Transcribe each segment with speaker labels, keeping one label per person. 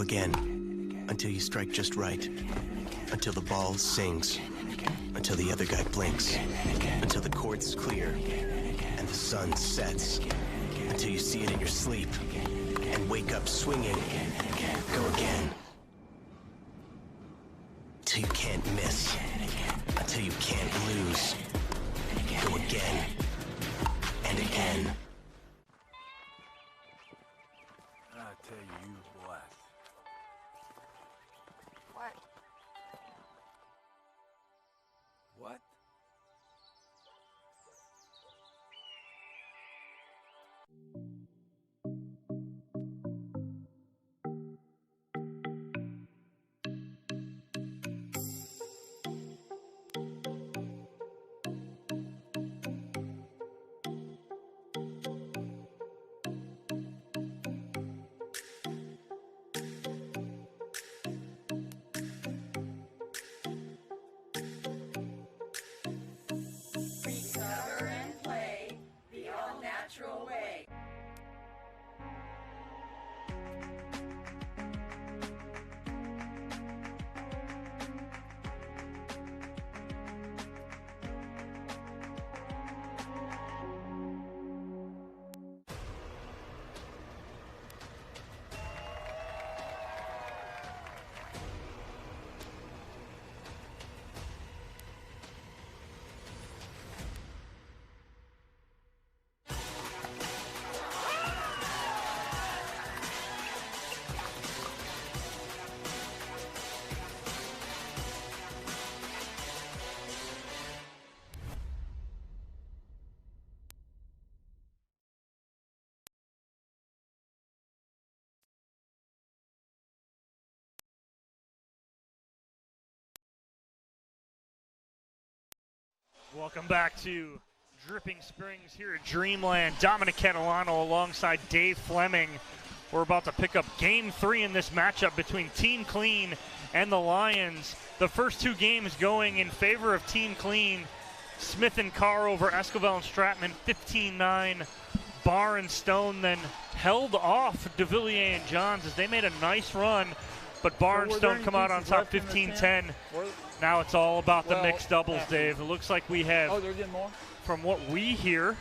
Speaker 1: again, until you strike just right, until the ball sings, until the other guy blinks, until the court's clear, and the sun sets, until you see it in your sleep, and wake up swinging. Go again. Until you can't miss, until you can't lose. Go again, and again.
Speaker 2: I tell you, what?
Speaker 3: What?
Speaker 2: What?
Speaker 4: Recover and play the all-natural way.
Speaker 5: Welcome back to Dripping Springs here at Dreamland. Dominic Catalano alongside Dave Fleming. We're about to pick up Game 3 in this matchup between Team Clean and the Lions. The first two games going in favor of Team Clean. Smith and Carr over Esquivel and Stratman, 15-9. Barr and Stone then held off DeVilliers and Johns as they made a nice run, but Barr and Stone come out on top 15-10. Now it's all about the mixed doubles, Dave. It looks like we have, from what we hear,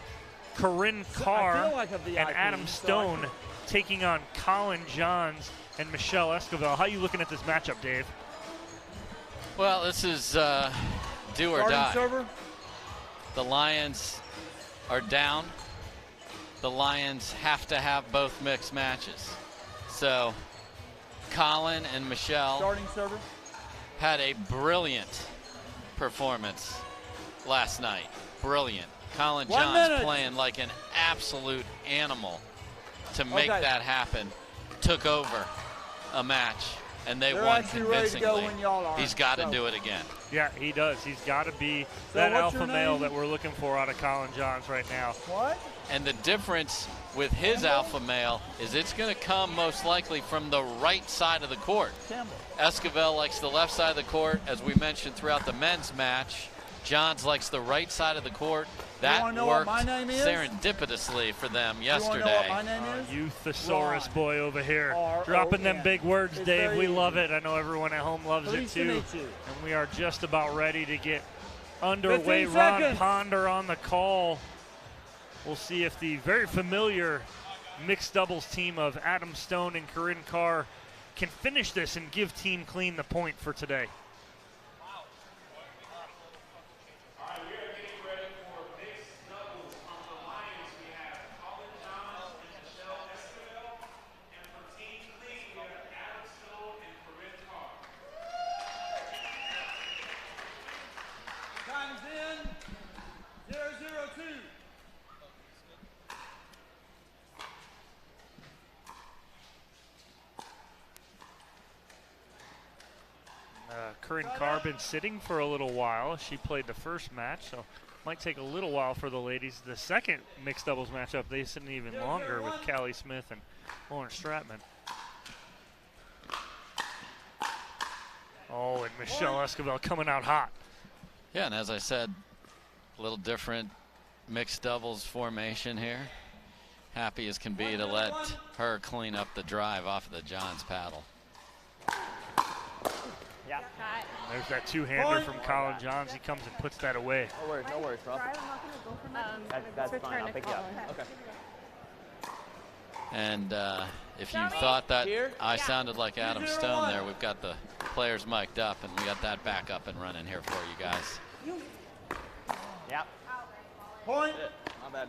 Speaker 5: Corinne Carr and Adam Stone taking on Colin Johns and Michelle Esquivel. How are you looking at this matchup, Dave?
Speaker 6: Well, this is do or die. Server. The Lions are down. The Lions have to have both mixed matches. So Colin and Michelle had a brilliant performance last night. Brilliant. Colin Johns playing like an absolute animal to make that happen. Took over a match, and they won convincingly. He's got to do it again.
Speaker 5: Yeah, he does. He's got to be that alpha male that we're looking for out of Colin Johns right now.
Speaker 7: What?
Speaker 6: And the difference with his alpha male is it's going to come most likely from the right side of the court. Esquivel likes the left side of the court, as we mentioned throughout the men's match. Johns likes the right side of the court. That worked serendipitously for them yesterday.
Speaker 5: You thesaurus boy over here. Dropping them big words, Dave. We love it. I know everyone at home loves it too. And we are just about ready to get underway. Ron Ponder on the call. We'll see if the very familiar mixed doubles team of Adam Stone and Corinne Carr can finish this and give Team Clean the point for today. Corinne Carr been sitting for a little while. She played the first match, so might take a little while for the ladies. The second mixed doubles matchup, they sit even longer with Callie Smith and Lauren Stratman. Oh, and Michelle Esquivel coming out hot.
Speaker 6: Yeah, and as I said, a little different mixed doubles formation here. Happy as can be to let her clean up the drive off of the Johns paddle.
Speaker 3: Yeah.
Speaker 5: There's that two-hander from Colin Johns. He comes and puts that away.
Speaker 3: No worries, bro. That's fine. I'll pick you up. Okay.
Speaker 6: And if you thought that I sounded like Adam Stone there, we've got the players mic'd up, and we got that back up and running here for you guys.
Speaker 3: Yep.
Speaker 2: Point.
Speaker 3: Not bad.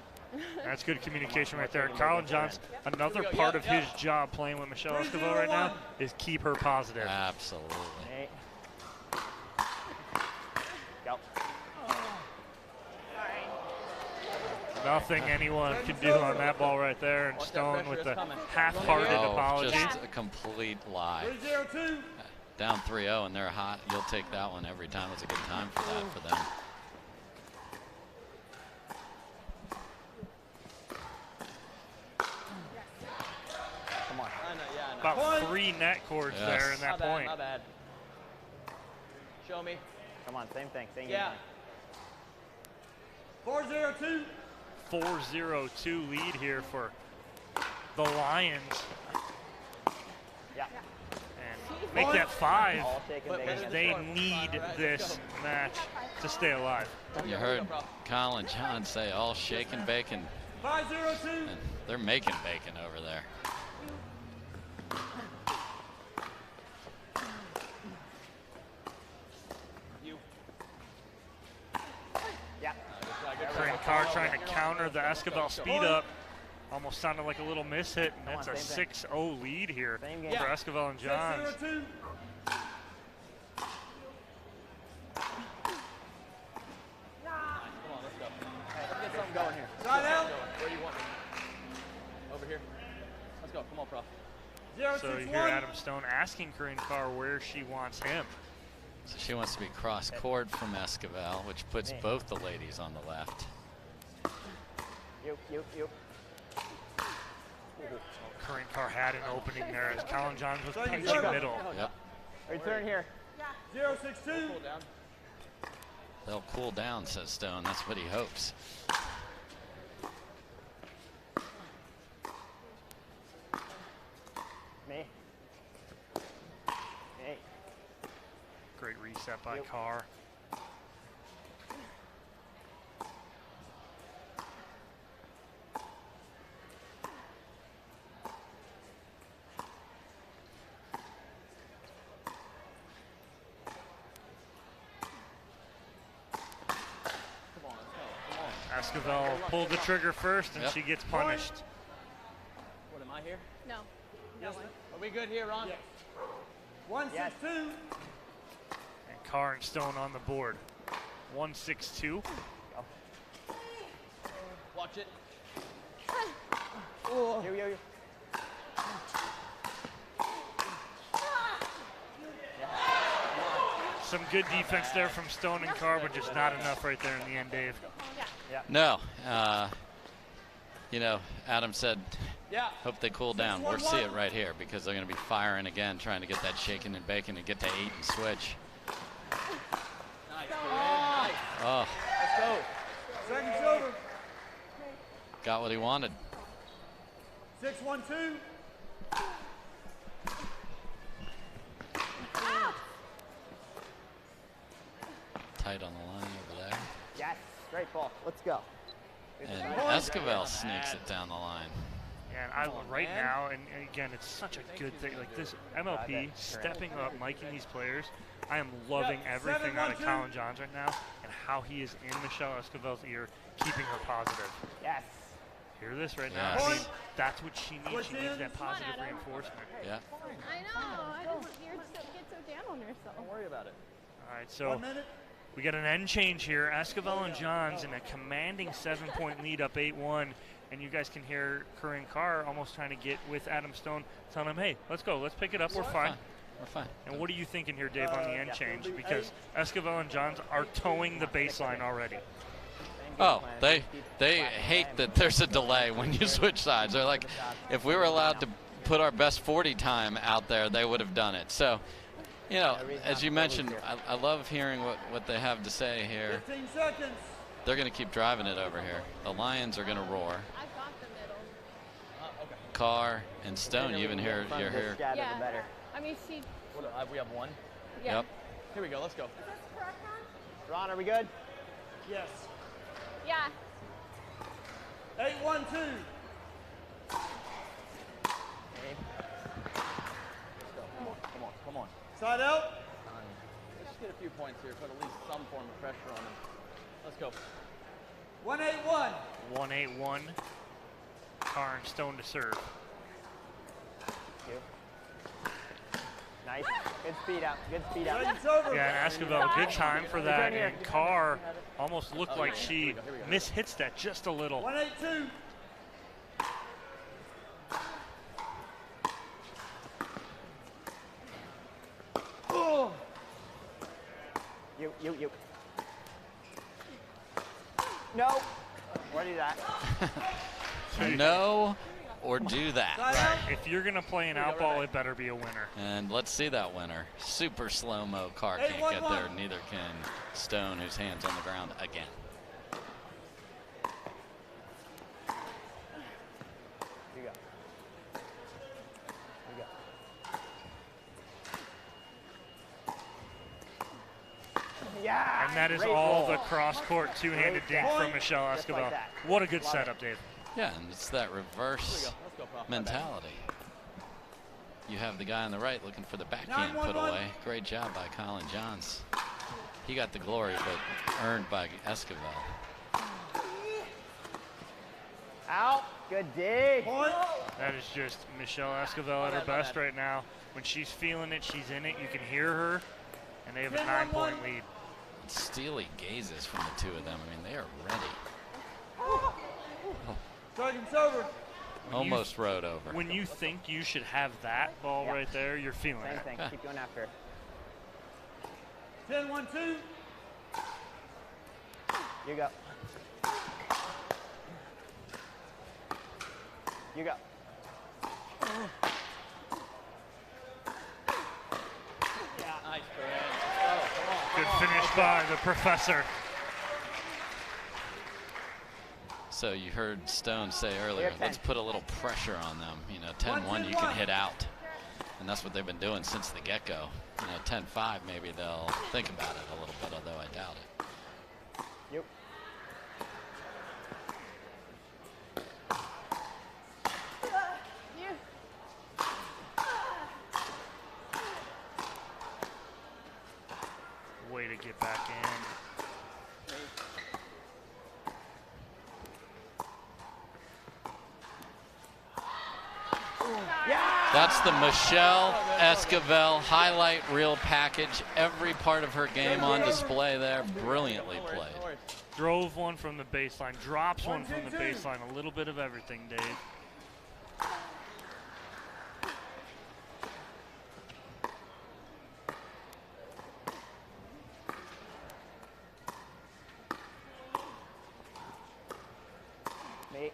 Speaker 5: That's good communication right there. And Colin Johns, another part of his job playing with Michelle Esquivel right now is keep her positive.
Speaker 6: Absolutely.
Speaker 3: Hey. Go.
Speaker 5: Nothing anyone can do on that ball right there. And Stone with the half-hearted apology.
Speaker 6: Just a complete lie.
Speaker 2: 3-0-2.
Speaker 6: Down 3-0 and they're hot. You'll take that one every time. It's a good time for that for them.
Speaker 3: Come on.
Speaker 5: About 3 net cords there in that point.
Speaker 3: Not bad. Show me. Come on, same thing. Same thing.
Speaker 2: 4-0-2.
Speaker 5: 4-0-2 lead here for the Lions.
Speaker 3: Yeah.
Speaker 5: And make that 5
Speaker 3: All taken,
Speaker 5: as they need this match to stay alive.
Speaker 6: You heard Colin Johns say all shake and bacon.
Speaker 2: 5-0-2.
Speaker 6: And they're making bacon over there.
Speaker 3: Yeah.
Speaker 5: Crane Carr trying to counter the Esquivel speed up. Almost sounded like a little miss hit, and that's a 6-0 lead here for Esquivel and Johns.
Speaker 2: 6-0-2.
Speaker 3: Come on, let's go. Hey, let's get something going here.
Speaker 2: Side out.
Speaker 3: Where do you want me? Over here. Let's go. Come on, bro.
Speaker 5: So you hear Adam Stone asking Corinne Carr where she wants him.
Speaker 6: So she wants to be cross court from Esquivel, which puts both the ladies on the left.
Speaker 3: You.
Speaker 5: Corinne Carr had an opening there as Colin Johns was punching middle.
Speaker 6: Yep.
Speaker 3: Return here.
Speaker 2: 0-6-2.
Speaker 6: They'll cool down, says Stone. That's what he hopes.
Speaker 3: Me. Hey.
Speaker 5: Great reset by Carr. Esquivel pulled the trigger first, and she gets punished.
Speaker 3: What, am I here?
Speaker 7: No.
Speaker 3: Yes. Are we good here, Ron?
Speaker 2: Yes. 1-6-2.
Speaker 5: And Carr and Stone on the board. 1-6-2.
Speaker 3: Watch it. Oh. You.
Speaker 5: Some good defense there from Stone and Carr, but just not enough right there in the end, Dave.
Speaker 6: No. You know, Adam said, hope they cool down. We'll see it right here because they're going to be firing again, trying to get that shaking and baking and get to 8 and switch.
Speaker 3: Nice.
Speaker 6: Oh,
Speaker 3: Let's go.
Speaker 2: Seconds over.
Speaker 6: got what he wanted.
Speaker 2: 6-1-2.
Speaker 6: Tight on the line over there.
Speaker 3: Yes. Great ball. Let's go.
Speaker 6: And Esquivel sneaks it down the line.
Speaker 5: And right now, and again, it's such a good thing. Like this MLP stepping up, miking these players. I am loving everything out of Colin Johns right now and how he is in Michelle Esquivel's ear, keeping her positive.
Speaker 3: Yes.
Speaker 5: Hear this right now? I mean, that's what she needs. She needs that positive reinforcement.
Speaker 6: Yeah.
Speaker 7: I know. I just get so down on herself.
Speaker 3: Don't worry about it.
Speaker 5: All right, so we got an end change here. Esquivel and Johns in a commanding 7-point lead, up 8-1. And you guys can hear Corinne Carr almost trying to get with Adam Stone, telling him, hey, let's go. Let's pick it up. We're fine.
Speaker 6: We're fine.
Speaker 5: And what are you thinking here, Dave, on the end change? Because Esquivel and Johns are towing the baseline already.
Speaker 6: Oh, they hate that there's a delay when you switch sides. They're like, if we were allowed to put our best 40 time out there, they would have done it. So, you know, as you mentioned, I love hearing what they have to say here.
Speaker 2: 15 seconds.
Speaker 6: They're going to keep driving it over here. The Lions are going to roar.
Speaker 7: I've got the middle.
Speaker 6: Carr and Stone, you even hear
Speaker 7: Yeah. I mean,
Speaker 3: We have one.
Speaker 6: Yep.
Speaker 3: Here we go. Let's go.
Speaker 7: Is this correct,
Speaker 3: Ron, are we good?
Speaker 2: Yes.
Speaker 7: Yeah.
Speaker 2: 8-1-2.
Speaker 3: Come on.
Speaker 2: Side out.
Speaker 3: Let's get a few points here. Put at least some form of pressure on them. Let's go.
Speaker 2: 1-8-1.
Speaker 5: 1-8-1. Carr and Stone to serve.
Speaker 3: Nice. Good speed up. Good speed up.
Speaker 2: Seconds over.
Speaker 5: Yeah, and Esquivel, good time for that. And Carr almost looked like she mishits that just a little.
Speaker 2: 1-8-2.
Speaker 3: Oh. You. No. Or do that.
Speaker 6: No, or do that.
Speaker 5: Right. If you're going to play an out ball, it better be a winner.
Speaker 6: And let's see that winner. Super slow-mo. Carr can't get there. Neither can Stone, whose hand's on the ground again.
Speaker 3: You go. Yeah.
Speaker 5: And that is all the cross-court two-handed dink from Michelle Esquivel. What a good setup, Dave.
Speaker 6: Yeah, and it's that reverse mentality. You have the guy on the right looking for the backhand put away. Great job by Colin Johns. He got the glory, but earned by Esquivel.
Speaker 3: Out. Good D.
Speaker 5: That is just Michelle Esquivel at her best right now. When she's feeling it, she's in it. You can hear her, and they have a 9-point lead.
Speaker 6: Steely gazes from the two of them. I mean, they are ready.
Speaker 2: Seconds over.
Speaker 6: Almost rode over.
Speaker 5: When you think you should have that ball right there, you're feeling it.
Speaker 3: Same thing. Keep going after.
Speaker 2: 10-1-2.
Speaker 3: You go. You go. Nice,
Speaker 5: Good finish by the professor.
Speaker 6: So you heard Stone say earlier, let's put a little pressure on them. You know, 10-1 you can hit out. And that's what they've been doing since the get-go. You know, 10-5 maybe they'll think about it a little bit, although I doubt it.
Speaker 3: Yep.
Speaker 5: Way to get back in.
Speaker 6: That's the Michelle Esquivel highlight reel package. Every part of her game on display there. Brilliantly played.
Speaker 5: Drove one from the baseline, drops one from the baseline. A little bit of everything, Dave.
Speaker 3: Me.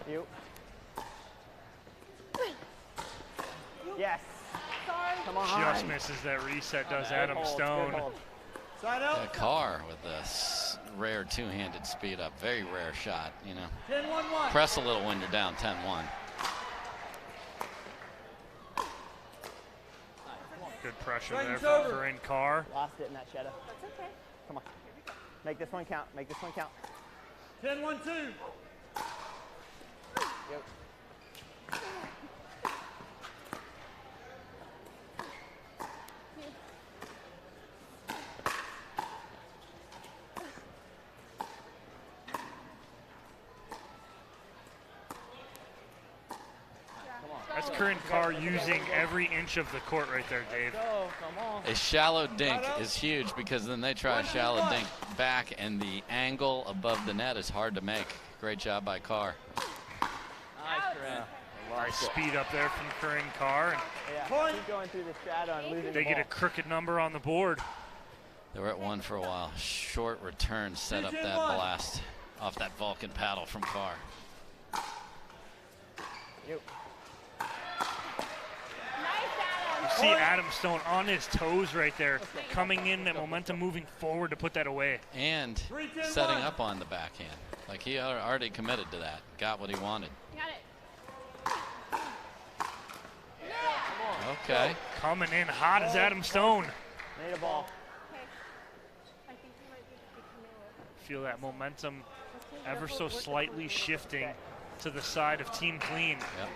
Speaker 3: You. Yes.
Speaker 7: Sorry.
Speaker 3: Come on.
Speaker 5: Just misses that reset, does Adam Stone.
Speaker 2: Side out.
Speaker 6: Carr with this rare two-handed speed up. Very rare shot, you know.
Speaker 2: 10-1-1.
Speaker 6: Press a little when you're down 10-1.
Speaker 5: Good pressure there from Corinne Carr.
Speaker 3: Lost it in that shadow.
Speaker 7: That's okay.
Speaker 3: Come on. Make this one count. Make this one count.
Speaker 2: 10-1-2.
Speaker 3: Yep.
Speaker 5: That's Corinne Carr using every inch of the court right there, Dave.
Speaker 3: Go. Come on.
Speaker 6: A shallow dink is huge because then they try a shallow dink back and the angle above the net is hard to make. Great job by Carr.
Speaker 3: Nice, Corinne.
Speaker 5: Nice speed up there from Corinne Carr. And
Speaker 3: Yeah, keep going through the shadow and losing
Speaker 5: they
Speaker 3: the
Speaker 5: get a
Speaker 3: ball.
Speaker 5: crooked number on the board.
Speaker 6: They were at one for a while. Short return set up that blast off that Vulcan paddle from Carr.
Speaker 3: Yep.
Speaker 5: You see Adam Stone on his toes right there, coming in, that momentum moving forward to put that away.
Speaker 6: And setting up on the backhand. Like he already committed to that. Got what he wanted.
Speaker 7: Got it.
Speaker 6: Okay.
Speaker 5: Coming in hot as Adam Stone.
Speaker 3: Need a ball.
Speaker 7: I think he might be becoming a little.
Speaker 5: Feel that momentum ever so slightly shifting to the side of Team Clean.
Speaker 6: Yep.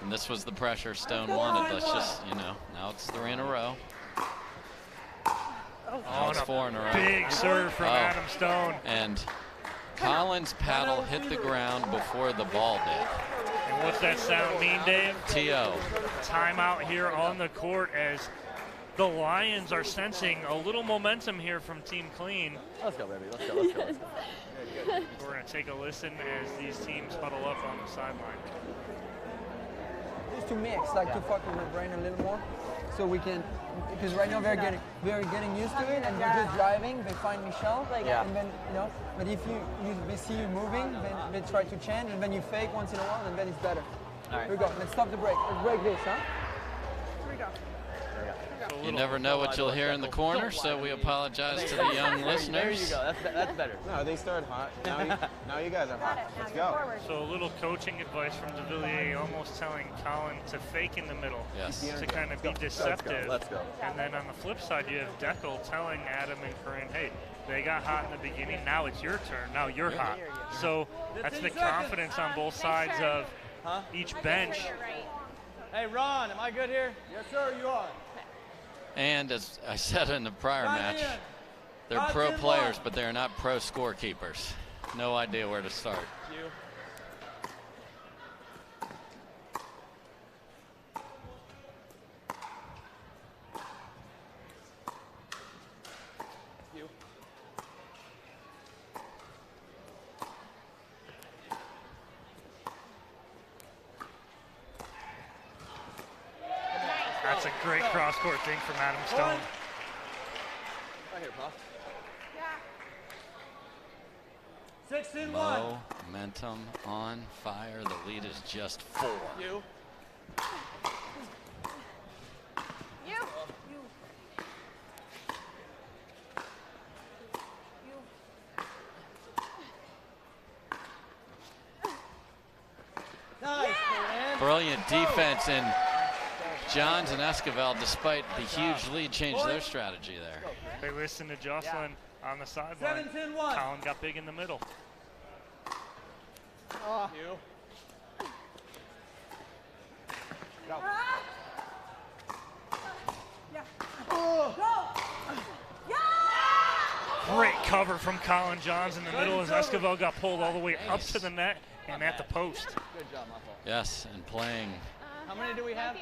Speaker 6: And this was the pressure Stone wanted. Let's just, you know, now it's 3 in a row. Now it's 4 in a row.
Speaker 5: Big serve from Adam Stone.
Speaker 6: And Collins' paddle hit the ground before the ball did.
Speaker 5: And what's that sound mean, Dave?
Speaker 6: TO.
Speaker 5: Timeout here on the court as the Lions are sensing a little momentum here from Team Clean.
Speaker 3: Let's go, baby. Let's go. Let's go. Let's go.
Speaker 5: We're going to take a listen as these teams huddle up on the sideline.
Speaker 8: Just to mix, like to fuck with my brain a little more, so we can, because right now they're getting used to it, and they're just driving. They find Michelle, and then But if they see you moving, then they try to change, and then you fake once in a while, and then it's better.
Speaker 3: All right.
Speaker 8: Here we go. Let's stop the break. Let's break this, huh?
Speaker 7: Here we go.
Speaker 6: You never know what you'll hear in the corner, so we apologize to the young
Speaker 3: There you
Speaker 6: listeners.
Speaker 3: go. That's better.
Speaker 9: No, they started hot. Now you guys are hot. Let's go.
Speaker 5: So a little coaching advice from De Villiers, almost telling Colin to fake in the middle,
Speaker 6: Yes.
Speaker 5: to kind of be deceptive.
Speaker 3: Let's go.
Speaker 5: And then on the flip side, you have Deckel telling Adam and Corinne, hey, they got hot in the beginning, now it's your turn, now you're hot. So that's the confidence on both sides of each bench.
Speaker 3: Hey, Ron, am I good here?
Speaker 2: Yes, sir, you are.
Speaker 6: And as I said in the prior match, they're pro players, but they're not pro scorekeepers. No idea where to start.
Speaker 3: You. You.
Speaker 5: That's a great cross-court thing from Adam Stone.
Speaker 3: Right here, Puff.
Speaker 2: Yeah. 16-1.
Speaker 6: Momentum on fire. The lead is just 4.
Speaker 3: You.
Speaker 2: Nice, man.
Speaker 6: Brilliant defense, and Johns and Esquivel, despite the huge lead, changed their strategy there.
Speaker 5: They listened to Jocelyn on the sideline.
Speaker 2: 17-1.
Speaker 5: Colin got big in the middle.
Speaker 3: You.
Speaker 2: Go.
Speaker 5: Great cover from Colin Johns in the middle as Esquivel got pulled all the way up to the net and at the post.
Speaker 3: Good job, my fault.
Speaker 6: Yes, and playing
Speaker 3: How many do we have?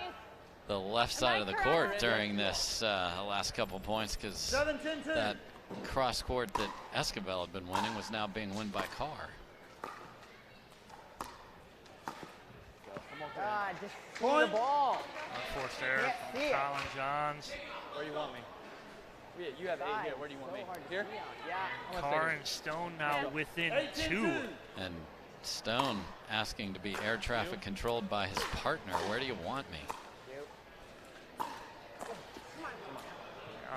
Speaker 6: the left side of the court during this last couple points, because
Speaker 2: 17-2.
Speaker 6: that cross court that Esquivel had been winning was now being won by Carr.
Speaker 8: God, just
Speaker 2: Point.
Speaker 8: the ball.
Speaker 5: Unforced error from Colin Johns.
Speaker 3: Where do you want me? Yeah, you have 8 here. Where do you want me? Here?
Speaker 8: Yeah.
Speaker 5: Carr and Stone now within 2.
Speaker 6: And Stone asking to be air traffic controlled by his partner. Where do you want me?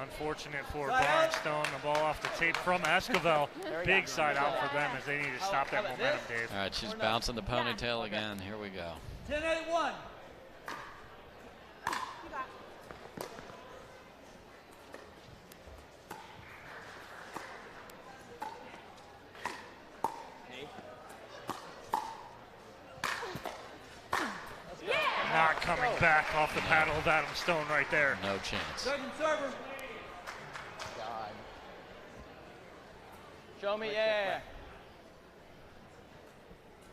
Speaker 5: Unfortunate for Barnstone, the ball off the tape from Esquivel. Big side out for them as they need to stop that momentum, Dave.
Speaker 6: All right, she's bouncing the ponytail again. Here we go.
Speaker 2: 10-8-1.
Speaker 5: Not coming back off the paddle of Adam Stone right there.
Speaker 6: No chance.
Speaker 2: Second server.
Speaker 3: God. Show me, yeah.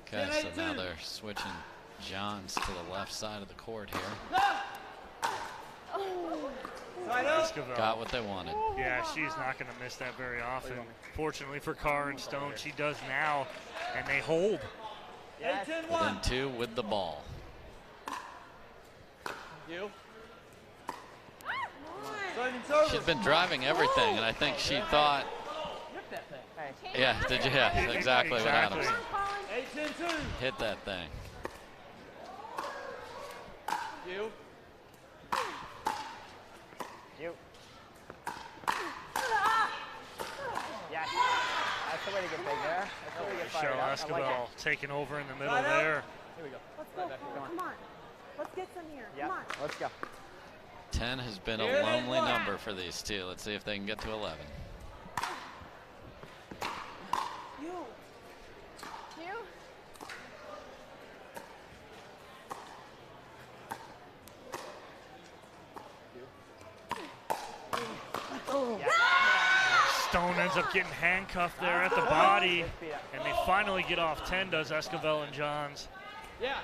Speaker 6: Okay, so now they're switching Johns to the left side of the court here.
Speaker 2: Side up.
Speaker 5: Esquivel.
Speaker 6: Got what they wanted.
Speaker 5: Yeah, she's not going to miss that very often. Fortunately for Carr and Stone, she does now, and they hold.
Speaker 2: 18-1.
Speaker 6: Within 2 with the ball.
Speaker 3: You.
Speaker 2: Second server.
Speaker 6: She's been driving everything, and I think she thought,
Speaker 3: Rip that thing. Hey.
Speaker 6: yeah, did you? Yeah, exactly what Adam said.
Speaker 2: 18-2.
Speaker 6: Hit that thing.
Speaker 3: You.
Speaker 8: You. Yes. That's the way to get big there. That's the way to get
Speaker 5: Michelle
Speaker 8: fired up. I like
Speaker 5: Esquivel
Speaker 8: it.
Speaker 5: taking over in the middle
Speaker 2: Side out.
Speaker 5: there.
Speaker 3: Here we go.
Speaker 7: Let's go, Colin. Come on. Let's get some here.
Speaker 3: Yeah.
Speaker 7: Come on.
Speaker 3: Let's go.
Speaker 6: 10 has been a
Speaker 2: Here they
Speaker 6: lonely
Speaker 2: go.
Speaker 6: number for these two. Let's see if they can get to 11.
Speaker 7: You. You.
Speaker 5: Stone ends up getting handcuffed there at the body, and they finally get off 10, does Esquivel and Johns.
Speaker 2: Yeah.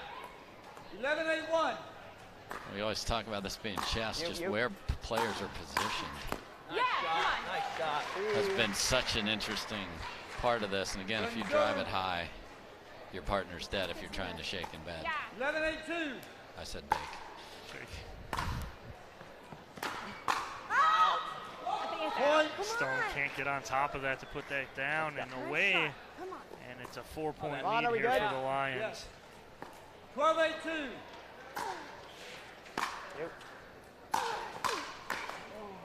Speaker 2: 11-8-1.
Speaker 6: We always talk about this being chess, just where players are positioned.
Speaker 7: Yeah, come on.
Speaker 3: Nice shot.
Speaker 6: Has been such an interesting part of this. And again, if you drive it high, your partner's dead if you're trying to shake in bed.
Speaker 7: Yeah.
Speaker 2: 11-8-2.
Speaker 6: I said bake.
Speaker 2: Point.
Speaker 5: Stone can't get on top of that to put that down and away,
Speaker 7: Come on.
Speaker 5: and it's a 4-point
Speaker 3: Come on,
Speaker 5: lead
Speaker 3: are we
Speaker 5: here
Speaker 3: good?
Speaker 5: for the Lions.
Speaker 2: 12-8-2.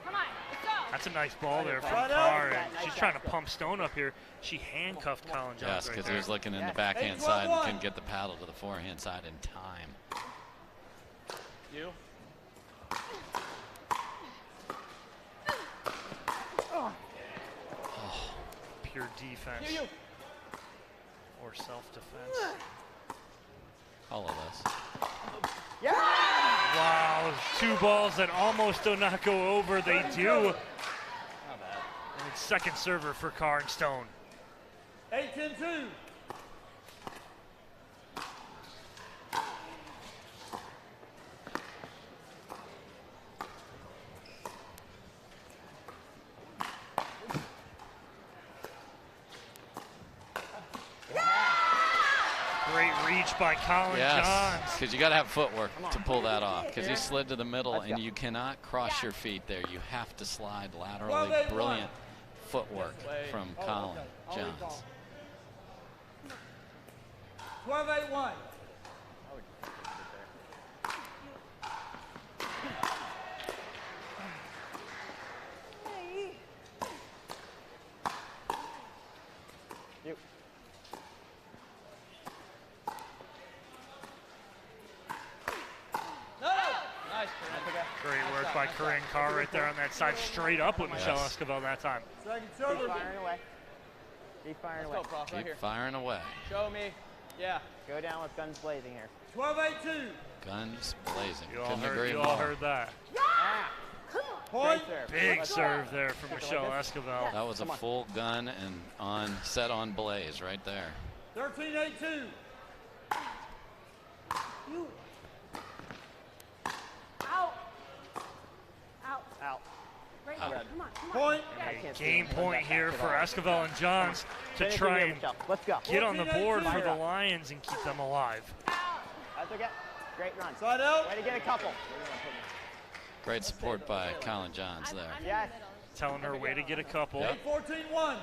Speaker 7: Come on. Let's go.
Speaker 5: That's a nice ball there from
Speaker 2: Right
Speaker 5: Carr,
Speaker 2: out.
Speaker 5: and she's trying to pump Stone up here. She handcuffed Colin Johns
Speaker 6: Yes,
Speaker 5: right
Speaker 6: because
Speaker 5: there.
Speaker 6: he was looking in the backhand side and couldn't get the paddle to the forehand side in time.
Speaker 3: You.
Speaker 5: Pure defense or self-defense.
Speaker 6: All of us.
Speaker 5: Wow, 2 balls that almost do not go over. They do.
Speaker 3: Not bad.
Speaker 5: And it's second server for Carr and Stone.
Speaker 2: 8-10-2.
Speaker 5: Great reach by Colin
Speaker 6: Yes,
Speaker 5: Johns.
Speaker 6: because you got to have footwork to pull that off. Because he slid to the middle, and you cannot cross your feet there. You have to slide laterally. Brilliant footwork from Colin Johns.
Speaker 2: 12-8-1.
Speaker 3: Nice.
Speaker 5: Great work by Corinne Carr right there on that side, straight up with Michelle Esquivel that time.
Speaker 2: Second
Speaker 3: Keep
Speaker 2: server.
Speaker 3: firing away. Keep firing away.
Speaker 2: Let's go, Prof. Right
Speaker 6: Keep
Speaker 2: here.
Speaker 6: firing away.
Speaker 3: Show me. Yeah. Go down with guns blazing here.
Speaker 2: 12-8-2.
Speaker 6: Guns blazing.
Speaker 5: You all
Speaker 6: Couldn't
Speaker 5: heard,
Speaker 6: agree
Speaker 5: you
Speaker 6: more.
Speaker 5: all heard that.
Speaker 2: Point.
Speaker 5: Big serve there from Michelle Esquivel.
Speaker 6: That was a full gun and set on blaze right there.
Speaker 2: 13-8-2.
Speaker 7: Out. Out.
Speaker 3: Out.
Speaker 7: Right
Speaker 6: Out.
Speaker 7: here. Come on. Come on.
Speaker 2: Point.
Speaker 5: Game point here for Esquivel and Johns to try and
Speaker 3: Let's go.
Speaker 5: get on the board for the
Speaker 2: Fire up.
Speaker 5: Lions and keep them alive.
Speaker 3: That's okay. Great run.
Speaker 2: Side out.
Speaker 3: Way to get a couple.
Speaker 6: Great support by Colin Johns there.
Speaker 3: Yes.
Speaker 5: Telling her way to get a couple.
Speaker 6: Yep.
Speaker 2: 14-1.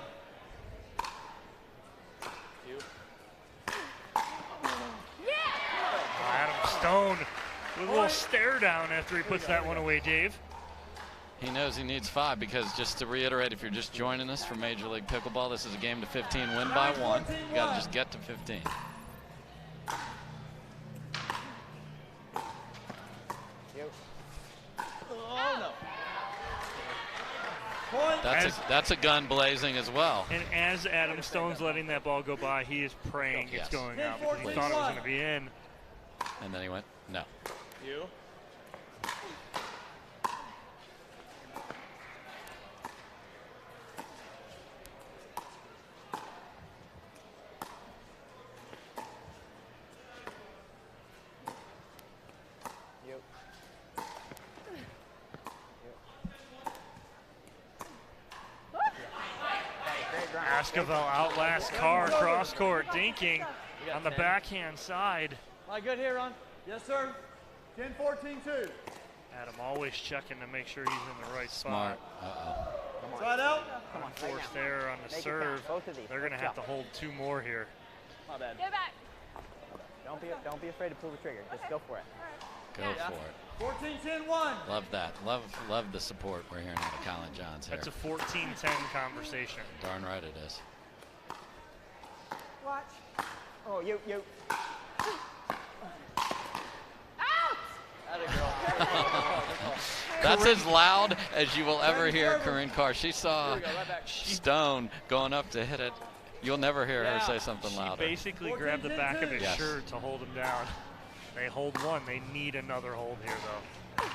Speaker 5: Adam Stone with a little stare down after he puts that one away, Dave.
Speaker 6: He knows he needs 5 because, just to reiterate, if you're just joining us for Major League Pickleball, this is a game to 15, win by 1. You got to just get to 15.
Speaker 3: Oh no.
Speaker 2: Point.
Speaker 6: That's a gun blazing as well.
Speaker 5: And as Adam Stone's letting that ball go by, he is praying it's
Speaker 6: Yes.
Speaker 5: going out because he thought it was going to be in.
Speaker 6: And then he went, no.
Speaker 2: You.
Speaker 5: Esquivel outlasts Carr cross court, dinking on the backhand side.
Speaker 2: Am I good here, Ron? Yes, sir. 10-14-2.
Speaker 5: Adam always checking to make sure he's in the right
Speaker 6: Smart.
Speaker 5: spot.
Speaker 2: Side out.
Speaker 5: Unforced there on the
Speaker 3: Make it
Speaker 5: serve.
Speaker 3: count. Both of these.
Speaker 5: They're going to
Speaker 3: Let's
Speaker 5: have to
Speaker 3: go.
Speaker 5: hold 2 more here.
Speaker 2: My bad.
Speaker 7: Get back.
Speaker 3: Don't be afraid to pull the trigger. Just go for it.
Speaker 6: Go for it.
Speaker 2: 14-10-1.
Speaker 6: Love that. Love the support we're hearing out of Colin Johns here.
Speaker 5: That's a 14-10 conversation.
Speaker 6: Darn right it is.
Speaker 3: Oh, you.
Speaker 6: That's as loud as you will ever hear Corinne Carr. She saw Stone going up to hit it. You'll never hear her say something louder.
Speaker 5: She basically grabbed the back of his shirt to hold him down. They hold one. They need another hold here, though.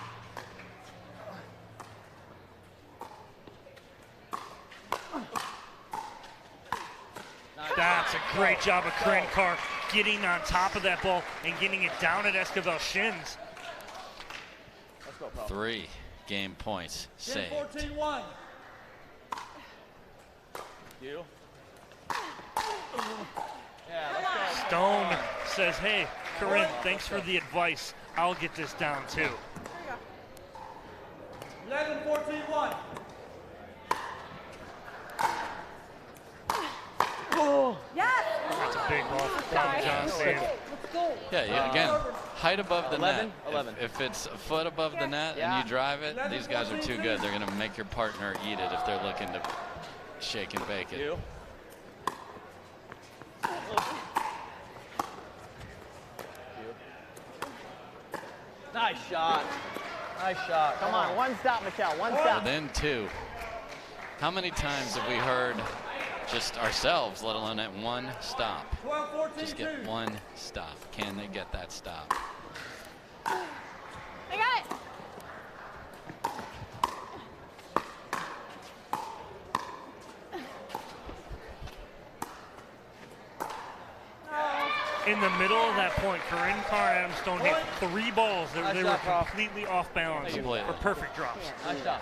Speaker 5: That's a great job of Corinne Carr getting on top of that ball and getting it down at Esquivel's shins.
Speaker 6: 3 game points saved.
Speaker 2: 10-14-1. You.
Speaker 5: Stone says, hey, Corinne, thanks for the advice. I'll get this down too.
Speaker 2: 11-14-1.
Speaker 7: Yes!
Speaker 5: That's a big ball for John Steve.
Speaker 6: Yeah, again, height above the
Speaker 3: 11,
Speaker 6: net.
Speaker 3: 11.
Speaker 6: If it's a foot above the net and you drive it, these guys are too good. They're going to make your partner eat it if they're looking to shake and bake it.
Speaker 3: Nice shot. Nice shot. Come on, one stop, Michelle. One stop.
Speaker 6: Within 2. How many times have we heard just ourselves, let alone at one stop? Just get one stop. Can they get that stop?
Speaker 7: I got it.
Speaker 5: In the middle of that point, Corinne Carr and Adam Stone hit 3 balls. They were completely off balance for perfect drops.
Speaker 3: Nice shot.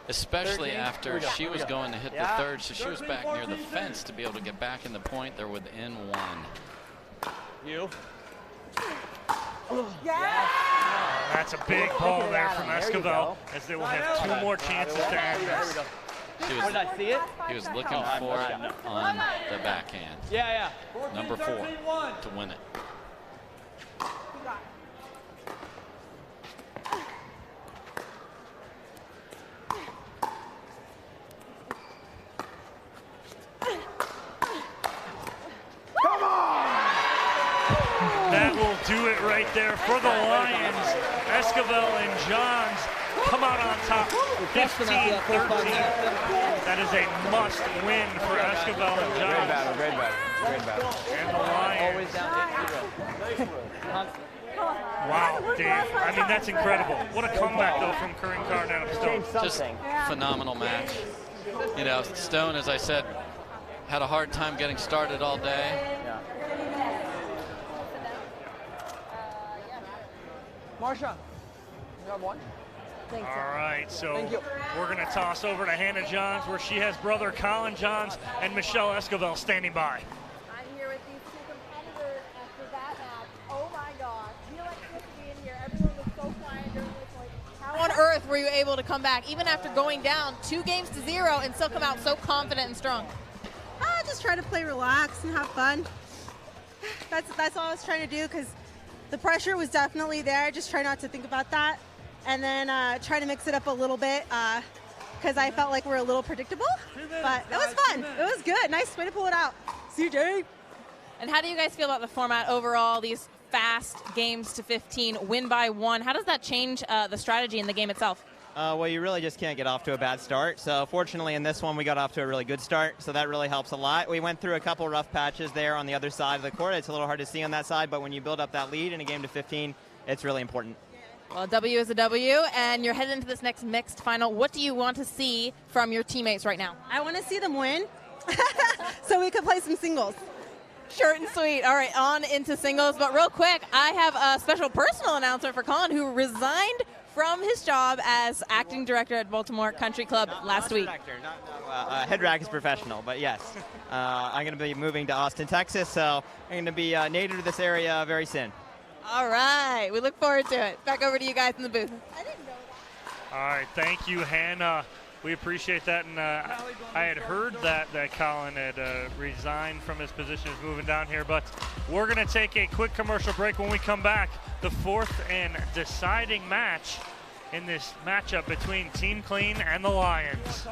Speaker 6: Especially after she was going to hit the third, so she was back near the fence to be able to get back in the point. They're within 1.
Speaker 2: You.
Speaker 5: That's a big ball there from Esquivel, as they will have 2 more chances to end this.
Speaker 3: Did I see it?
Speaker 6: He was looking for it on the backhand.
Speaker 3: Yeah.
Speaker 6: Number 4 to win it.
Speaker 5: That will do it right there for the Lions. Esquivel and Johns come out on top, 15-13. That is a must win for Esquivel and Johns.
Speaker 9: Great battle.
Speaker 5: And the Lions.
Speaker 3: Always down.
Speaker 5: Wow, Dave. I mean, that's incredible. What a comeback, though, from Corinne Carr and Adam Stone.
Speaker 6: Just phenomenal match. You know, Stone, as I said, had a hard time getting started all day.
Speaker 8: Marsha, you have one?
Speaker 5: All right, so we're going to toss over to Hannah Johns, where she has brother Colin Johns and Michelle Esquivel standing by.
Speaker 7: I'm here with these 2 competitors after that match. Oh my gosh, the electricity in here. Everyone was so quiet during this point. How on earth were you able to come back, even after going down 2-0 and still come out so confident and strong?
Speaker 10: Just try to play relax and have fun. That's all I was trying to do, because the pressure was definitely there. Just try not to think about that. And then try to mix it up a little bit, because I felt like we're a little predictable. But it was fun. It was good. Nice way to pull it out. CJ.
Speaker 7: And how do you guys feel about the format overall, these fast games to 15, win by 1? How does that change the strategy in the game itself?
Speaker 11: Well, you really just can't get off to a bad start. So fortunately in this one, we got off to a really good start. So that really helps a lot. We went through a couple rough patches there on the other side of the court. It's a little hard to see on that side, but when you build up that lead in a game to 15, it's really important.
Speaker 7: Well, a W is a W, and you're headed into this next mixed final. What do you want to see from your teammates right now?
Speaker 10: I want to see them win so we could play some singles.
Speaker 7: Short and sweet. All right, on into singles. But real quick, I have a special personal announcement for Colin, who resigned from his job as acting director at Baltimore Country Club last week.
Speaker 11: Head rack is professional, but yes. I'm going to be moving to Austin, Texas, so I'm going to be native to this area very soon.
Speaker 7: All right, we look forward to it. Back over to you guys in the booth.
Speaker 5: All right, thank you, Hannah. We appreciate that, and I had heard that Colin had resigned from his position, is moving down here, but we're going to take a quick commercial break. When we come back, the 4th and deciding match in this matchup between Team Clean and the Lions.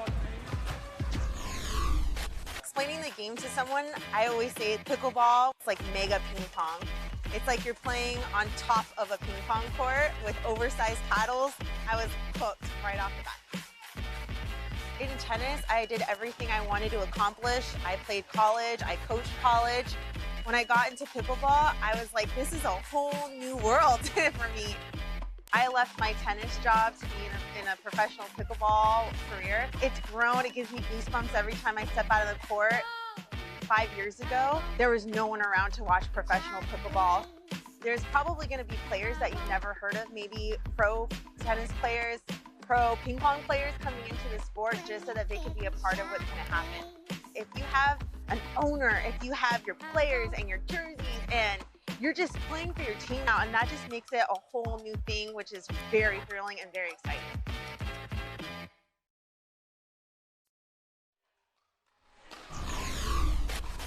Speaker 10: Explaining the game to someone, I always say pickleball, it's like mega ping pong.
Speaker 12: It's like you're playing on top of a ping pong court with oversized paddles. I was hooked right off the bat. In tennis, I did everything I wanted to accomplish. I played college, I coached college. When I got into pickleball, I was like, this is a whole new world for me. I left my tennis job to be in a professional pickleball career. It's grown, it gives me goosebumps every time I step out of the court. 5 years ago, there was no one around to watch professional pickleball. There's probably gonna be players that you've never heard of, maybe pro tennis players, pro ping pong players coming into the sport just so that they could be a part of what's gonna happen. If you have an owner, if you have your players and your jerseys and you're just playing for your team now, and that just makes it a whole new thing, which is very thrilling and very exciting.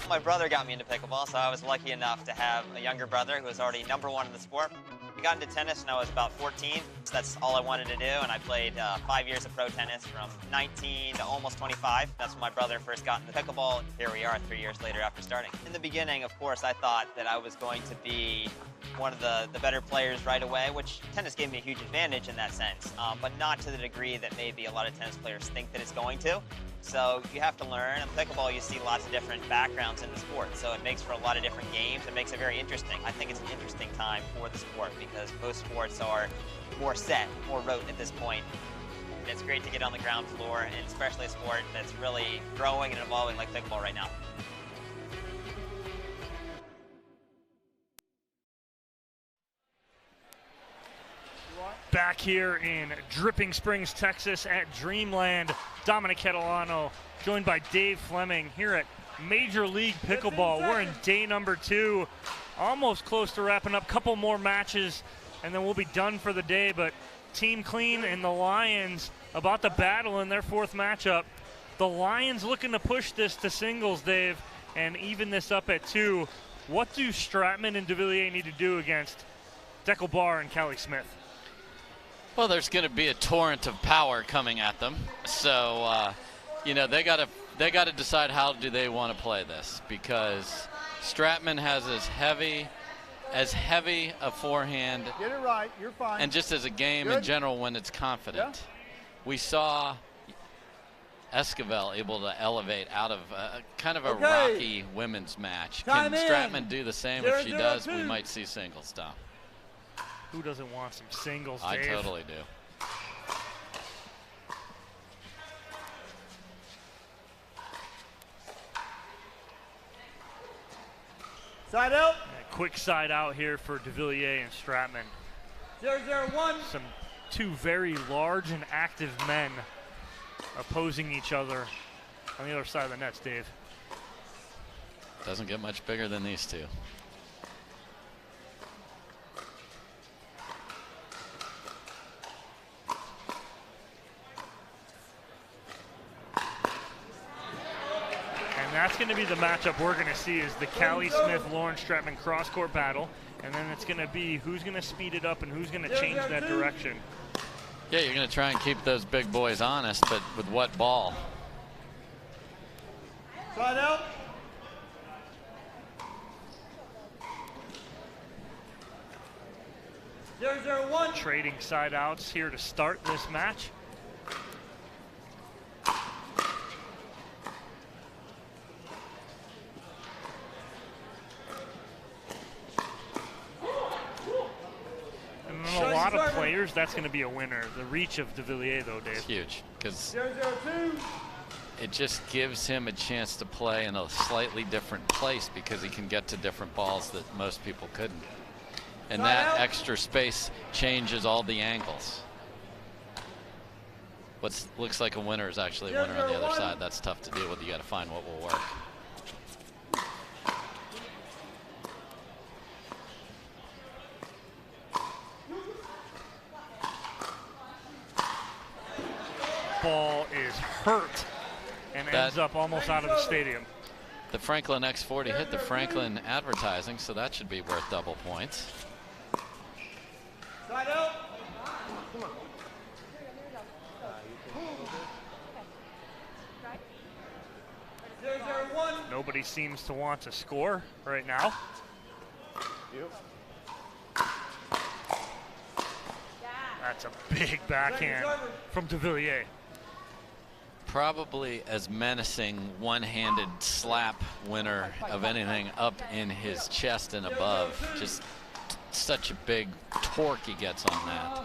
Speaker 11: My brother got me into pickleball, so I was lucky enough to have a younger brother who was already #1 in the sport. I got into tennis when I was about 14. So that's all I wanted to do, and I played 5 years of pro tennis from 19 to almost 25. That's when my brother first got into pickleball. Here we are 3 years later after starting. In the beginning, of course, I thought that I was going to be one of the better players right away, which tennis gave me a huge advantage in that sense, but not to the degree that maybe a lot of tennis players think that it's going to. So you have to learn. In pickleball, you see lots of different backgrounds in the sport, so it makes for a lot of different games. It makes it very interesting. I think it's an interesting time for the sport because most sports are more set, more rote at this point. And it's great to get on the ground floor, and especially a sport that's really growing and evolving like pickleball right now.
Speaker 5: Back here in Dripping Springs, Texas at Dreamland, Dominic Catalano joined by Dave Fleming here at Major League Pickleball. We're in day number 2, almost close to wrapping up. Couple more matches and then we'll be done for the day, but Team Clean and the Lions about to battle in their 4th matchup. The Lions looking to push this to singles, Dave, and even this up at 2. What do Stratman and DeVilliers need to do against Deckel Barr and Callie Smith?
Speaker 6: Well, there's going to be a torrent of power coming at them, so you know, they got to decide how do they want to play this, because Stratman has as heavy a forehand.
Speaker 2: Get it right, you're fine.
Speaker 6: And just as a game in general, when it's confident,
Speaker 2: Yeah.
Speaker 6: We saw Esquivel able to elevate out of kind of a rocky women's match.
Speaker 2: Time
Speaker 6: Can
Speaker 2: in.
Speaker 6: Stratman do the same? If she does, we
Speaker 2: 0-2.
Speaker 6: might see singles down.
Speaker 5: Who doesn't want some singles,
Speaker 6: I
Speaker 5: Dave?
Speaker 6: totally do.
Speaker 2: Side out.
Speaker 5: A quick side out here for DeVilliers and Stratman.
Speaker 2: 0-0-1.
Speaker 5: Some 2 very large and active men opposing each other on the other side of the nets, Dave.
Speaker 6: Doesn't get much bigger than these 2.
Speaker 5: And that's going to be the matchup we're going to see, is the Callie Smith-Lauren Stratman cross-court battle. And then it's going to be who's going to speed it up and who's going to change that direction.
Speaker 6: Yeah, you're going to try and keep those big boys honest, but with what ball?
Speaker 2: Side out.
Speaker 5: Trading side outs here to start this match. And then a lot of players, that's going to be a winner. The reach of DeVilliers, though, Dave.
Speaker 6: It's huge, because
Speaker 2: 0-0-2.
Speaker 6: it just gives him a chance to play in a slightly different place, because he can get to different balls that most people couldn't. And that extra space changes all the angles. What looks like a winner is actually a winner on the other side. That's tough to deal with. You got to find what will work.
Speaker 5: Ball is hurt and ends up almost out of the stadium.
Speaker 6: The Franklin X40 hit the Franklin advertising, so that should be worth double points.
Speaker 2: Side out.
Speaker 7: Come on.
Speaker 5: Nobody seems to want to score right now. That's a big backhand from de Villiers.
Speaker 6: Probably as menacing one-handed slap winner of anything up in his chest and above. Just such a big torque he gets on that.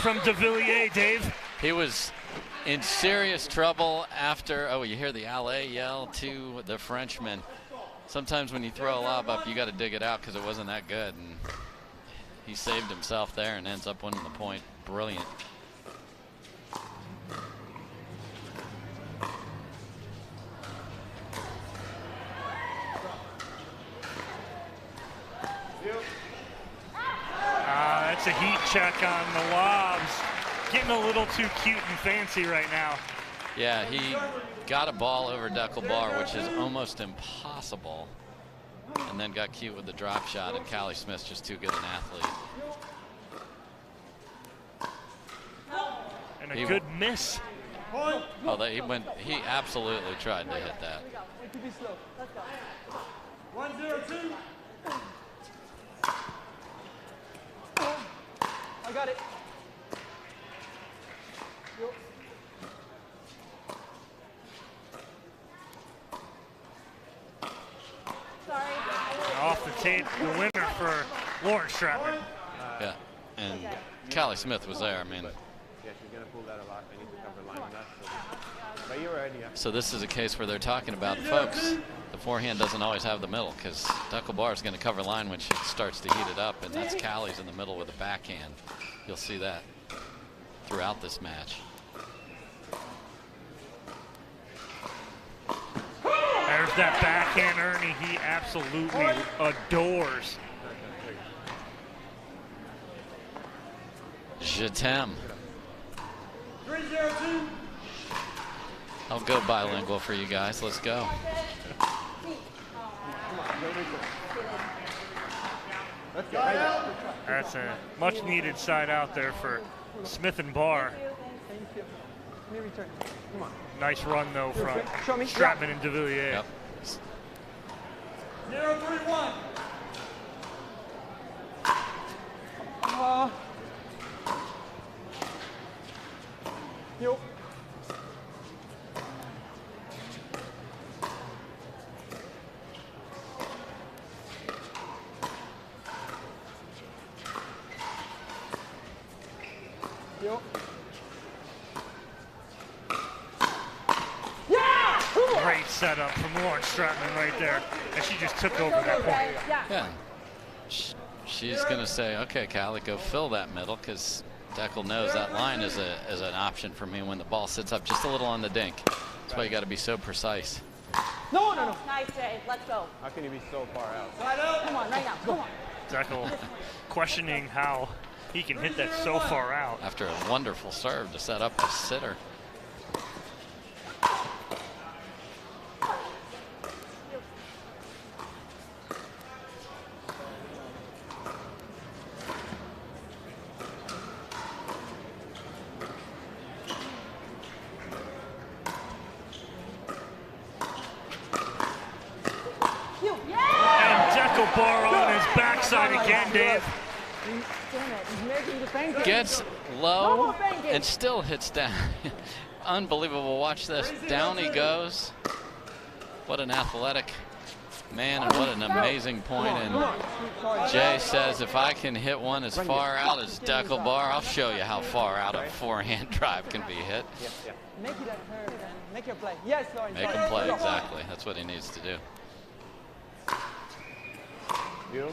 Speaker 5: From de Villiers, Dave.
Speaker 6: He was in serious trouble after, oh, you hear the Alley yell to the Frenchman. Sometimes when you throw a lob up, you got to dig it out because it wasn't that good. And he saved himself there and ends up winning the point. Brilliant.
Speaker 5: That's a heat check on the lobs. Getting a little too cute and fancy right now.
Speaker 6: Yeah, he got a ball over Pickelball, which is almost impossible, and then got cute with the drop shot, and Callie Smith's just too good an athlete.
Speaker 5: And a good miss.
Speaker 6: Oh, he absolutely tried to hit that.
Speaker 2: 1-0-2.
Speaker 8: I got it.
Speaker 7: Sorry.
Speaker 5: Off the tape, the winner for Lauren Stratman.
Speaker 6: Yeah, and Callie Smith was there. I mean,
Speaker 9: yeah, she's gonna pull that a lot. I need to cover line on that. But you're right, yeah.
Speaker 6: So this is a case where they're talking about, folks, the forehand doesn't always have the middle because Pickelball is going to cover line when she starts to heat it up, and that's Callie's in the middle with a backhand. You'll see that throughout this match.
Speaker 5: There's that backhand Ernie he absolutely adores.
Speaker 6: Je t'aime.
Speaker 2: 3-0-2.
Speaker 6: I'll go bilingual for you guys. Let's go.
Speaker 5: That's a much needed side out there for Smith and Barr. Nice run though from Stratman and de Villiers.
Speaker 6: Yep.
Speaker 2: 0-3-1.
Speaker 8: Yo. Yo.
Speaker 5: Great setup from Lauren Stratman right there. And she just took over that point.
Speaker 6: Yeah. She's going to say, okay, Callie, go fill that middle because Deckel knows that line is an option for me when the ball sits up just a little on the dink. That's why you got to be so precise.
Speaker 8: No.
Speaker 7: Nice, Jay. Let's go.
Speaker 9: How can you be so far out?
Speaker 7: Come on, right now. Come on.
Speaker 5: Deckel questioning how he can hit that so far out.
Speaker 6: After a wonderful serve to set up a sitter.
Speaker 5: Pickelball on his backside again, Dave.
Speaker 6: Gets low and still hits down. Unbelievable. Watch this. Down he goes. What an athletic man and what an amazing point. And Jay says, if I can hit one as far out as Pickelball, I'll show you how far out a forehand drive can be hit.
Speaker 8: Make it at her and make her play. Yes, Lauren.
Speaker 6: Make him play, exactly. That's what he needs to do.
Speaker 9: You?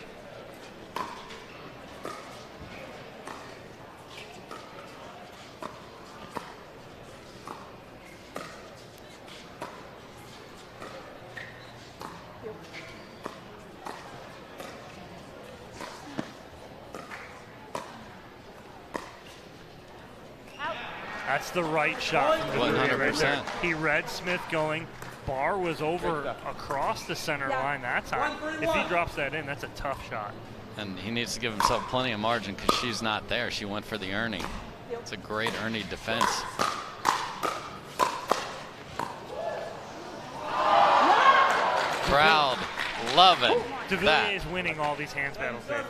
Speaker 5: That's the right shot from Devillier right there.
Speaker 6: 100%.
Speaker 5: He read Smith going. Bar was over across the center line that time. If he drops that in, that's a tough shot.
Speaker 6: And he needs to give himself plenty of margin because she's not there. She went for the Ernie. It's a great Ernie defense. Crowd loving
Speaker 5: Devillier
Speaker 6: that.
Speaker 5: is winning all these hands battles, Dave.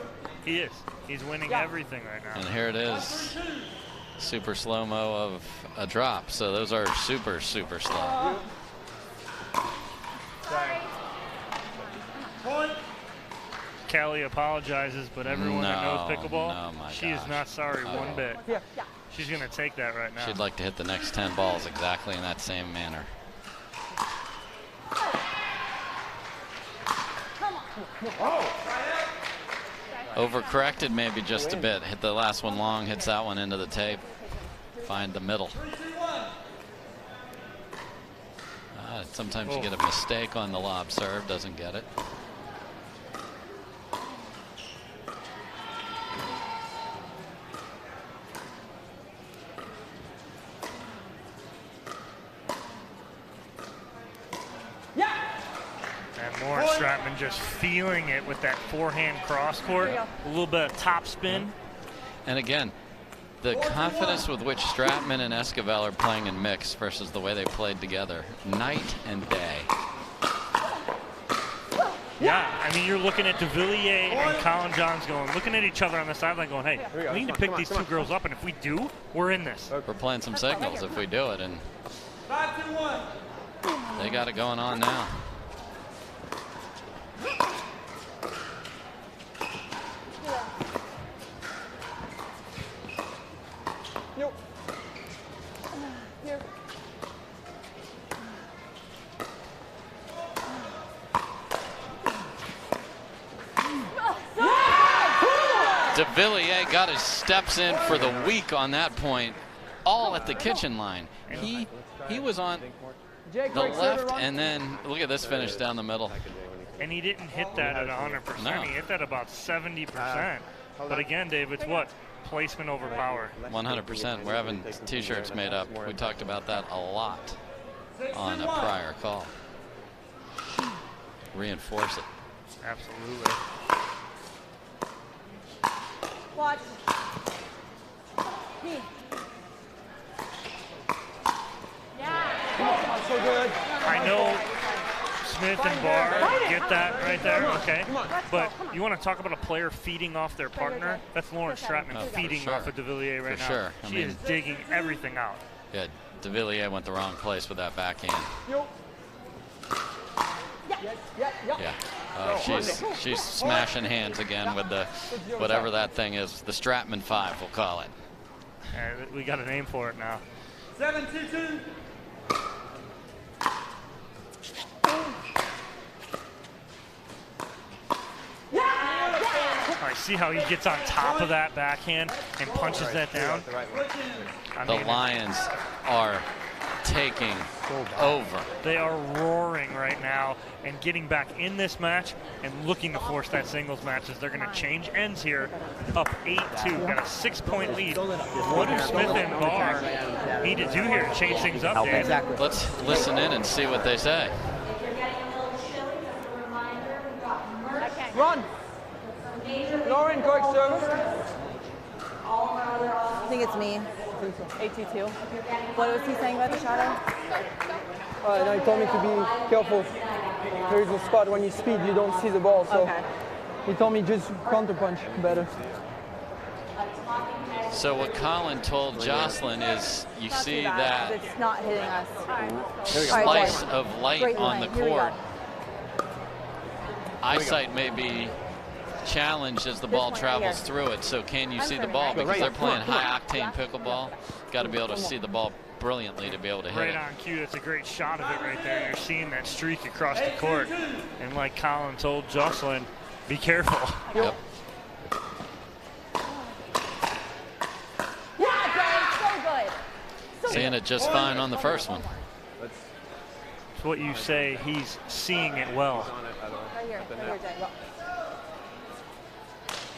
Speaker 5: He is. He's winning everything right now.
Speaker 6: And here it is. Super slow-mo of a drop. So those are super, super slow.
Speaker 5: Callie apologizes, but everyone that knows pickleball, she is not sorry one bit. She's going to take that right now.
Speaker 6: She'd like to hit the next 10 balls exactly in that same manner. Overcorrected maybe just a bit. Hit the last one long, hits that one into the tape. Find the middle. Sometimes you get a mistake on the lob serve, doesn't get it.
Speaker 5: And Lauren Stratman just feeling it with that forehand cross court. A little bit of top spin.
Speaker 6: And again, the confidence with which Stratman and Esquivel are playing in mix versus the way they played together, night and day.
Speaker 5: Yeah, I mean, you're looking at Devillier and Colin Johns looking at each other on the sideline going, hey, we need to pick these two girls up, and if we do, we're in this.
Speaker 6: We're playing some signals if we do it, and they got it going on now. Devillier got his steps in for the week on that point, all at the kitchen line. He was on the left, and then look at this finish down the middle.
Speaker 5: And he didn't hit that at 100%.
Speaker 6: No.
Speaker 5: He hit that about 70%. But again, Dave, it's what? Placement over power.
Speaker 6: 100%. We're having T-shirts made up. We talked about that a lot on a prior call. Reinforce it.
Speaker 5: Absolutely.
Speaker 7: Watch.
Speaker 8: Yeah. So good.
Speaker 5: I know Smith and Barr get that right there, okay. But you want to talk about a player feeding off their partner? That's Lauren Stratman feeding off of Devillier right now.
Speaker 6: Sure.
Speaker 5: She is digging everything out.
Speaker 6: Yeah, Devillier went the wrong place with that backhand. Yeah. She's smashing hands again with the whatever that thing is, the Stratman 5, we'll call it.
Speaker 5: We got a name for it now.
Speaker 2: 7-2-2.
Speaker 5: All right, see how he gets on top of that backhand and punches that down?
Speaker 6: The Lions are taking over.
Speaker 5: They are roaring right now and getting back in this match and looking to force that singles match as they're going to change ends here. Up 8-2, got a 6-point lead. What do Smith and Barr need to do here to change things up, Dave?
Speaker 6: Let's listen in and see what they say.
Speaker 8: Run. Lauren, correct service.
Speaker 13: I think it's me. 8-2-2. What was he saying about the shadow?
Speaker 8: No, he told me to be careful. There is a spot when you speed, you don't see the ball. So he told me just counterpunch better.
Speaker 6: So what Colin told Jocelyn is you see that
Speaker 13: It's not hitting us.
Speaker 6: slice of light on the court. Eyesight may be challenged as the ball travels through it. So can you see the ball? Because they're playing high-octane pickleball. Got to be able to see the ball brilliantly to be able to hit it.
Speaker 5: Right on cue. That's a great shot of it right there. You're seeing that streak across the court. And like Colin told Jocelyn, be careful.
Speaker 6: Yep. Seeing it just fine on the first one.
Speaker 5: It's what you say, he's seeing it well.
Speaker 13: Right here. Right here,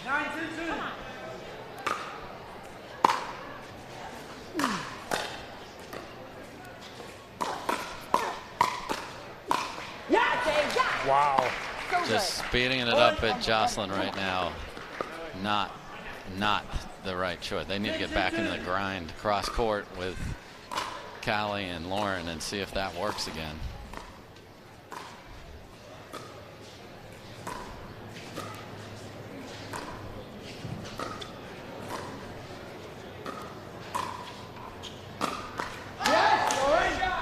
Speaker 2: 9-2-2.
Speaker 5: Wow.
Speaker 6: Just speeding it up at Jocelyn right now. Not the right choice. They need to get back into the grind cross court with Callie and Lauren and see if that works again.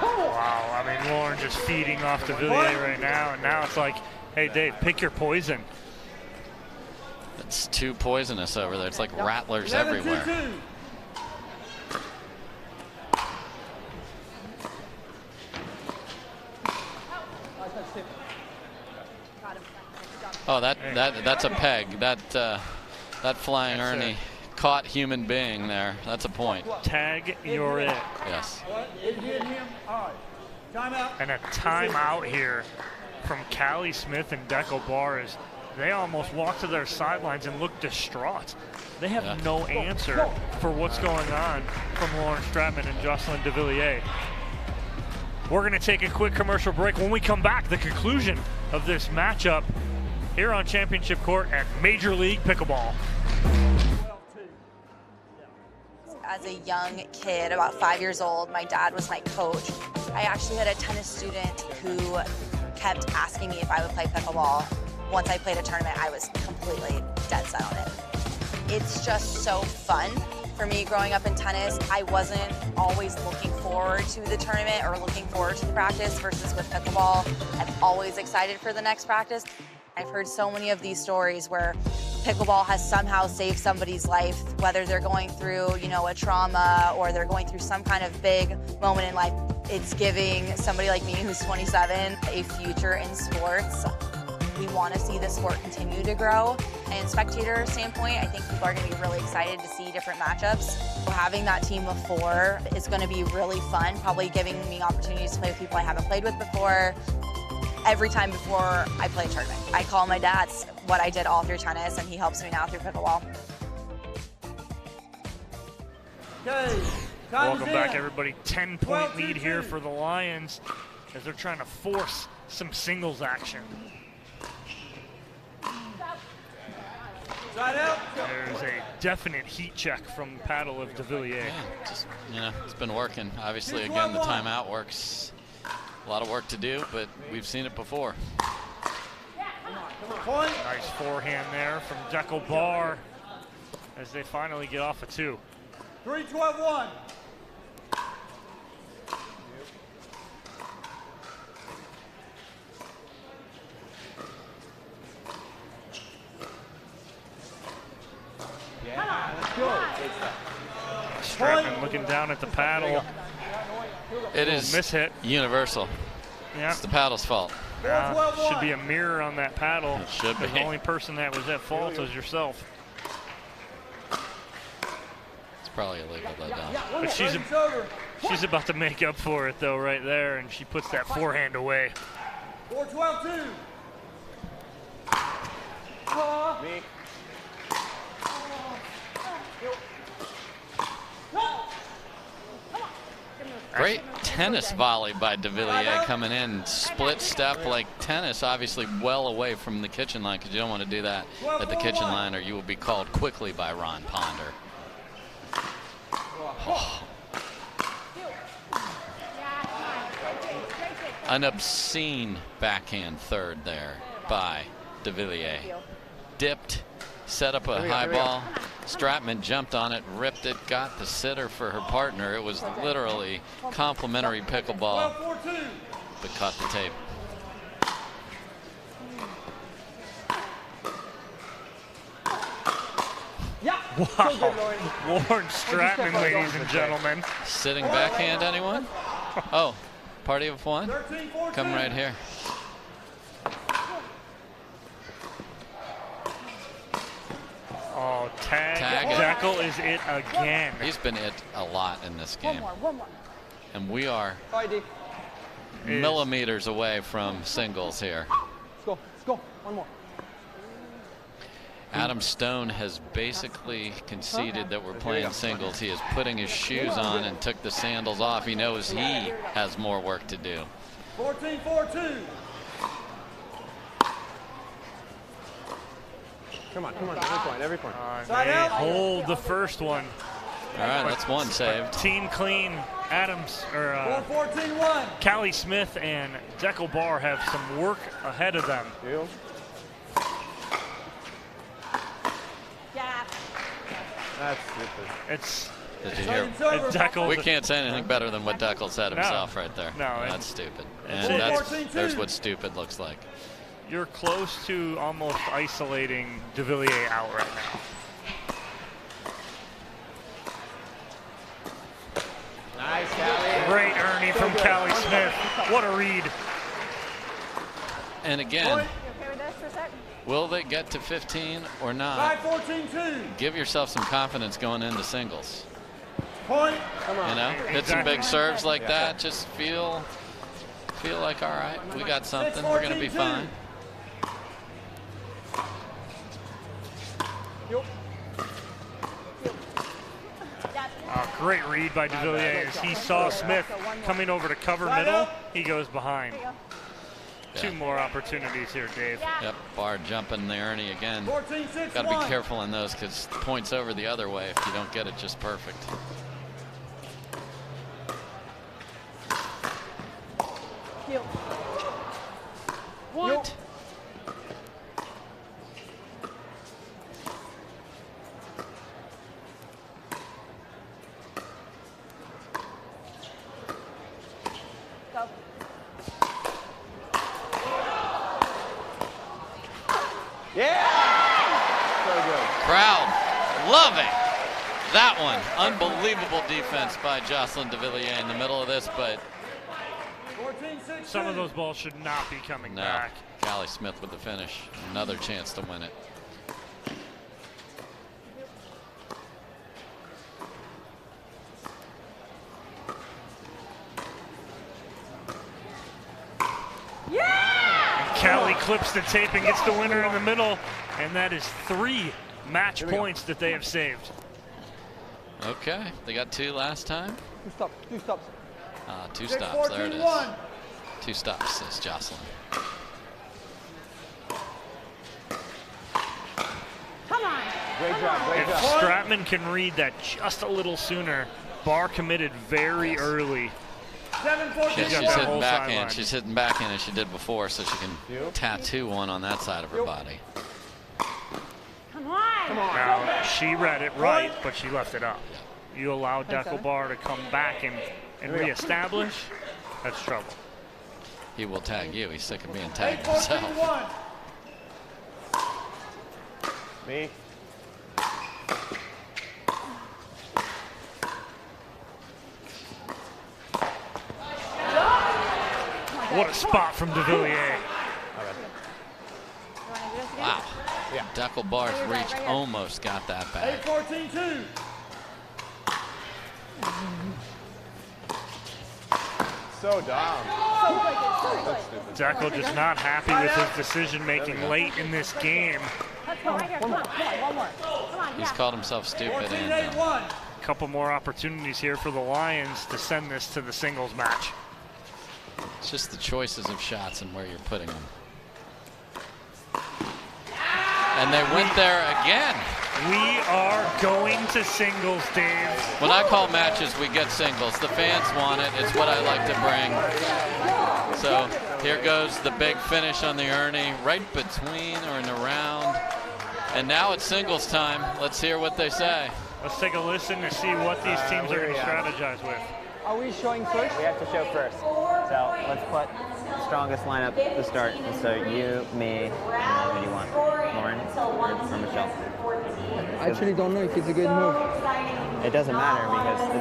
Speaker 5: Wow, I mean, Lauren just feeding off de Villiers right now, and now it's like, hey, Dave, pick your poison.
Speaker 6: It's too poisonous over there. It's like rattlers everywhere. Oh, that's a peg. That flying Ernie caught human being there. That's a point.
Speaker 5: Tag, you're it.
Speaker 6: Yes.
Speaker 5: And a timeout here from Callie Smith and Pickelball as they almost walked to their sidelines and looked distraught. They have no answer for what's going on from Lauren Stratman and Jocelyn de Villiers. We're going to take a quick commercial break. When we come back, the conclusion of this matchup here on Championship Court at Major League Pickleball.
Speaker 12: As a young kid, about 5 years old, my dad was my coach. I actually had a tennis student who kept asking me if I would play pickleball. Once I played a tournament, I was completely dead set on it. It's just so fun. For me, growing up in tennis, I wasn't always looking forward to the tournament or looking forward to the practice versus with pickleball, I'm always excited for the next practice. I've heard so many of these stories where pickleball has somehow saved somebody's life, whether they're going through, you know, a trauma or they're going through some kind of big moment in life. It's giving somebody like me who's 27 a future in sports. We want to see the sport continue to grow. And spectator standpoint, I think people are going to be really excited to see different matchups. Having that team of 4 is going to be really fun, probably giving me opportunities to play with people I haven't played with before. Every time before I play a tournament, I call my dad what I did all through tennis, and he helps me now through pickleball.
Speaker 5: Welcome back, everybody. 10-point lead here for the Lions as they're trying to force some singles action. There's a definite heat check from paddle of de Villiers.
Speaker 6: Yeah, just, you know, it's been working. Obviously, again, the timeout works. A lot of work to do, but we've seen it before.
Speaker 5: Nice forehand there from Pickelball as they finally get off a 2.
Speaker 2: 3-12-1.
Speaker 5: Stratman looking down at the paddle.
Speaker 6: It is
Speaker 5: mishit.
Speaker 6: Universal.
Speaker 5: Yeah.
Speaker 6: It's the paddle's fault.
Speaker 5: Should be a mirror on that paddle.
Speaker 6: It should be.
Speaker 5: The only person that was at fault was yourself.
Speaker 6: It's probably illegal to let down.
Speaker 5: But she's about to make up for it though right there, and she puts that forehand away.
Speaker 2: 4-12-2.
Speaker 6: Great tennis volley by de Villiers coming in. Split step like tennis, obviously well away from the kitchen line, because you don't want to do that at the kitchen line or you will be called quickly by Ron Ponder. Oh. An obscene backhand third there by de Villiers. Dipped, set up a high ball. Stratman jumped on it, ripped it, got the sitter for her partner. It was literally complimentary pickleball, but caught the tape.
Speaker 5: Wow. Lauren Stratman, ladies and gentlemen.
Speaker 6: Sitting backhand, anyone? Oh, party of one? Come right here.
Speaker 5: Oh, tag. Jekyll is it again.
Speaker 6: He's been it a lot in this game.
Speaker 13: One more.
Speaker 6: And we are millimeters away from singles here.
Speaker 8: Let's go. One more.
Speaker 6: Adam Stone has basically conceded that we're playing singles. He is putting his shoes on and took the sandals off. He knows he has more work to do.
Speaker 2: 14-4-2.
Speaker 9: Come on, every point, every point.
Speaker 5: They hold the first one.
Speaker 6: All right, that's one saved.
Speaker 5: Team clean. Adams, or
Speaker 2: 14-1.
Speaker 5: Callie Smith and Pickelball have some work ahead of them.
Speaker 7: Yeah.
Speaker 9: That's stupid.
Speaker 5: It's.
Speaker 6: Did you hear?
Speaker 5: Deckel,
Speaker 6: we can't say anything better than what Deckel said himself right there.
Speaker 5: No,
Speaker 6: that's stupid. And there's what stupid looks like.
Speaker 5: You're close to almost isolating De Villiers out right now.
Speaker 9: Nice, Callie.
Speaker 5: Great Ernie from Callie Smith. What a read.
Speaker 6: And again, will they get to 15 or not?
Speaker 2: 14-2.
Speaker 6: Give yourself some confidence going into singles.
Speaker 2: Point. Come on.
Speaker 6: You know, hit some big serves like that. Just feel like, all right, we got something. We're going to be fine.
Speaker 5: Great read by De Villiers. As he saw Smith coming over to cover middle, he goes behind.
Speaker 6: Yeah.
Speaker 5: 2 more opportunities here, Dave.
Speaker 6: Yep, Bar jumping the Ernie again.
Speaker 2: 14-6.
Speaker 6: Got to be careful in those because the point's over the other way if you don't get it just perfect. What? Crowd loving that one. Unbelievable defense by Jocelyn De Villiers in the middle of this, but
Speaker 5: some of those balls should not be coming back.
Speaker 6: Callie Smith with the finish. Another chance to win it.
Speaker 5: Callie clips the tape and gets the winner in the middle, and that is 3 match points that they have saved.
Speaker 6: Okay, they got 2 last time.
Speaker 8: 2 stops. 2 stops.
Speaker 6: 2 stops. There it is. 2 stops, says Jocelyn.
Speaker 7: Come on.
Speaker 9: Great job, great
Speaker 5: If
Speaker 9: job.
Speaker 5: Stratman can read that just a little sooner, Bar committed very early.
Speaker 6: She's hitting backhand. She's hitting backhand as she did before, so she can tattoo one on that side of her body.
Speaker 7: Come on.
Speaker 5: Now, she read it right, but she left it up. You allow Pickelball to come back and reestablish, that's trouble.
Speaker 6: He will tag you. He's sick of being tagged himself.
Speaker 9: Me.
Speaker 5: What a spot from De Villiers.
Speaker 6: Wow.
Speaker 9: Yeah.
Speaker 6: Pickelball's reach almost got that back.
Speaker 2: 14-2.
Speaker 9: So dumb.
Speaker 5: Deckel just not happy with his decision making late in this game.
Speaker 7: Let's go right here. Come on. One more. Come on.
Speaker 6: He's called himself stupid. And
Speaker 5: A couple more opportunities here for the Lions to send this to the singles match.
Speaker 6: it's just the choices of shots and where you're putting them. And they went there again.
Speaker 5: We are going to singles, Dave.
Speaker 6: When I call matches, we get singles. The fans want it. It's what I like to bring. So here goes the big finish on the Ernie, right between or in the round. And now it's singles time. Let's hear what they say.
Speaker 5: Let's take a listen to see what these teams are going to strategize with.
Speaker 8: Are we showing first?
Speaker 11: We have to show first. So let's put the strongest lineup to start. So you, me, and who do you want? Lauren or Michelle?
Speaker 8: I actually don't know if it's a good move.
Speaker 11: It doesn't matter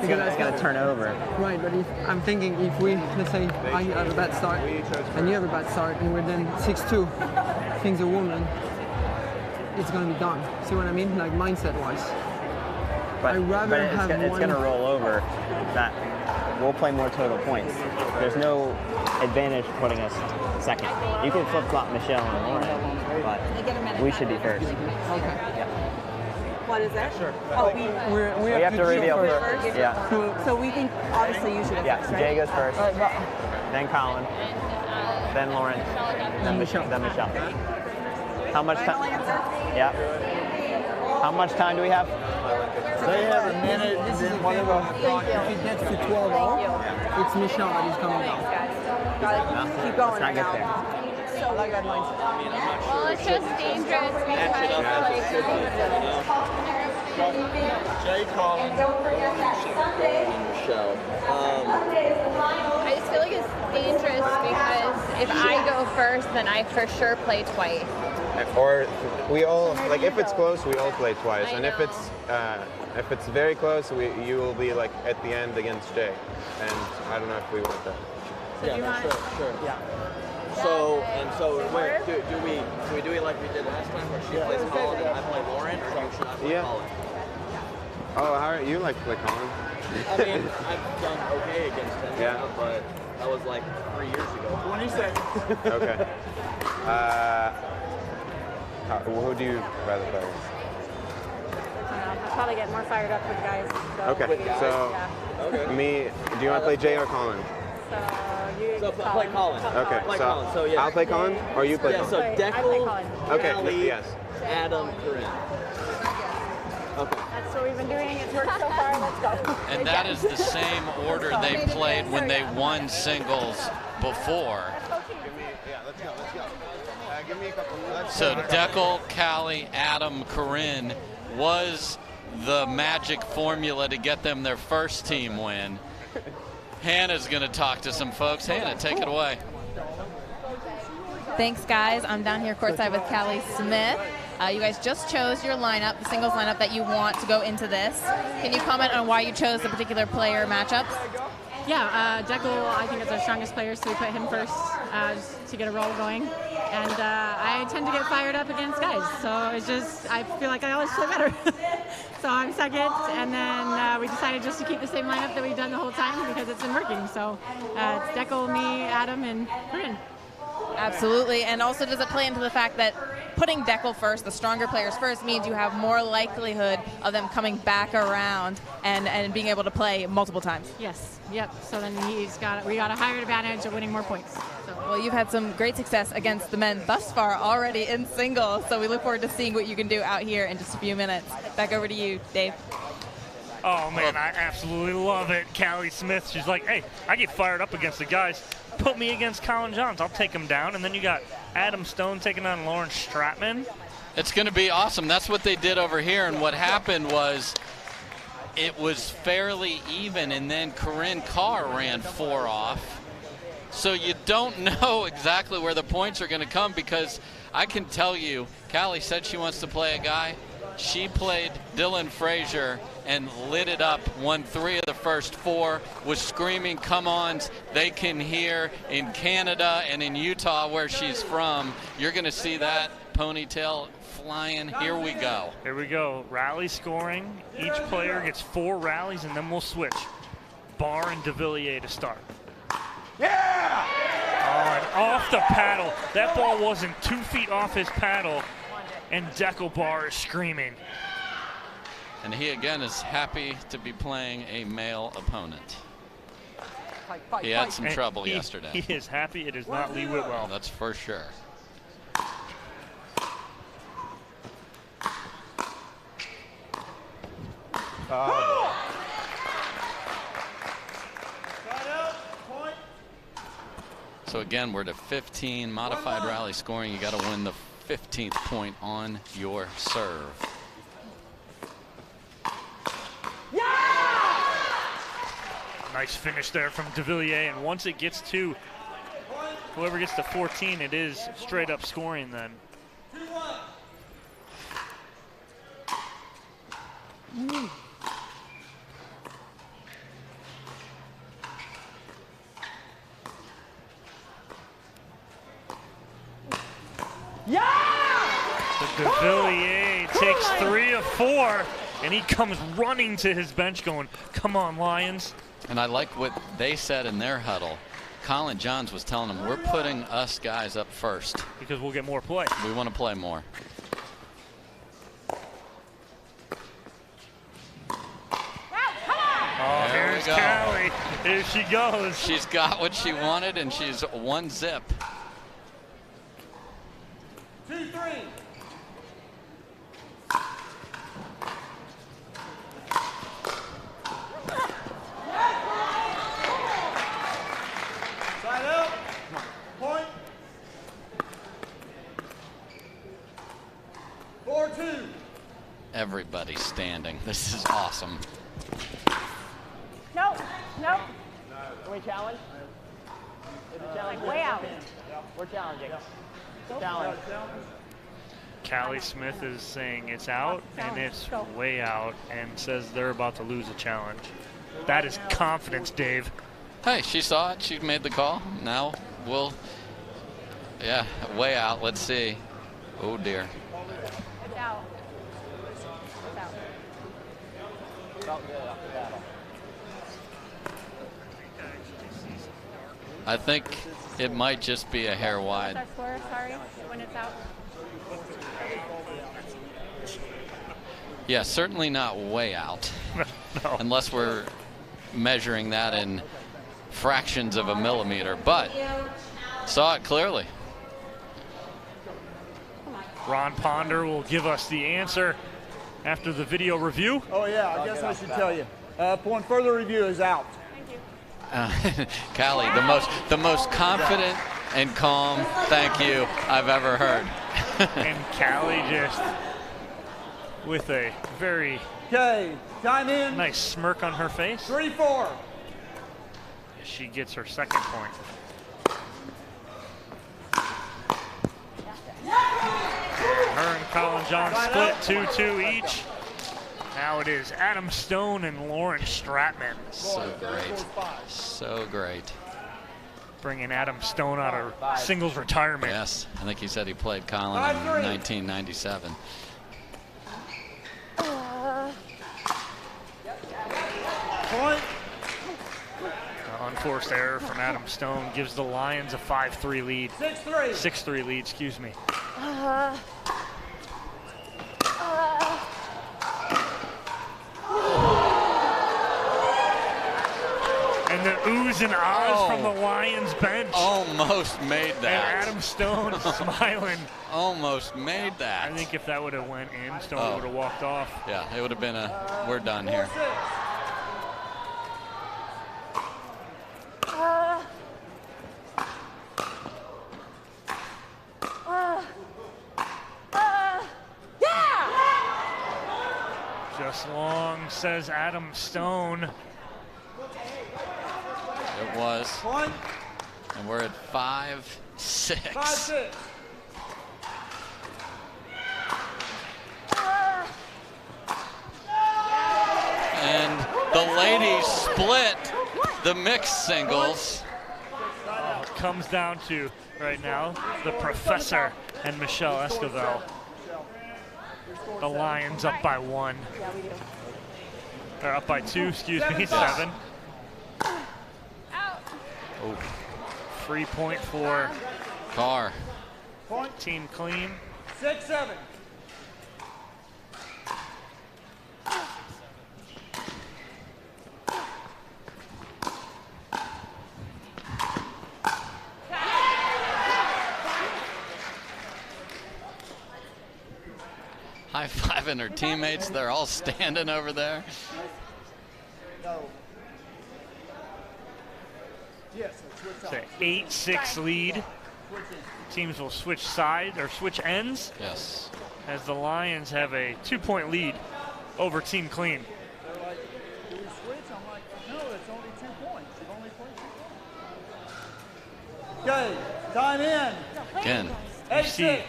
Speaker 11: because it's gonna turn over.
Speaker 8: Right, but if I'm thinking if we, let's say I have a bad start and you have a bad start and we're then 6-2, things a woman, it's gonna be done. See what I mean? Like mindset-wise.
Speaker 11: But,
Speaker 8: I'd rather have
Speaker 11: it's gonna roll over. That we'll play more total points. There's no advantage putting us second. You can flip-flop Michelle and Lauren, but we should be first.
Speaker 8: Okay.
Speaker 11: Yeah.
Speaker 13: What is that?
Speaker 9: Sure.
Speaker 13: Oh,
Speaker 8: we
Speaker 11: have to reveal first. Yeah.
Speaker 13: So we can obviously you should have
Speaker 11: Yeah.
Speaker 13: first,
Speaker 11: So
Speaker 13: right?
Speaker 11: Jay goes first. Then Colin. Then Lauren. Then Michelle. Then Michelle. How much time? Yeah. How much time do we have?
Speaker 8: They have a minute, and then whatever. If it gets to 12 all, it's Michel that is coming down.
Speaker 13: Keep going.
Speaker 11: Let's not get there.
Speaker 8: I like that mindset.
Speaker 7: Well, it's just dangerous because
Speaker 14: Jay Collins, Michelle.
Speaker 7: I just feel like it's dangerous because if I go first, then I for sure play twice.
Speaker 9: Or we all, like if it's close, we all play twice, and if it's very close, you will be like at the end against Jay, and I don't know if we want that.
Speaker 14: Yeah, sure. Yeah. So wait, do we do it like we did last time, where she plays Colin and I play Lauren, or should I play Colin?
Speaker 9: Oh, how you like to play Colin?
Speaker 14: I mean, I've done okay against him, but that was like 3 years ago. 20 seconds.
Speaker 9: Okay. Who do you rather play?
Speaker 13: I'll probably get more fired up with guys. So
Speaker 9: Okay, so me, do you want to play Jay or Colin?
Speaker 14: So play Colin.
Speaker 9: Okay,
Speaker 14: play
Speaker 9: so
Speaker 14: Colin. So yeah.
Speaker 9: I'll play Colin, or you play Colin?
Speaker 14: So Deckel,
Speaker 9: Okay,
Speaker 14: Callie,
Speaker 9: yes.
Speaker 14: Adam, Corinne. Okay.
Speaker 13: That's what we've been doing. It's worked so far. Let's go.
Speaker 6: And that is the same order they played when they won singles before.
Speaker 9: Let's go. Give me a couple.
Speaker 6: So Deckel, Callie, Adam, Corinne was the magic formula to get them their first team win. Hannah's going to talk to some folks. Hannah, take it away.
Speaker 15: Thanks, guys. I'm down here courtside with Callie Smith. You guys just chose your lineup, the singles lineup that you want to go into this. Can you comment on why you chose the particular player matchups?
Speaker 16: Yeah, Deckel, I think is our strongest player, so we put him first just to get a roll going. And I tend to get fired up against guys, so it's just, I feel like I always play better. So I'm second, and then we decided just to keep the same lineup that we've done the whole time because it's been working. So it's Deckel, me, Adam, and Corinne.
Speaker 15: Absolutely, and also does it play into the fact that putting Deckel first, the stronger players first, means you have more likelihood of them coming back around and being able to play multiple times?
Speaker 16: Yes, yep, so then we got a higher advantage of winning more points. So.
Speaker 15: Well, you've had some great success against the men thus far already in singles, so we look forward to seeing what you can do out here in just a few minutes. Back over to you, Dave.
Speaker 5: Oh, man, I absolutely love it. Callie Smith, she's like, hey, I get fired up against the guys. Put me against Colin Johns. I'll take him down. And then you got Adam Stone taking on Lauren Stratman.
Speaker 6: It's going to be awesome. That's what they did over here. And what happened was it was fairly even, and then Corinne Carr ran 4 off. So you don't know exactly where the points are going to come, because I can tell you, Callie said she wants to play a guy. She played Dylan Frazier and lit it up, won 3 of the first 4, was screaming come-ons. They can hear in Canada and in Utah, where she's from. You're going to see that ponytail flying. Here we go.
Speaker 5: Here we go. Rally scoring. Each player gets 4 rallies, and then we'll switch. Barr and DeVilliers to start.
Speaker 2: Yeah!
Speaker 5: Oh, and off the paddle. That ball wasn't 2 feet off his paddle, and Deckel Barr is screaming.
Speaker 6: And he, again, is happy to be playing a male opponent. He had some trouble yesterday.
Speaker 5: He is happy it is not Lee Whitwell.
Speaker 6: That's for sure. So again, we're to 15 modified rally scoring. You got to win the 15th point on your serve.
Speaker 5: Nice finish there from DeVilliers, and once it gets to whoever gets to 14, it is straight up scoring then. So DeVilliers takes 3 of 4, and he comes running to his bench going, come on, Lions.
Speaker 6: And I like what they said in their huddle. Colin Johns was telling them, we're putting us guys up first.
Speaker 5: Because we'll get more play.
Speaker 6: We want to play more.
Speaker 5: Oh, here's Callie. Here she goes.
Speaker 6: She's got what she wanted, and she's 1 zip.
Speaker 2: 2-3.
Speaker 6: everybody standing. This is awesome.
Speaker 7: Nope. Nope.
Speaker 3: Can we challenge? Is it challenge?
Speaker 7: Way out.
Speaker 3: We're challenging. Challenge.
Speaker 5: Callie Smith is saying it's out, and it's way out, and says they're about to lose a challenge. That is confidence, Dave.
Speaker 6: Hey, she saw it. She made the call. Now we'll, yeah, way out. Let's see. Oh, dear.
Speaker 7: It's out. It's out.
Speaker 3: Felt good off the battle.
Speaker 6: I think it might just be a hair wide.
Speaker 7: What's our score? Sorry, when it's out.
Speaker 6: Yeah, certainly not way out.
Speaker 5: No.
Speaker 6: Unless we're measuring that in fractions of a millimeter, but saw it clearly.
Speaker 5: Ron Ponder will give us the answer after the video review.
Speaker 2: Oh, yeah, I guess I should tell you. Upon further review is out.
Speaker 6: Callie, the most confident and calm thank you I've ever heard.
Speaker 5: And Callie just with a very
Speaker 2: time in.
Speaker 5: Nice smirk on her face.
Speaker 2: 3-4.
Speaker 5: She gets her second point. Her and Colin John split 2-2 each. Now it is Adam Stone and Lauren Stratman.
Speaker 6: So great. So great.
Speaker 5: Bringing Adam Stone out of singles retirement.
Speaker 6: Yes, I think he said he played Colin in 1997.
Speaker 2: Point.
Speaker 5: Unforced error from Adam Stone gives the Lions a 5-3 lead.
Speaker 2: 6-3.
Speaker 5: 6-3 lead, excuse me. And the oohs and ahs from the Lions bench.
Speaker 6: Almost made that.
Speaker 5: And Adam Stone smiling.
Speaker 6: Almost made that.
Speaker 5: I think if that would have went in, Stone would have walked off.
Speaker 6: Yeah, it would have been we're done here.
Speaker 5: Just long, says Adam Stone.
Speaker 6: It was. And we're at 5-6.
Speaker 2: 5-6.
Speaker 6: And the ladies split the mixed singles.
Speaker 5: It comes down to, right now, the Professor and Michelle Esquivel. The Lions up by 1. They're up by 2, excuse me, 7.
Speaker 6: Oh.
Speaker 5: Free point for
Speaker 6: Carr.
Speaker 5: Team Clean.
Speaker 2: 6-7.
Speaker 6: High-fiving her teammates. They're all standing over there.
Speaker 5: It's an 8-6 lead. Teams will switch sides or switch ends.
Speaker 6: Yes.
Speaker 5: As the Lions have a 2-point lead over Team Clean.
Speaker 2: They're like, do we switch? I'm like, no, it's only 2 points. You've only played 2 points. Okay, time in.
Speaker 6: Again.
Speaker 5: You see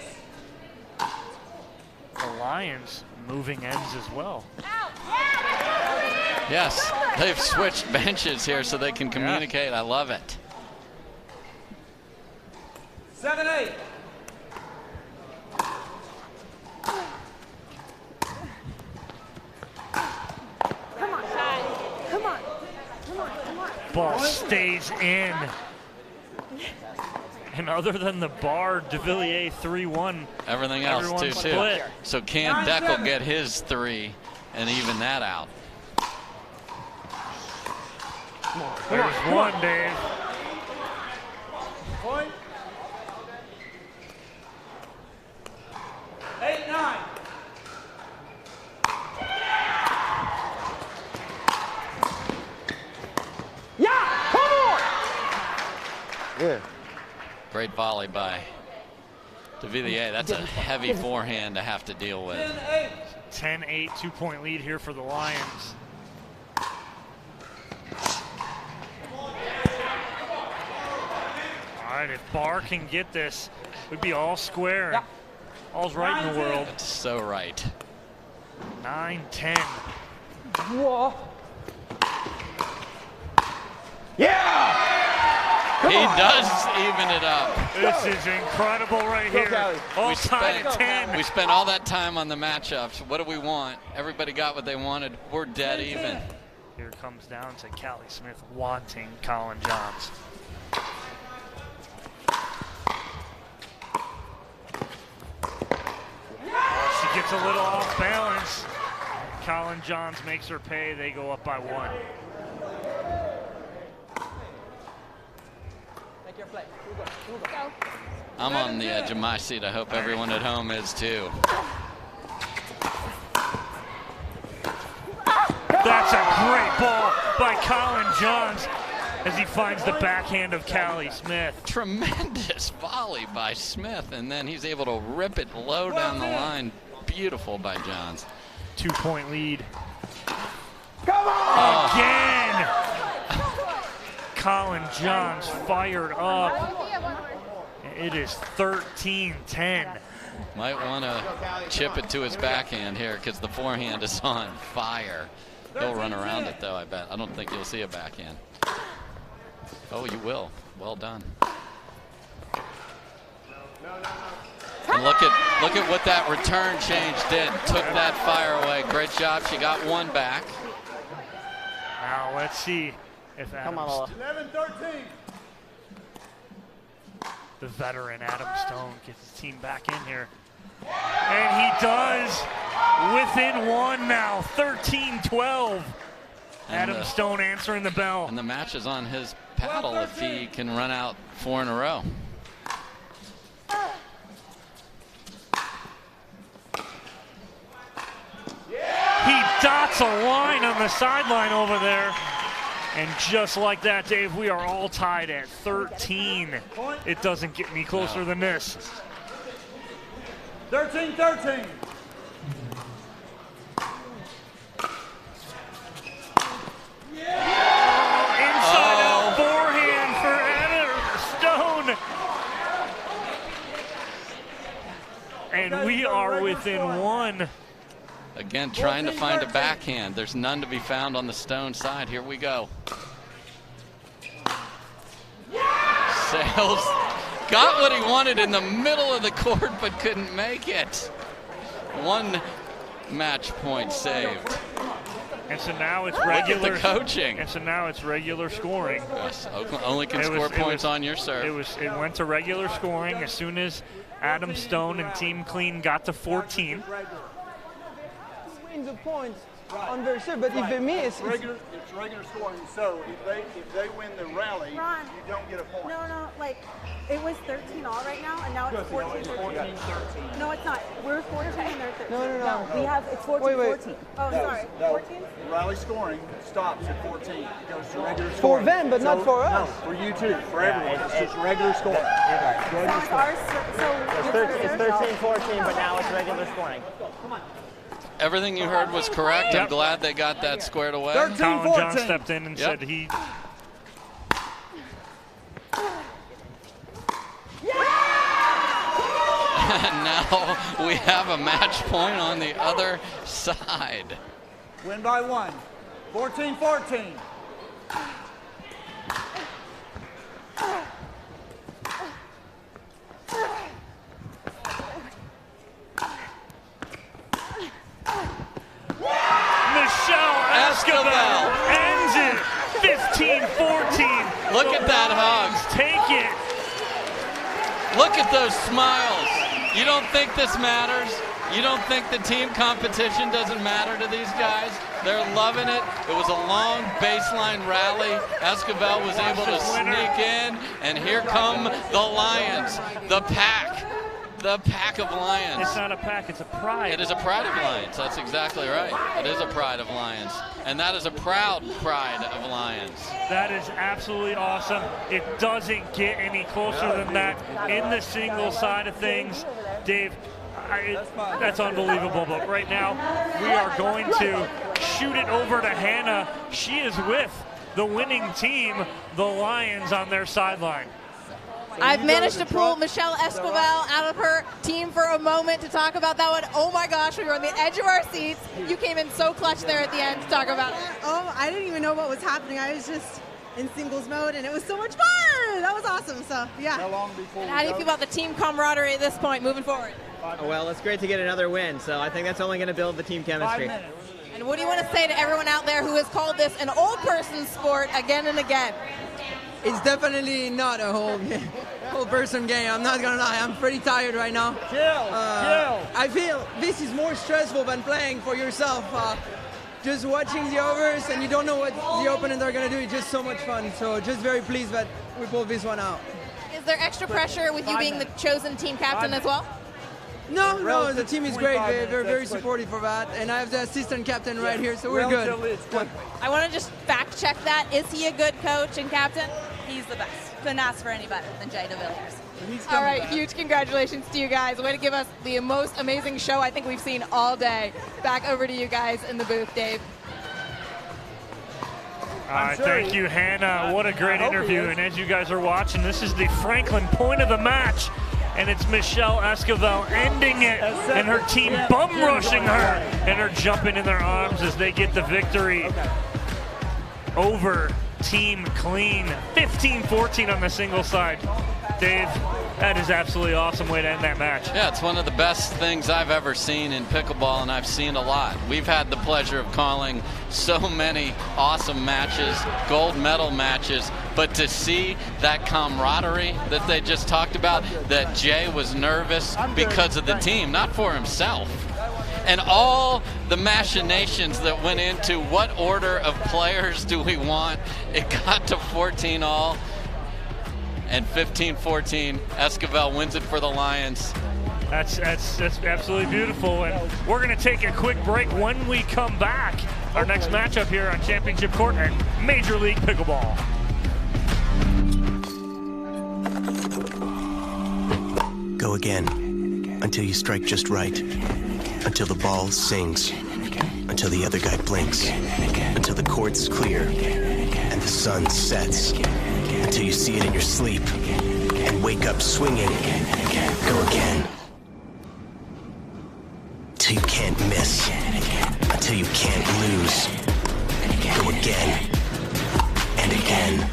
Speaker 5: the Lions moving ends as well.
Speaker 6: Yes, they've switched benches here so they can communicate. I love it.
Speaker 2: 7-8.
Speaker 7: Come on, come on, come on, come on.
Speaker 5: Ball stays in. And other than the bar, De Villiers 3-1.
Speaker 6: Everything else too.
Speaker 5: Split.
Speaker 6: So can Deckel get his 3 and even that out?
Speaker 5: There's one, Dave.
Speaker 2: Point. 8-9.
Speaker 3: Yeah, come on!
Speaker 9: Yeah.
Speaker 6: Great volley by De Villiers. That's a heavy forehand to have to deal with.
Speaker 5: 10-8, 2-point lead here for the Lions. All right, if Barr can get this, we'd be all square. Yeah. All's right in the world.
Speaker 6: That's so right.
Speaker 5: 9-10.
Speaker 8: Whoa.
Speaker 6: Yeah! He does even it up.
Speaker 5: This is incredible right here. All tied at 10.
Speaker 6: We spent all that time on the matchups. What do we want? Everybody got what they wanted. We're dead even.
Speaker 5: Here it comes down to Callie Smith wanting Colin Johns. She gets a little off balance. Colin Johns makes her pay. They go up by 1.
Speaker 6: I'm on the edge of my seat. I hope everyone at home is too.
Speaker 5: That's a great ball by Colin Johns as he finds the backhand of Callie Smith.
Speaker 6: Tremendous volley by Smith, and then he's able to rip it low down the line. Beautiful by Johns.
Speaker 5: 2-point lead.
Speaker 6: Come on!
Speaker 5: Again! Colin Johns fired up. It is 13-10.
Speaker 6: Might want to chip it to his backhand here because the forehand is on fire. He'll run around it though, I bet. I don't think you'll see a backhand. Oh, you will. Well done. And look at what that return change did. Took that fire away. Great job. She got 1 back.
Speaker 5: Now let's see if Adams,
Speaker 2: 11-13.
Speaker 5: the veteran Adam Stone, gets his team back in here. And he does. Within 1 now, 13-12. Adam Stone answering the bell.
Speaker 6: And the match is on his paddle if he can run out 4 in a row.
Speaker 5: He dots a line on the sideline over there. And just like that, Dave, we are all tied at 13. It doesn't get any closer than this.
Speaker 2: 13-13.
Speaker 5: Inside out forehand for Adam Stone. And we are within 1.
Speaker 6: Again, trying to find a backhand. There's none to be found on the Stone side. Here we go. Sales got what he wanted in the middle of the court, but couldn't make it. 1 match point saved.
Speaker 5: And so now it's regular.
Speaker 6: Look at the coaching.
Speaker 5: And so now it's regular scoring.
Speaker 6: Yes, Oakland only can score points on your serve.
Speaker 5: It went to regular scoring as soon as Adam Stone and Team Clean got to 14.
Speaker 8: The points on their serve, but if they miss,
Speaker 2: it's regular scoring. So if they win the rally,
Speaker 10: Ron,
Speaker 2: you don't get a point.
Speaker 10: No, like it was 13 all right now, and now it's 14-13. No, it's not. We're 14 and they're 13.
Speaker 8: No.
Speaker 10: We have it's 14-14. Oh, sorry. 14.
Speaker 2: Rally scoring stops at 14. It goes to regular
Speaker 8: for
Speaker 2: scoring.
Speaker 8: them, but not for us.
Speaker 2: No, for you too. For everyone, it's just regular scoring.
Speaker 11: It's 13-14, but now it's regular scoring.
Speaker 2: Come on.
Speaker 6: Everything you heard was correct. I'm glad they got that squared away.
Speaker 5: 13-14. Colin John stepped in and said he.
Speaker 6: And now we have a match point on the other side.
Speaker 2: Win by 1. 14-14.
Speaker 5: Michelle Escobar ends it 15-14.
Speaker 6: Look at that hug.
Speaker 5: Take it.
Speaker 6: Look at those smiles. You don't think this matters? You don't think the team competition doesn't matter to these guys? They're loving it. It was a long baseline rally. Escobar was able to sneak in, and here come the Lions, the pack. The pack of Lions.
Speaker 5: It's not a pack, it's a pride.
Speaker 6: It is a pride of Lions. That's exactly right. It is a pride of Lions. And that is a proud pride of Lions.
Speaker 5: That is absolutely awesome. It doesn't get any closer than that in the single side of things. Dave, That's unbelievable. But right now, we are going to shoot it over to Hannah. She is with the winning team, the Lions, on their sideline.
Speaker 7: I've managed to pull Michelle Esquivel out of her team for a moment to talk about that one. Oh my gosh, we were on the edge of our seats. You came in so clutch there at the end to talk about it.
Speaker 10: Oh, I didn't even know what was happening. I was just in singles mode, and it was so much fun. That was awesome. So, yeah.
Speaker 7: How do you feel about the team camaraderie at this point moving forward?
Speaker 11: Well, it's great to get another win, so I think that's only going to build the team chemistry.
Speaker 7: And what do you want to say to everyone out there who has called this an old person sport again and again?
Speaker 8: It's definitely not a whole person game. I'm not gonna lie. I'm pretty tired right now.
Speaker 2: Chill.
Speaker 8: I feel this is more stressful than playing for yourself. Just watching the overs and you don't know what the opponents are gonna do. It's just so much fun. So just very pleased that we pulled this one out.
Speaker 7: Is there extra pressure with you being the chosen team captain as well?
Speaker 8: No, the team is great. They're very supportive for that. And I have the assistant captain right here, so we're good.
Speaker 7: I want to just fact check that. Is he a good coach and captain?
Speaker 13: He's the best. Couldn't ask for any better than Jay DeVilliers.
Speaker 7: All right, huge congratulations to you guys. Way to give us the most amazing show I think we've seen all day. Back over to you guys in the booth, Dave.
Speaker 5: All right, thank you, Hannah. What a great interview. And as you guys are watching, this is the Franklin point of the match. And it's Michelle Esquivel ending it, and her team bum rushing her, and her jumping in their arms as they get the victory over Team Clean. 15-14 on the single side. Dave, that is absolutely awesome way to end that match.
Speaker 6: Yeah, it's one of the best things I've ever seen in pickleball, and I've seen a lot. We've had the pleasure of calling so many awesome matches, gold medal matches, but to see that camaraderie that they just talked about, that Jay was nervous because of the team, not for himself. And all the machinations that went into what order of players do we want, it got to 14 all. And 15-14, Esquivel wins it for the Lions.
Speaker 5: That's absolutely beautiful. And we're going to take a quick break. When we come back, our next matchup here on Championship Court and Major League Pickleball.
Speaker 1: Go again until you strike just right. Until the ball sings. Until the other guy blinks. Until the court's clear and the sun sets. Until you see it in your sleep and wake up swinging. Go again. Till you can't miss. Until you can't lose. Go again and again.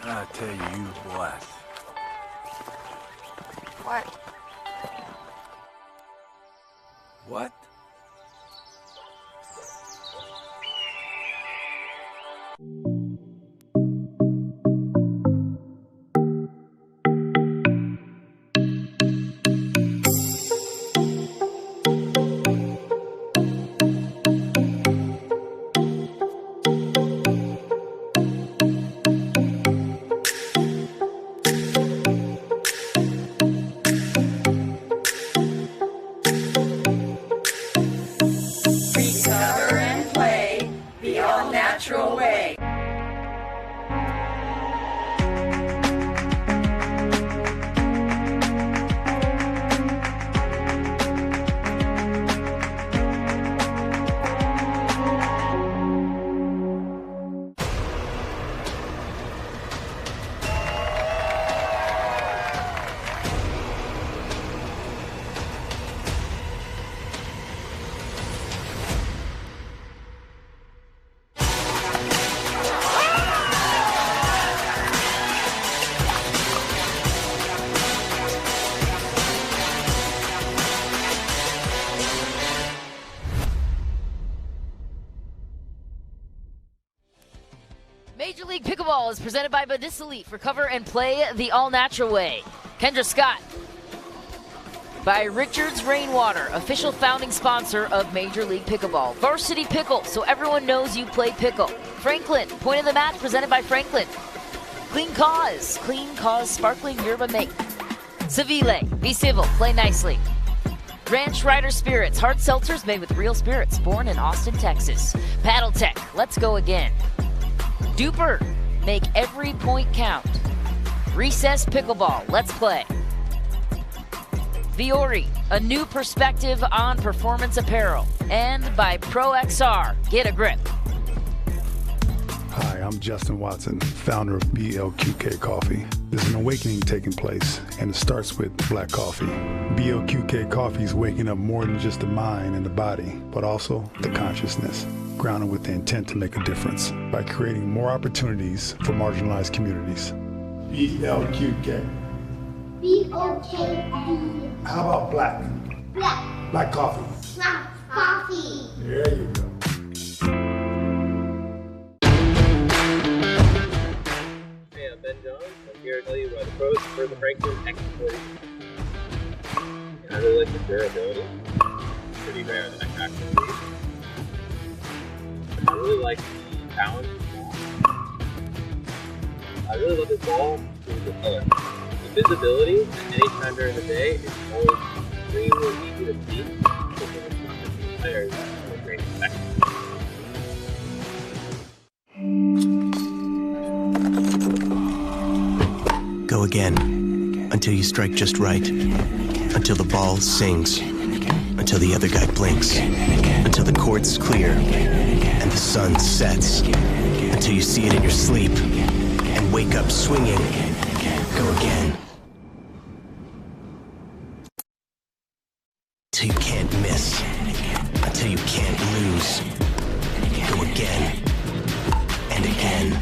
Speaker 17: I tell you what.
Speaker 4: What?
Speaker 17: What?
Speaker 4: Recover and play the all-natural way.
Speaker 18: Major League Pickleball is presented by Badis Elite. Recover and play the all-natural way. Kendra Scott. By Richards Rainwater, official founding sponsor of Major League Pickleball. Varsity Pickle, so everyone knows you play pickle. Franklin, point of the match presented by Franklin. Clean Cause sparkling yerba mate. Seville, be civil, play nicely. Ranch Rider Spirits, hard seltzers made with real spirits, born in Austin, Texas. Paddle Tech, let's go again. Duper, make every point count. Recess Pickleball, let's play. Viore, a new perspective on performance apparel. And by Pro XR, get a grip.
Speaker 17: Hi, I'm Justin Watson, founder of BLQK Coffee. There's an awakening taking place, and it starts with black coffee. BLQK Coffee is waking up more than just the mind and the body, but also the consciousness, grounded with the intent to make a difference by creating more opportunities for marginalized communities. BLQK.
Speaker 19: BLQK.
Speaker 17: How about black?
Speaker 19: Black.
Speaker 17: Black coffee.
Speaker 19: Black coffee.
Speaker 17: There you go.
Speaker 20: Hey, I'm Ben Jones. I'm here to tell you why the pros prefer the Franklin X40. I really like the durability. It's pretty rare that I can actually use. I really like the balance of the ball. I really love this ball because of the color. The visibility at any time during the day is always extremely easy to see. So when it's not just the players, it's a great effect.
Speaker 1: Go again, until you strike just right, until the ball sings, until the other guy blinks, until the court's clear, and the sun sets, until you see it in your sleep, and wake up swinging. Go again. Until you can't miss, until you can't lose. Go again, and again.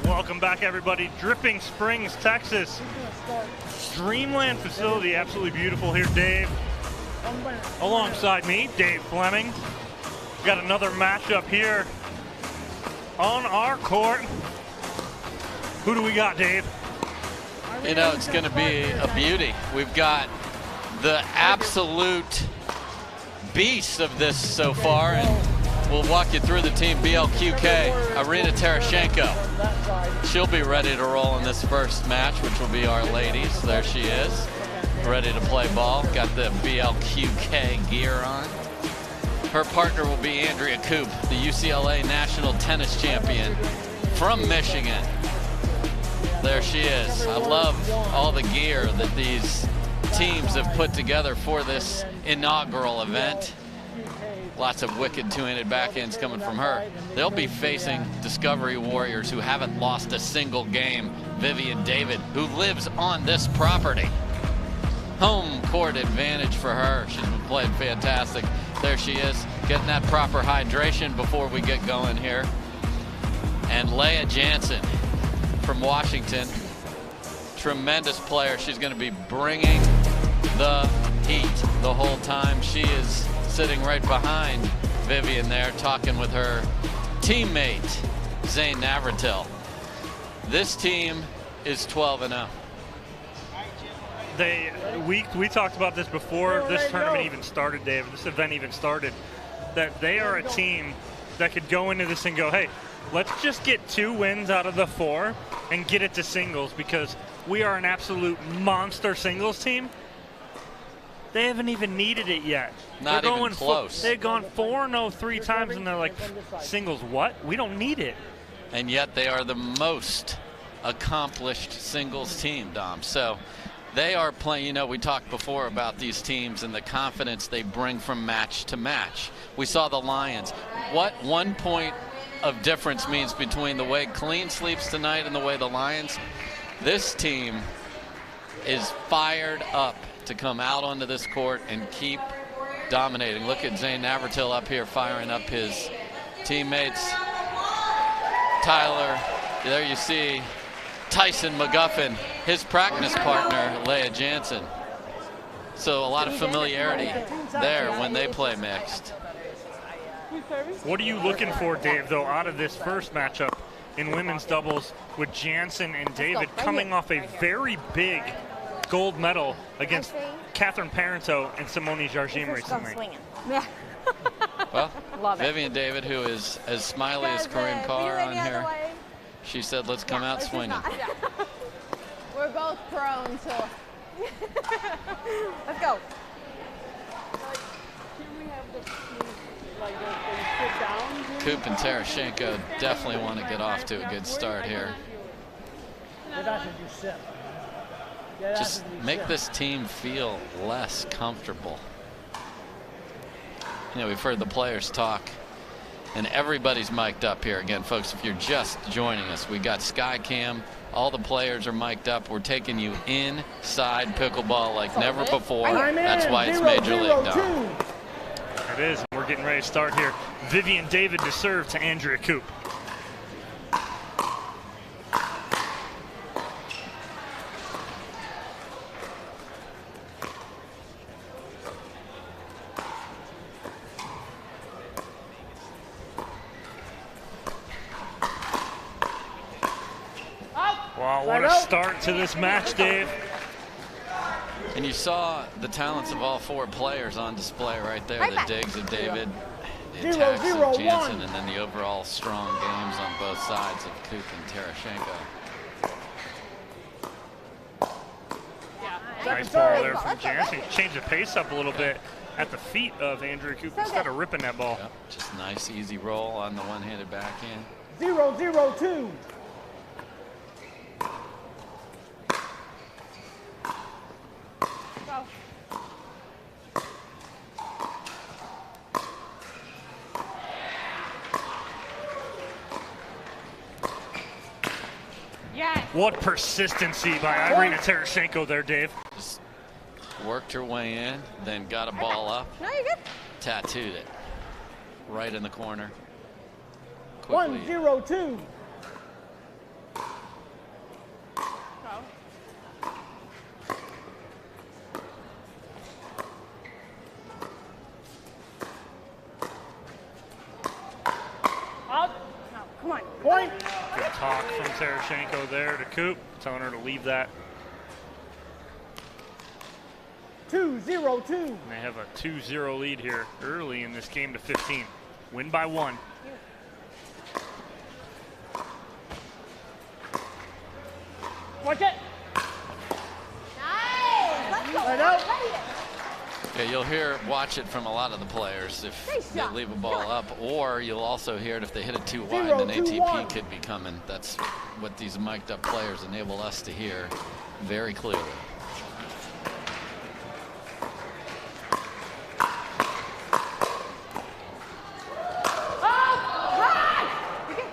Speaker 5: Welcome back, everybody. Dripping Springs, Texas. Dreamland facility, absolutely beautiful here, Dave. Alongside me, Dave Fleming. We've got another matchup here on our court. Who do we got, Dave?
Speaker 6: You know, it's going to be a beauty. We've got the absolute beast of this so far, and we'll walk you through the team. BLQK, Arina Terashenko. She'll be ready to roll in this first match, which will be our ladies. There she is, ready to play ball. Got the BLQK gear on. Her partner will be Andrea Koop, the UCLA National Tennis Champion from Michigan. There she is. I love all the gear that these teams have put together for this inaugural event. Lots of wicked two-handed backhands coming from her. They'll be facing Discovery Warriors who haven't lost a single game. Vivian David, who lives on this property. Home court advantage for her. She's been playing fantastic. There she is, getting that proper hydration before we get going here. And Leauge Jansen from Washington. Tremendous player. She's going to be bringing the heat the whole time. She is sitting right behind Vivian there, talking with her teammate, Zane Navratil. This team is 12-0.
Speaker 5: We talked about this before this tournament even started, Dave, this event even started, that they are a team that could go into this and go, hey, let's just get 2 wins out of the 4 and get it to singles, because we are an absolute monster singles team. They haven't even needed it yet.
Speaker 6: Not even close.
Speaker 5: They've gone 4-0 3 times, and they're like, singles what? We don't need it.
Speaker 6: And yet they are the most accomplished singles team, Dom. So they are playing, you know, we talked before about these teams and the confidence they bring from match to match. We saw the Lions. What 1 point of difference means between the way Clean sleeps tonight and the way the Lions, this team is fired up to come out onto this court and keep dominating. Look at Zane Navratil up here firing up his teammates. Tyler, there you see Tyson McGuffin, his practice partner, Leauge Jansen. So a lot of familiarity there when they play mixed.
Speaker 5: What are you looking for, Dave, though, out of this first matchup in women's doubles with Jansen and David coming off a very big gold medal against Catherine Parenteau and Simone Jardim recently?
Speaker 7: Yeah.
Speaker 6: Well,
Speaker 7: Love it.
Speaker 6: Vivian David, who is as smiley as Corinne Carr on here, she said, let's come out swinging.
Speaker 7: We're both prone to. Let's go.
Speaker 6: Coop and Tarashenko definitely want to get off to a good start here. Just make this team feel less comfortable. You know, we've heard the players talk, and everybody's mic'd up here. Again, folks, if you're just joining us, we got Skycam. All the players are mic'd up. We're taking you inside pickleball like never before. That's why it's Major League, Dom.
Speaker 5: It is, and we're getting ready to start here. Vivian David to serve to Andrea Coop. Wow, what a start to this match, Dave.
Speaker 6: And you saw the talents of all four players on display right there. The digs of David, the attacks of Jansen, and then the overall strong games on both sides of Coop and Tarashenko.
Speaker 5: Nice ball there from Jansen. Changed the pace up a little bit at the feet of Andrea Coop instead of ripping that ball.
Speaker 6: Yep, just nice, easy roll on the one-handed backhand.
Speaker 2: 0-0-2.
Speaker 5: What persistency by Irina Tarashenko there, Dave.
Speaker 6: Just worked her way in, then got a ball up.
Speaker 7: No, you're good.
Speaker 6: Tattooed it right in the corner.
Speaker 2: 1-0-2.
Speaker 7: Come on.
Speaker 2: Point.
Speaker 5: Good talk from Tarashenko there to Coop, telling her to leave that.
Speaker 2: 2-0-2.
Speaker 5: And they have a 2-0 lead here early in this game to 15. Win by 1.
Speaker 2: Watch it.
Speaker 7: Nice. Let's go.
Speaker 2: Right out.
Speaker 6: Yeah, you'll watch it from a lot of the players if they leave a ball up, or you'll also hear it if they hit it too wide, then ATP could be coming. That's what these mic'd up players enable us to hear very clearly.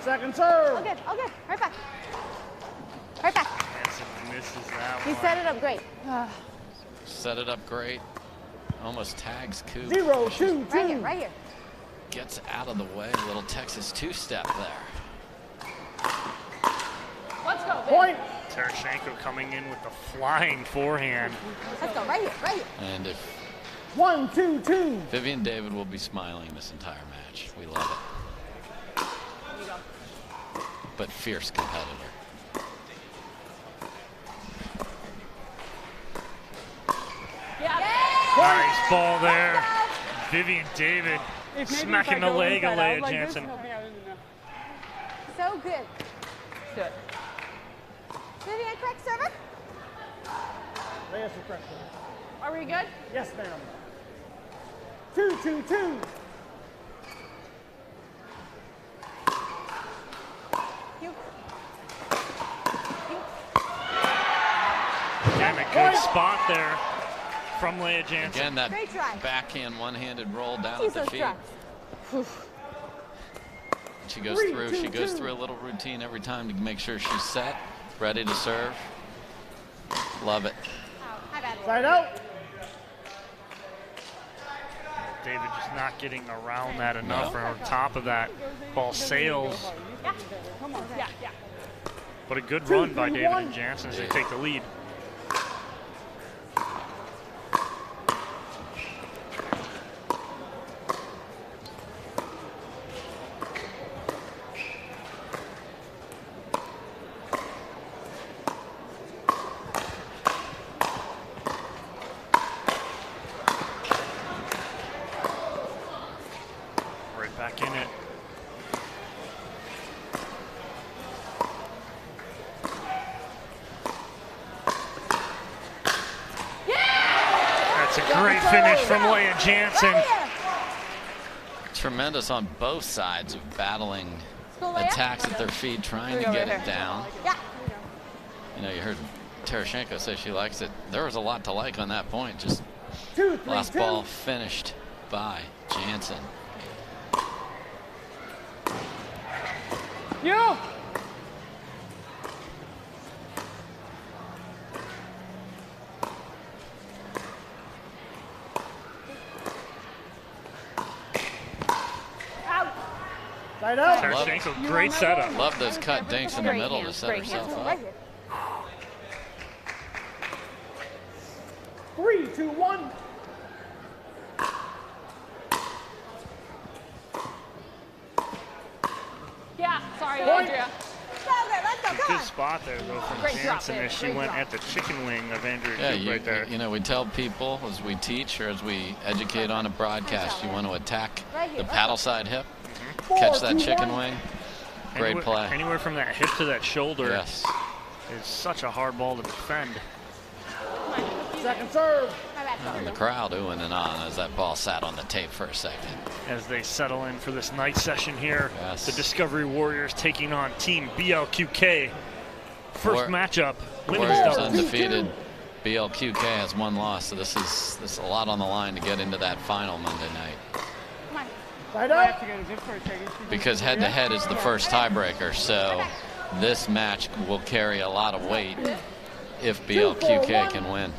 Speaker 2: Second serve.
Speaker 7: Okay, okay. Right back. Right back.
Speaker 5: Jansen misses that
Speaker 7: He
Speaker 5: one.
Speaker 7: set it up great.
Speaker 6: Set it up great. Almost tags Coop.
Speaker 2: 0-2-2.
Speaker 7: Right here, right here.
Speaker 6: Gets out of the way. A little Texas two-step there.
Speaker 7: Let's go, baby.
Speaker 2: Point.
Speaker 5: Tarashenko coming in with the flying forehand.
Speaker 7: Let's go, right here, right here.
Speaker 6: And if
Speaker 2: 1-2-2.
Speaker 6: Vivian David will be smiling this entire match. We love it. But fierce competitor.
Speaker 5: Nice ball there. Vivian David smacking the leg of Leauge Jansen.
Speaker 7: So good.
Speaker 13: Do it.
Speaker 7: Vivian, correct server?
Speaker 2: Yes, correct.
Speaker 7: Are we good?
Speaker 2: Yes, ma'am. 2-2-2.
Speaker 5: Again, a good spot there from Leauge Jansen.
Speaker 6: Again, that backhand one-handed roll down at the feet. She goes through. She goes through a little routine every time to make sure she's set, ready to serve. Love it.
Speaker 2: Side out.
Speaker 5: David just not getting around that enough. Or on top of that, ball sails.
Speaker 7: Come on. Yeah, yeah.
Speaker 5: But a good run by David and Jansen as they take the lead. back in it. That's a great finish from Leauge Jansen.
Speaker 6: Tremendous on both sides of battling attacks at their feet, trying to get it down. You know, you heard Tereshchenko say she likes it. There was a lot to like on that point. Just last ball finished by Jansen.
Speaker 3: You.
Speaker 5: Tereshchenko, great setup.
Speaker 6: Love those cut dinks in the middle to set herself up.
Speaker 3: 3, 2, 1.
Speaker 16: Yeah, sorry, Andrea.
Speaker 5: Good spot there, though, from Jansen as she went at the chicken wing of Andrea Coop right there.
Speaker 6: You know, we tell people as we teach or as we educate on a broadcast, you want to attack the paddle side hip, catch that chicken wing. Great play.
Speaker 5: Anywhere from that hip to that shoulder.
Speaker 6: Yes.
Speaker 5: Is such a hard ball to defend.
Speaker 3: Second serve.
Speaker 6: And the crowd oohing and on as that ball sat on the tape for a second.
Speaker 5: As they settle in for this night session here,
Speaker 6: yes.
Speaker 5: The Discovery Warriors taking on Team BLQK. First matchup, women's
Speaker 6: Warriors
Speaker 5: doubles.
Speaker 6: undefeated. BLQK has one loss, so this is a lot on the line to get into that final Monday night. Because head-to-head is the first tiebreaker, so this match will carry a lot of weight if BLQK can win.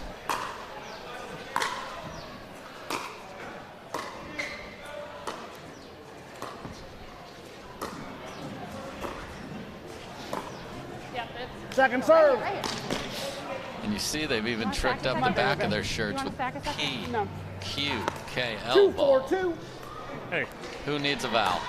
Speaker 3: Second serve.
Speaker 6: And you see they've even tricked up the back of their shirts with PQK
Speaker 3: 2, 4, 2.
Speaker 5: Hey,
Speaker 6: who needs a vowel?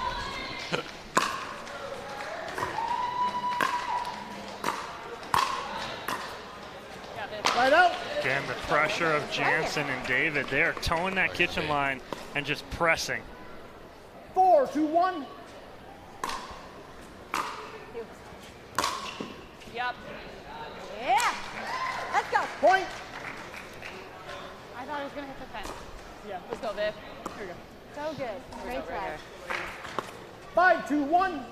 Speaker 3: Right out.
Speaker 5: Again, the pressure of Jansen and David. They're towing that kitchen line and just pressing.
Speaker 3: 4, 2, 1.
Speaker 16: Yep.
Speaker 7: Yeah. Let's go.
Speaker 3: Point.
Speaker 16: I thought I was going to hit the fence. Yeah. Let's go, Viv. Here we go.
Speaker 7: So good. Great try.
Speaker 3: 5, 2, 1.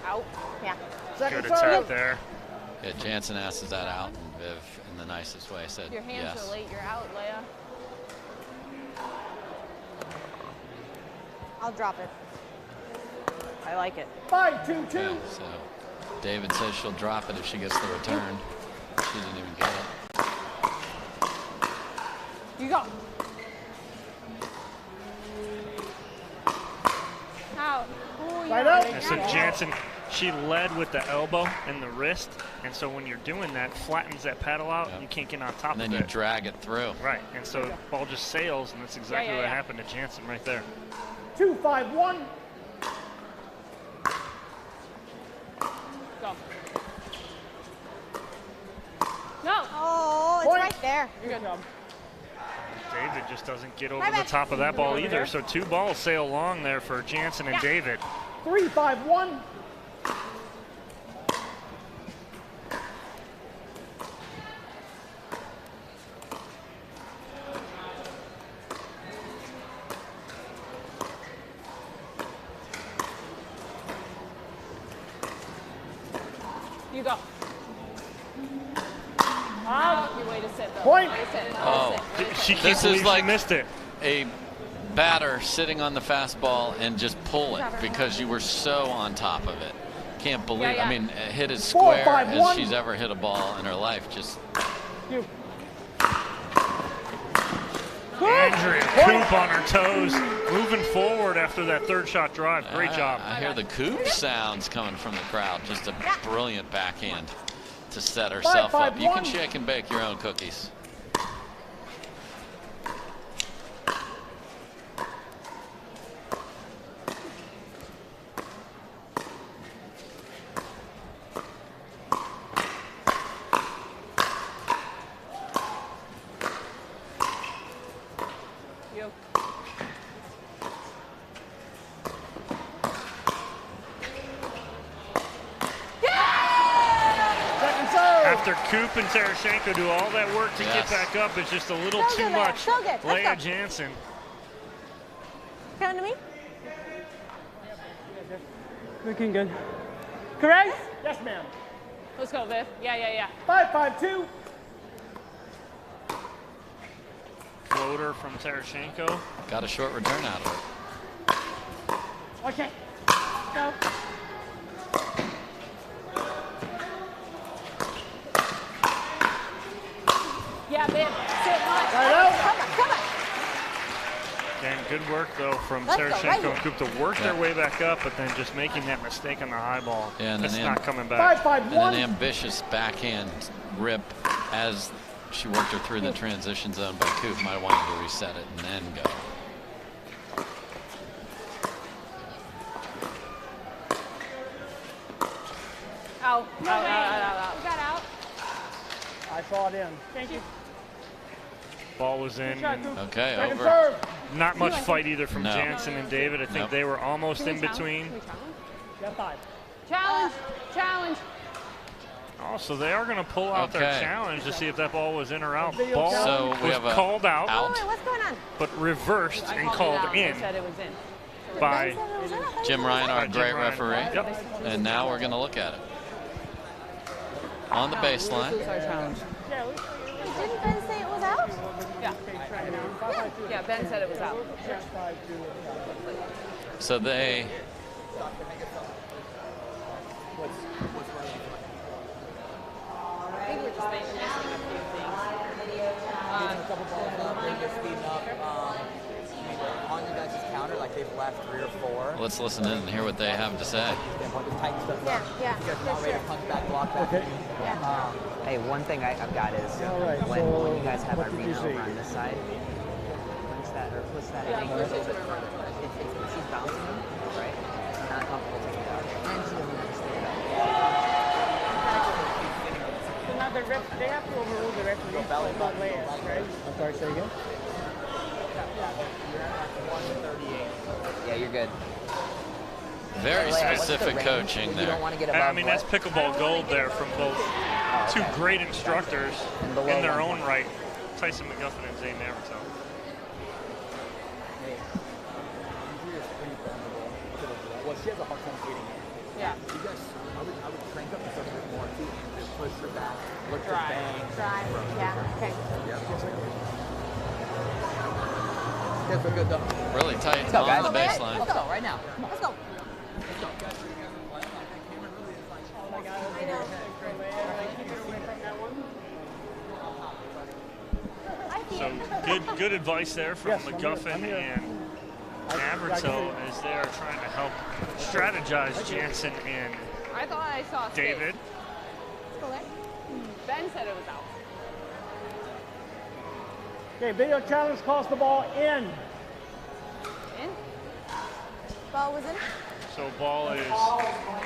Speaker 16: Out.
Speaker 7: Yeah.
Speaker 5: Good attack there.
Speaker 6: Yeah, Jansen asks, is that out? And Viv, in the nicest way, said
Speaker 16: Your hands
Speaker 6: yes.
Speaker 16: are late. You're out, Leia.
Speaker 7: I'll drop it.
Speaker 16: I like it.
Speaker 3: 5, 2, 2.
Speaker 6: Yeah, so David says she'll drop it if she gets the return. She didn't even get it.
Speaker 16: You go. Out.
Speaker 3: Right out.
Speaker 5: And so Jansen, she led with the elbow and the wrist, and so when you're doing that, flattens that paddle out, and you can't get on top
Speaker 6: And
Speaker 5: of
Speaker 6: then
Speaker 5: it.
Speaker 6: you drag it through.
Speaker 5: Right, and so the ball just sails, and that's exactly what happened to Jansen right there.
Speaker 3: 2, 5, 1.
Speaker 16: Go. No.
Speaker 7: Oh, it's right there.
Speaker 16: You're good.
Speaker 5: David just doesn't get over the top of that ball either, so 2 balls sail long there for Jansen and David.
Speaker 3: 3, 5, 1.
Speaker 16: You go. Your way to sit, though.
Speaker 3: Point.
Speaker 16: Way to sit.
Speaker 6: Oh,
Speaker 5: She can't
Speaker 6: this
Speaker 5: believe
Speaker 6: is like
Speaker 5: she missed it.
Speaker 6: A batter sitting on the fastball and just pull it because you were so on top of it. Can't believe. I mean, hit as
Speaker 3: 4,
Speaker 6: square
Speaker 3: 5,
Speaker 6: as
Speaker 3: 1.
Speaker 6: she's ever hit a ball in her life. Just
Speaker 5: Andrea Coop on her toes, moving forward after that third shot drive. Great job.
Speaker 6: I hear the Coop sounds coming from the crowd. Just a brilliant backhand to set herself
Speaker 3: 5,
Speaker 6: up. You
Speaker 3: 1.
Speaker 6: can shake and bake your own cookies.
Speaker 5: After Coop and Tarashenko do all that work to get back up, it's just a little too much. Leah Jansen.
Speaker 13: Count to me. Looking good. Correct?
Speaker 3: Yes, ma'am.
Speaker 13: Let's go, Viv. Yeah.
Speaker 3: 5-5-2.
Speaker 5: Floater from Tarashenko.
Speaker 6: Got a short return out of it.
Speaker 13: Okay. Go. Yeah, Viv. Sit much. Come on.
Speaker 5: Again, good work, though, from Tarashenko and Coop to work their way back up, but then just making that mistake on the high ball.
Speaker 6: Yeah, and
Speaker 5: it's
Speaker 6: then
Speaker 5: not coming back.
Speaker 6: And an ambitious backhand rip as she worked her through the transition zone by Coop. Might have wanted to reset it and then go.
Speaker 13: Out.
Speaker 3: We got out. I saw it in. Thank you.
Speaker 5: Ball was in.
Speaker 6: Okay,
Speaker 3: Second
Speaker 6: over.
Speaker 3: serve.
Speaker 5: Not much fight either from
Speaker 6: No.
Speaker 5: Jansen and David. I think
Speaker 6: Nope.
Speaker 5: they were almost in between.
Speaker 3: Yeah, 5.
Speaker 13: Challenge.
Speaker 5: Oh, so they are going to pull out their
Speaker 6: Okay.
Speaker 5: challenge to see if that ball was in or out. Ball
Speaker 6: So we
Speaker 5: was
Speaker 6: have a
Speaker 5: called out,
Speaker 13: What's going on?
Speaker 5: but reversed and called in
Speaker 13: They said it was in.
Speaker 5: by
Speaker 6: Jim Ryan, our
Speaker 5: Jim
Speaker 6: great
Speaker 5: Ryan.
Speaker 6: referee.
Speaker 5: Yep.
Speaker 6: And now we're going to look at it. On the baseline.
Speaker 13: Lose our challenge.
Speaker 7: Didn't Ben say it was out?
Speaker 13: Yeah, Ben said it was out.
Speaker 6: So they.
Speaker 13: I think we're just missing a few things.
Speaker 14: A couple balls up, they're just speeding up. On you guys' counter, like they've left 3 or 4.
Speaker 6: Let's listen in and hear what they have to say.
Speaker 14: Tighten stuff up.
Speaker 7: Yeah.
Speaker 14: You guys are not ready to punch back, block back.
Speaker 21: Hey, one thing I've got is when you guys have Irina over on this side, punch that or push that angle a little bit further. She's bouncing him, right? She's not comfortable taking it out. And she doesn't understand that.
Speaker 3: So now the ref, they have to overrule the referee about layers, right? I'm sorry, say again?
Speaker 21: Yeah, you're good.
Speaker 6: Very
Speaker 21: What's the
Speaker 6: specific
Speaker 21: range?
Speaker 6: coaching
Speaker 21: You
Speaker 6: there.
Speaker 21: don't want to get
Speaker 5: I
Speaker 21: above
Speaker 5: mean,
Speaker 21: what?
Speaker 5: that's pickleball gold there from both two great instructors
Speaker 21: And
Speaker 5: in
Speaker 21: below
Speaker 5: their
Speaker 21: 1
Speaker 5: own right, Tyson McGuffin and Zane Navarro.
Speaker 14: Well, she has a hard time getting in.
Speaker 13: Yeah.
Speaker 14: You guys, I would crank up the stuff a bit more too, and just push her back, look to
Speaker 13: Drive.
Speaker 14: bang.
Speaker 7: Drive. Yeah. Okay.
Speaker 14: You guys are good though.
Speaker 6: Really tight
Speaker 21: Let's go, guys.
Speaker 6: on the baseline.
Speaker 21: Let's go right now. Come on, let's go.
Speaker 5: So good advice there from McGuffin and Navratil as they are trying to help strategize Jansen and
Speaker 13: I thought I saw a space.
Speaker 5: David.
Speaker 13: Ben said it was out.
Speaker 3: Okay, video challenge calls the ball in.
Speaker 13: In?
Speaker 7: Ball was in.
Speaker 5: So ball is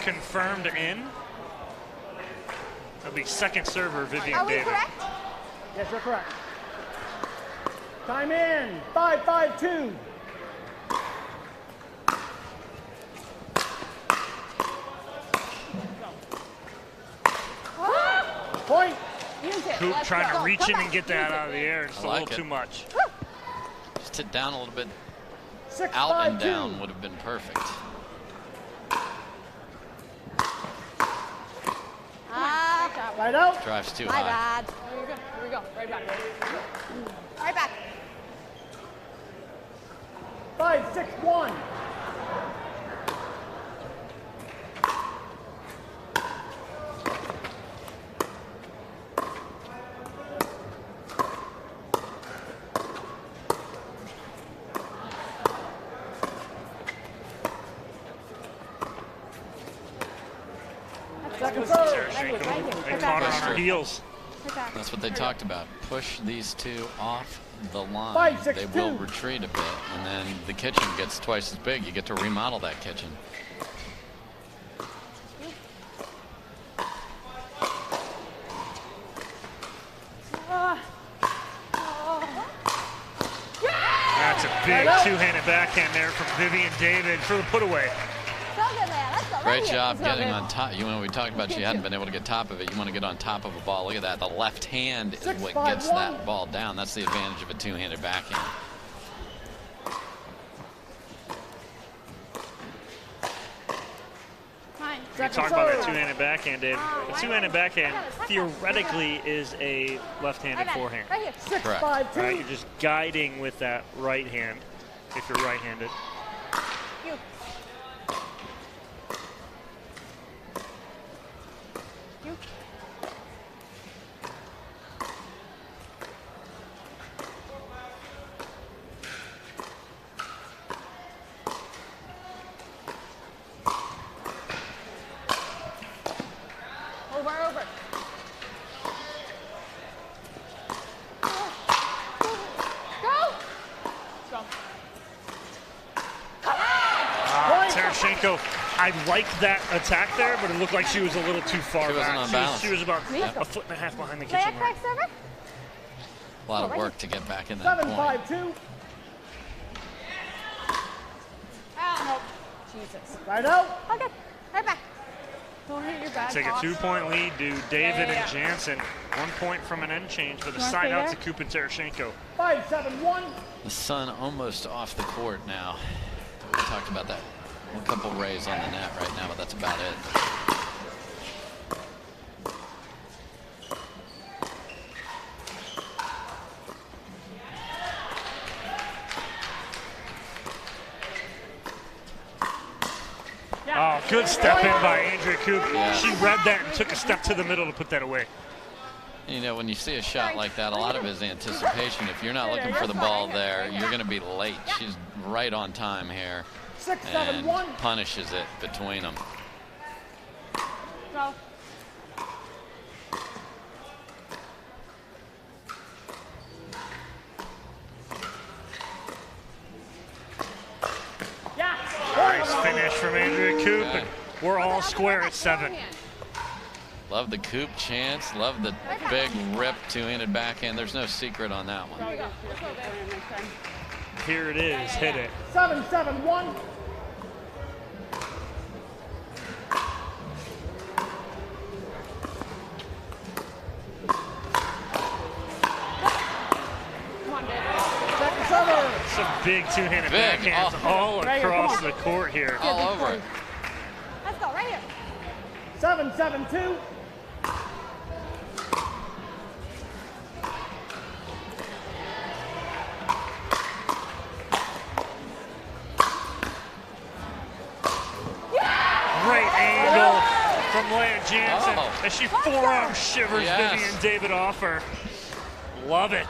Speaker 5: confirmed in. That'll be second server Vivian
Speaker 7: Are we
Speaker 5: David.
Speaker 7: correct?
Speaker 3: Yes, you're correct. Time in. 5-5-2. Point.
Speaker 5: Coop trying to reach in and get that out of the air. Just
Speaker 6: I
Speaker 5: a
Speaker 6: like
Speaker 5: little
Speaker 6: it.
Speaker 5: too much.
Speaker 6: Just hit down a little bit.
Speaker 3: 6,
Speaker 6: Out
Speaker 3: 5,
Speaker 6: and
Speaker 3: 2.
Speaker 6: down would have been perfect.
Speaker 3: Right out.
Speaker 6: Drives too
Speaker 7: My
Speaker 6: high.
Speaker 7: bad.
Speaker 13: Here we go. Right back.
Speaker 7: Right back.
Speaker 3: 5-6-1. Second serve.
Speaker 5: They caught her on her heels.
Speaker 6: That's what they talked about. Push these two off the line.
Speaker 3: 5, 6,
Speaker 6: They will
Speaker 3: 2.
Speaker 6: retreat a bit, and then the kitchen gets twice as big. You get to remodel that kitchen.
Speaker 5: That's a big two-handed backhand there from Vivian David for the put away.
Speaker 7: So good, man. Let's go.
Speaker 6: Great job getting on top. We talked about she hadn't been able to get top of it. You want to get on top of a ball. Look at that. The left hand is what gets that ball down. That's the advantage of a two-handed backhand.
Speaker 5: You talk about that two-handed backhand, Dave. The two-handed backhand theoretically is a left-handed forehand.
Speaker 6: Correct.
Speaker 5: Right? You're just guiding with that right hand if you're right-handed. I liked that attack there, but it looked like she was a little too far
Speaker 6: back.
Speaker 5: Wasn't
Speaker 6: on balance.
Speaker 5: She was about a foot and a half behind the kitchen line.
Speaker 6: A lot of work to get back in that point.
Speaker 2: 7-5-2.
Speaker 7: Nope. Jesus.
Speaker 2: Right out.
Speaker 7: Okay. Right back. Don't hit your back.
Speaker 5: Take a 2-point lead to David and Jansen. 1 point from an end change, but a side out to Kup and Terashenko.
Speaker 2: 5-7-1.
Speaker 6: The sun almost off the court now. We talked about that. A couple rays on the net right now, but that's about it.
Speaker 5: Oh, good step in by Andrea Kup.
Speaker 6: Yeah.
Speaker 5: She read that and took a step to the middle to put that away.
Speaker 6: You know, when you see a shot like that, a lot of it is anticipation. If you're not looking for the ball there, you're going to be late. She's right on time here.
Speaker 2: 6-7-1.
Speaker 6: Punishes it between them.
Speaker 7: Go.
Speaker 5: Nice finish from Andrea Kup, and we're all square at 7.
Speaker 6: Love the Kup chance. Love the big rip two-handed backhand. There's no secret on that one.
Speaker 5: Here it is. Hit it.
Speaker 2: 7-7-1.
Speaker 5: Some big two-handed backhands all across the court here.
Speaker 6: All over it.
Speaker 7: Let's go, right here.
Speaker 2: 7-7-2.
Speaker 5: Great angle from Leauge Jansen as she forearm shivers Vivian David off her. Love it.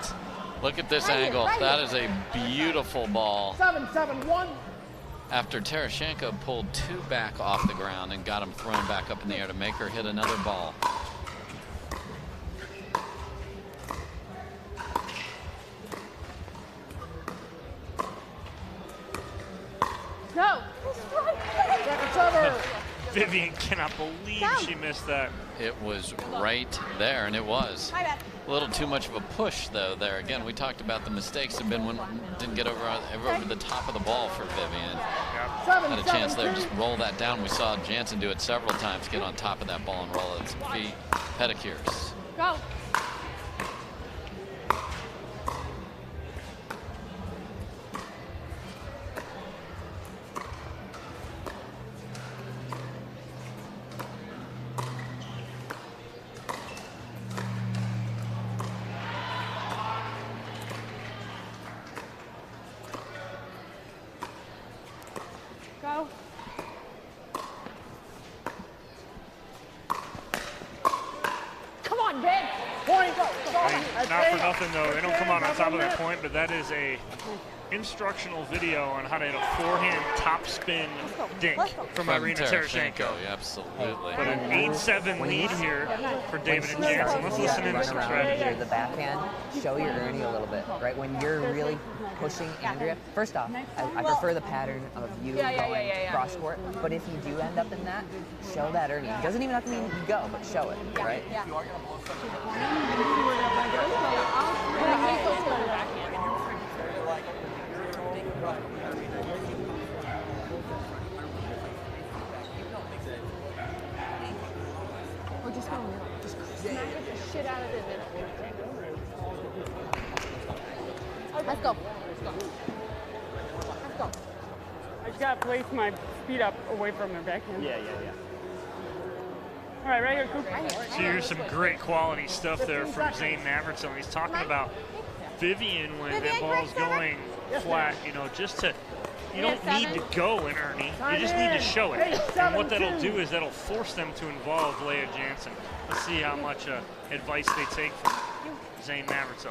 Speaker 6: Look at this angle. That is a beautiful ball.
Speaker 2: 7-7-1.
Speaker 6: After Terashenko pulled 2 back off the ground and got him thrown back up in the air to make her hit another ball.
Speaker 7: No.
Speaker 5: Vivian cannot believe she missed that.
Speaker 6: It was right there, and it was.
Speaker 7: My bad.
Speaker 6: A little too much of a push, though, there. Again, we talked about the mistakes have been when didn't get over the top of the ball for Vivian. Had a chance there. Just roll that down. We saw Jansen do it several times, get on top of that ball and roll it. Some feet, pedicures.
Speaker 7: Go. Go. Come on, Ben.
Speaker 2: Point.
Speaker 5: Not for nothing, though. They don't come out on top of that point, but that is a instructional video on how to hit a forehand top spin dink from Irina Terashenko.
Speaker 6: Yeah, absolutely.
Speaker 5: But an 8-7 lead here for David and Jansen. Let's listen into some strategy.
Speaker 21: The backhand, show your Ernie a little bit, right? When you're really pushing Andrea, first off, I prefer the pattern of you going cross court, but if you do end up in that, show that Ernie. It doesn't even have to mean you go, but show it, right?
Speaker 13: Get the shit out of this. Let's go. Let's go.
Speaker 12: I just gotta place my speed up away from her backhand.
Speaker 3: Yeah.
Speaker 12: All right, right here, Coop.
Speaker 5: So here's some great quality stuff there from Zane Mavericks. He's talking about Vivian when that ball's going flat, you know, just to, you don't need to go in Ernie, you just need to show it. And what that'll do is that'll force them to involve Leauge Jansen. Let's see how much advice they take from Zane Mavericks.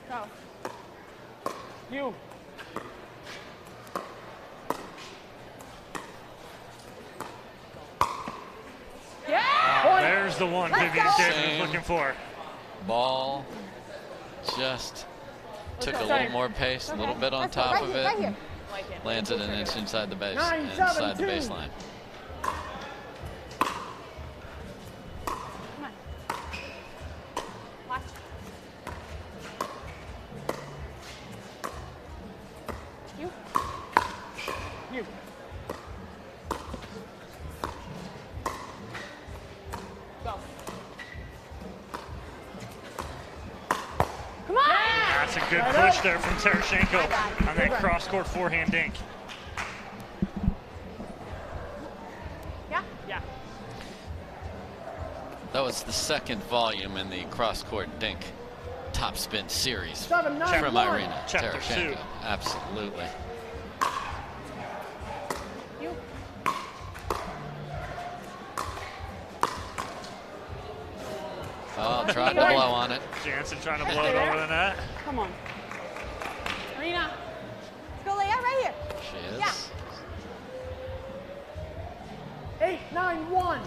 Speaker 12: Go. You.
Speaker 5: There's the one Vivian Davis was looking for.
Speaker 6: Ball just took a little more pace, a little bit on top of it. Lands it an inch inside the base, inside the baseline.
Speaker 12: You. Go.
Speaker 13: Come on!
Speaker 5: That's a good push there from Terashenko on that cross-court forehand dink.
Speaker 12: Yeah.
Speaker 6: That was the second volume in the cross-court dink top spin series
Speaker 12: 7-9-1.
Speaker 6: from Irina
Speaker 5: Chapter
Speaker 6: Terashenko.
Speaker 5: 2.
Speaker 6: Absolutely. Oh, tried to blow on it.
Speaker 5: Jansen trying to blow it over the net.
Speaker 12: Come on.
Speaker 13: Arena. Let's go, Leah, right here.
Speaker 6: She is.
Speaker 12: Yeah. 8-9-1.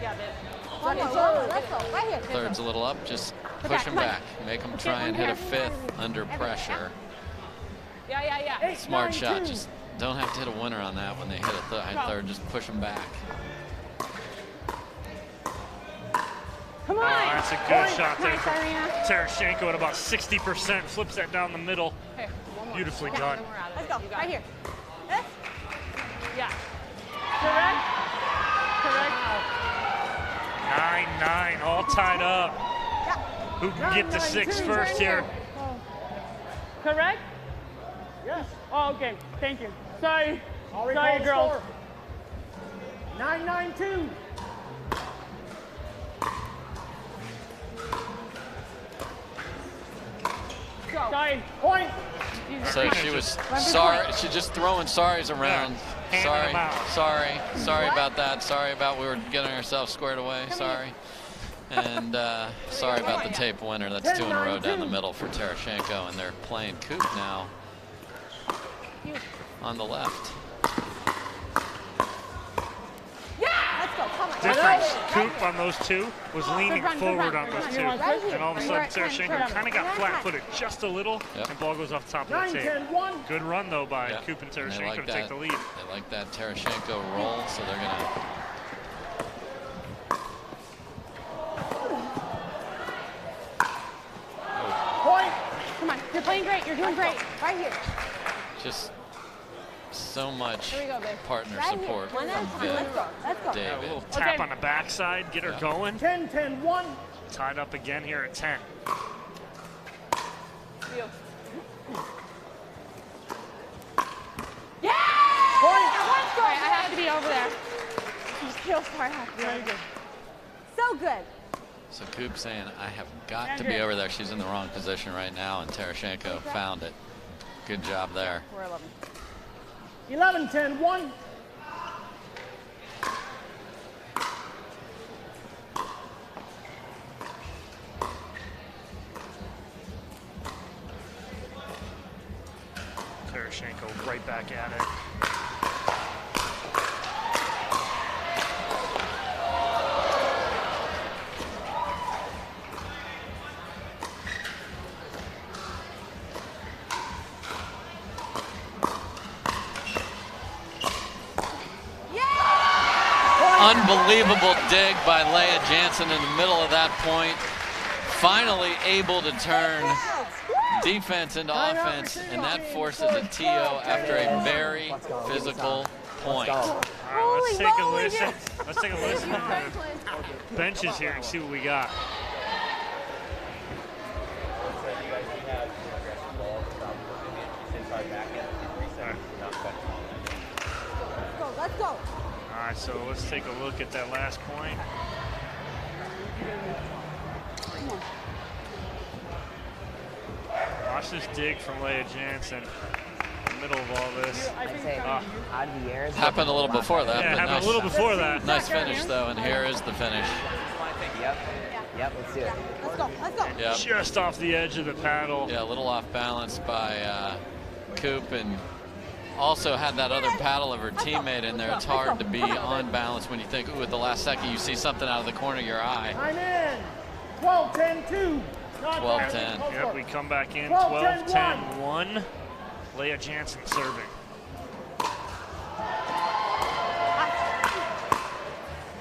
Speaker 13: Yeah, one more. Let's go, right here.
Speaker 6: Third's a little up, just push him back. Make him try and hit a fifth under pressure.
Speaker 13: Yeah.
Speaker 6: Smart shot, just don't have to hit a winner on that when they hit a third, just push them back.
Speaker 12: Come on.
Speaker 5: Oh, that's a good shot there from Terashenko at about 60%. Flips that down the middle. Beautifully done.
Speaker 13: Let's go, right here.
Speaker 12: Yeah. Correct.
Speaker 5: 9-9, all tied up. Who can get to 6 first here?
Speaker 12: Correct? Yes. Oh, okay. Thank you. Sorry. Sorry, girls. 9-9-2. Sorry. Point.
Speaker 6: So she was sorry. She's just throwing sorries around. Sorry about that. Sorry about we were getting ourselves squared away. Sorry. And sorry about the tape winner. That's 2 in a row down the middle for Terashenko, and they're playing Coop now on the left.
Speaker 13: Let's go, come on.
Speaker 5: Difference, Coop on those two was leaning forward on those two. And all of a sudden, Terashenko kind of got flat-footed just a little, and ball goes off the top of the tape. Good run, though, by Coop and Terashenko to take the lead.
Speaker 6: They like that Terashenko roll, so they're going to...
Speaker 12: Point.
Speaker 13: Come on, you're playing great. You're doing great. Right here.
Speaker 6: Just so much
Speaker 13: Here we go, babe.
Speaker 6: partner
Speaker 13: Right here.
Speaker 6: support
Speaker 13: One at a
Speaker 6: from
Speaker 13: time. Let's go. Let's go.
Speaker 6: David.
Speaker 5: A little tap on the backside, get her going.
Speaker 12: 10-10-1.
Speaker 5: Tied up again here at 10.
Speaker 13: Yeah!
Speaker 12: Point.
Speaker 13: Let's go. I have to be over there. Still far half.
Speaker 12: Very good.
Speaker 13: So good.
Speaker 6: So Coop saying, I have got to be over there. She's in the wrong position right now, and Terashenko found it. Good job there.
Speaker 13: We're 11.
Speaker 12: 11-10-1.
Speaker 5: Terashenko right back at it.
Speaker 6: Unbelievable dig by Leauge Jansen in the middle of that point. Finally able to turn defense into offense, and that forces a TO after a very physical point.
Speaker 5: Let's take a listen. Let's take a listen to the benches here and see what we got.
Speaker 10: Let's go.
Speaker 5: All right, so let's take a look at that last point. Watch this dig from Leauge Jansen in the middle of all this.
Speaker 21: I'd say out of the air.
Speaker 6: Happened a little before that.
Speaker 5: Yeah,
Speaker 6: but
Speaker 5: happened
Speaker 6: nice,
Speaker 5: a little before that.
Speaker 6: Nice finish, though, and here is the finish.
Speaker 21: Yep, let's do it.
Speaker 10: Let's go, let's go.
Speaker 6: Yep.
Speaker 5: Just off the edge of the paddle.
Speaker 6: Yeah, a little off balance by Coop, and also had that other paddle of her teammate in there. It's hard to be on balance when you think, ooh, at the last second you see something out of the corner of your eye.
Speaker 2: I'm in. 12-10-2.
Speaker 6: 12-10.
Speaker 5: Yep, we come back in 12-10-1. Leauge Jansen serving.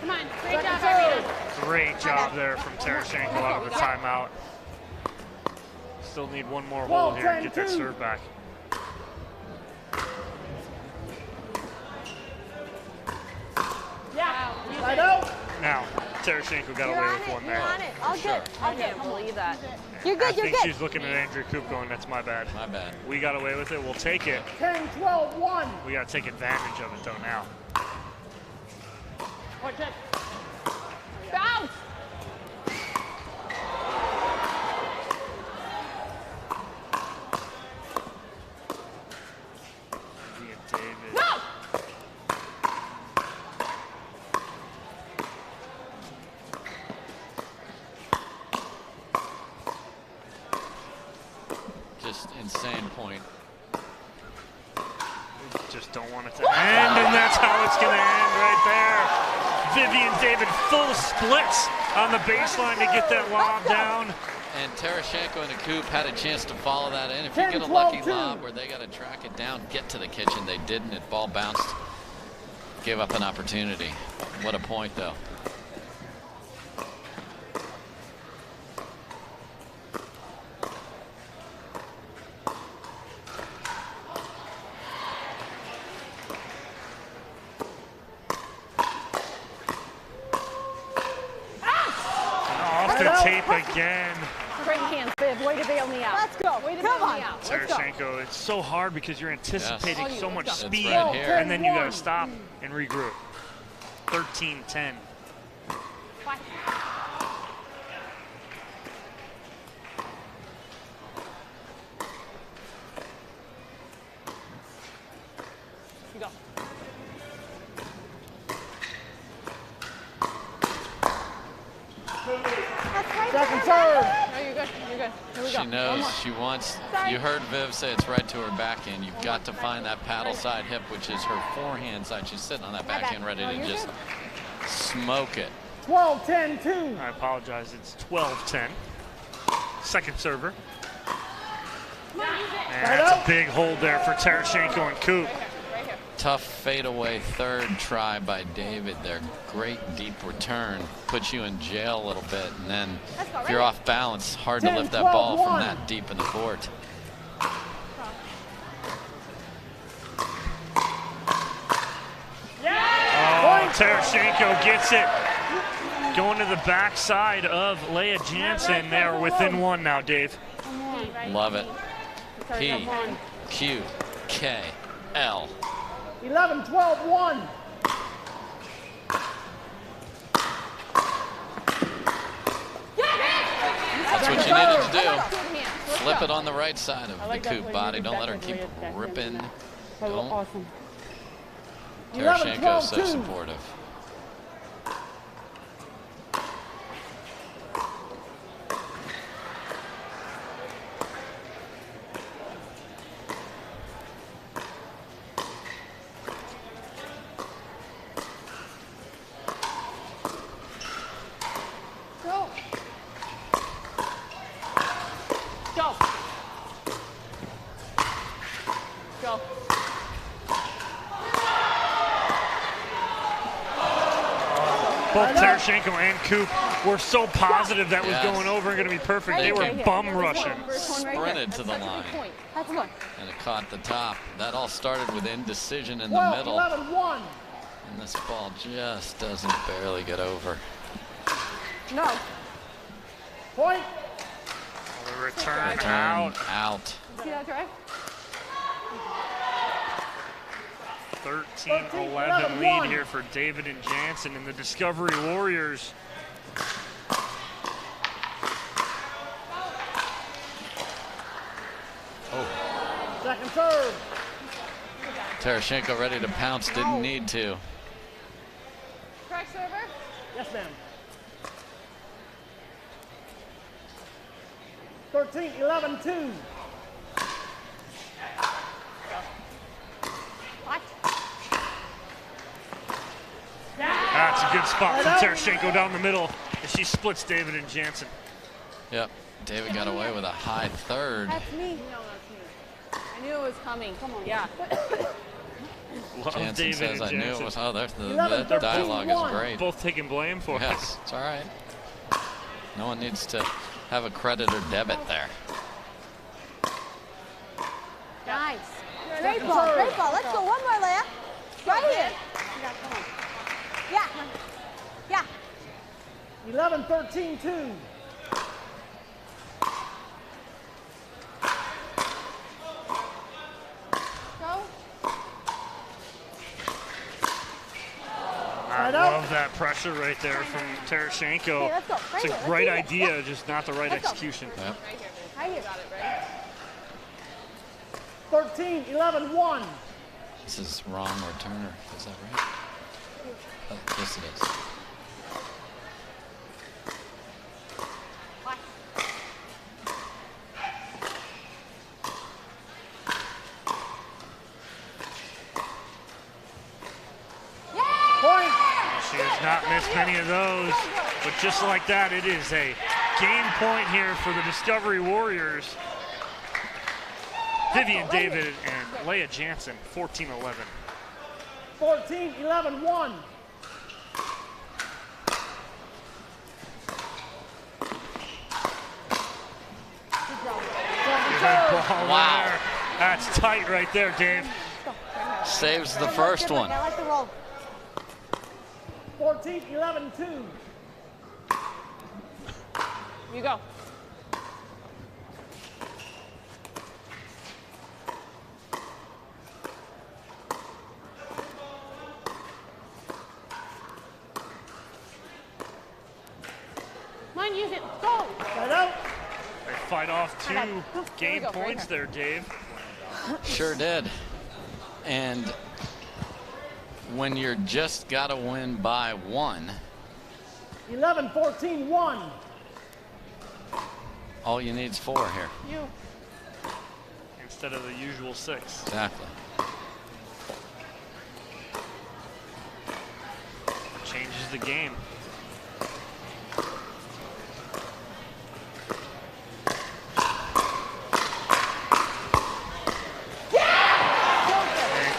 Speaker 16: Come on, great job, Irina.
Speaker 5: Great job there from Tarashenko out of the timeout. Still need one more hole here and get that serve back.
Speaker 2: Right out.
Speaker 5: Now, Tarashenko got away with one there.
Speaker 10: All good.
Speaker 13: I can't believe that.
Speaker 10: You're good,
Speaker 5: I
Speaker 10: you're
Speaker 5: think
Speaker 10: good.
Speaker 5: she's looking at Andrew Coop going, that's my bad.
Speaker 6: My bad.
Speaker 5: We got away with it, we'll take it.
Speaker 2: 10-12-1.
Speaker 5: We gotta take advantage of it though now.
Speaker 13: Bounce.
Speaker 5: David.
Speaker 13: No.
Speaker 6: Just insane point.
Speaker 5: Just don't want it to end, and that's how it's gonna end right there. Vivian David full splits on the baseline to get that lob down.
Speaker 6: And Tarashenko and a Coop had a chance to follow that in. If you get a lucky lob where they got to track it down, get to the kitchen, they didn't. It ball bounced, gave up an opportunity. What a point, though.
Speaker 5: Off the tape again.
Speaker 13: Great hands, Viv. Way to bail me out.
Speaker 10: Let's go.
Speaker 13: Way to bail me out. Let's go.
Speaker 5: Tarashenko, it's so hard because you're anticipating
Speaker 13: Yes.
Speaker 5: so much
Speaker 13: It's
Speaker 5: speed,
Speaker 6: right here.
Speaker 5: and then you gotta stop and regroup. 13-10.
Speaker 13: You go.
Speaker 2: Second serve.
Speaker 13: No, you're good. You're good. Here we go.
Speaker 6: She knows, she wants, you heard Viv say it's right to her backhand. You've got to find that paddle side hip, which is her forehand side. She's sitting on that backhand ready to just smoke it.
Speaker 2: 12-10-2.
Speaker 5: I apologize, it's 12-10. Second server. And that's a big hold there for Tarashenko and Coop.
Speaker 6: Tough fadeaway third try by David there. Great deep return. Puts you in jail a little bit, and then if you're off balance, hard to lift that ball from that deep in the court.
Speaker 5: Oh, Tarashenko gets it. Going to the backside of Leauge Jansen. They are within one now, Dave.
Speaker 6: Love it. P, Q, K, L.
Speaker 2: 11-12-1.
Speaker 6: That's what you needed to do. Flip it on the right side of the Coop body. Don't let her keep ripping. Don't.
Speaker 2: Awesome.
Speaker 6: Tarashenko so supportive.
Speaker 13: Go. Go. Go.
Speaker 5: Both Tarashenko and Coop were so positive that was going over and going to be perfect. They were bum rushing.
Speaker 6: Sprinted to the line. And it caught the top. That all started with indecision in the middle.
Speaker 2: 11-1.
Speaker 6: And this ball just doesn't barely get over.
Speaker 2: No. Point.
Speaker 5: The return out.
Speaker 6: Out.
Speaker 2: See that drive?
Speaker 5: 13-11 lead here for David and Jansen and the Discovery Warriors.
Speaker 2: Second serve.
Speaker 6: Tereshchenko ready to pounce, didn't need to.
Speaker 2: Correct server? Yes, ma'am. 13-11-2.
Speaker 5: That's a good spot from Tereshchenko down the middle as she splits David and Jansen.
Speaker 6: Yep, David got away with a high third.
Speaker 13: That's me. No, that's me. I knew it was coming. Come on. Yeah.
Speaker 5: Love
Speaker 6: Jansen
Speaker 5: David
Speaker 6: says,
Speaker 5: and
Speaker 6: I knew
Speaker 5: Jansen.
Speaker 6: it was, oh, the dialogue is great.
Speaker 5: Both taking blame for it.
Speaker 6: Yes, it's all right. No one needs to have a credit or debit there.
Speaker 7: Nice. Great ball, great ball. Let's go one more, Leah. Right here. Yeah. Yeah.
Speaker 2: 11-13-2.
Speaker 5: I love that pressure right there from Tereshchenko.
Speaker 7: Okay, let's go. Right
Speaker 5: It's
Speaker 7: here.
Speaker 5: a great
Speaker 7: Let's do
Speaker 5: idea,
Speaker 7: this.
Speaker 5: just not the right
Speaker 7: Let's go.
Speaker 5: execution.
Speaker 6: Yep.
Speaker 7: Right here.
Speaker 2: 13-11-1.
Speaker 6: This is wrong returner, is that right? Oh, yes, it is.
Speaker 5: She has not missed many of those, but just like that, it is a game point here for the Discovery Warriors. Vivian David and Leah Jansen, 14-11.
Speaker 2: 14-11-1.
Speaker 5: Good ball there. That's tight right there, Dave.
Speaker 6: Saves the first one.
Speaker 7: I like the roll.
Speaker 2: 14-11-2.
Speaker 13: You go. Come on, use it. Go.
Speaker 5: They fight off two game points there, Dave.
Speaker 6: Sure did. And when you're just got to win by one,
Speaker 2: 11-14-1.
Speaker 6: all you need is 4 here.
Speaker 2: You.
Speaker 5: Instead of the usual 6.
Speaker 6: Exactly.
Speaker 5: Changes the game.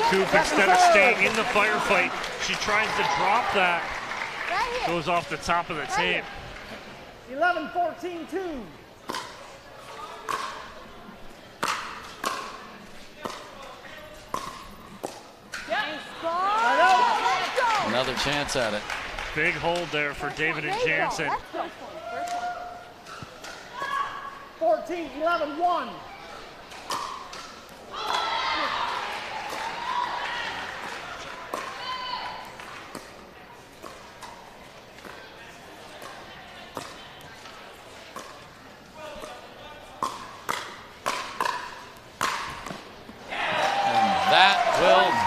Speaker 5: Coop, instead of staying in the firefight, she tries to drop that. Goes off the top of the tape.
Speaker 2: 11-14-2.
Speaker 6: Another chance at it.
Speaker 5: Big hold there for David and Jansen.
Speaker 2: 14-11-1.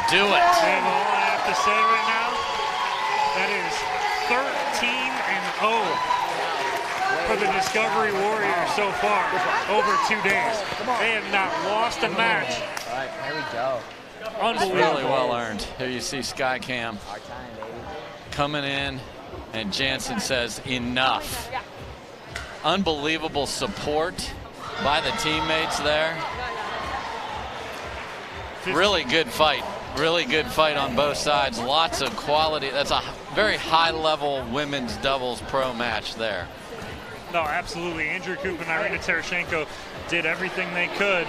Speaker 6: Do it.
Speaker 5: Dave, all I have to say right now, that is 13-0 for the Discovery Warriors so far over 2 days. They have not lost a match.
Speaker 21: All right, here we go.
Speaker 5: Unbelievable.
Speaker 6: Really well earned. Here you see Skycam coming in, and Jansen says enough. Unbelievable support by the teammates there. Really good fight. Really good fight on both sides. Lots of quality. That's a very high-level women's doubles pro match there.
Speaker 5: No, absolutely. Andrew Koop and Irina Tereshchenko did everything they could.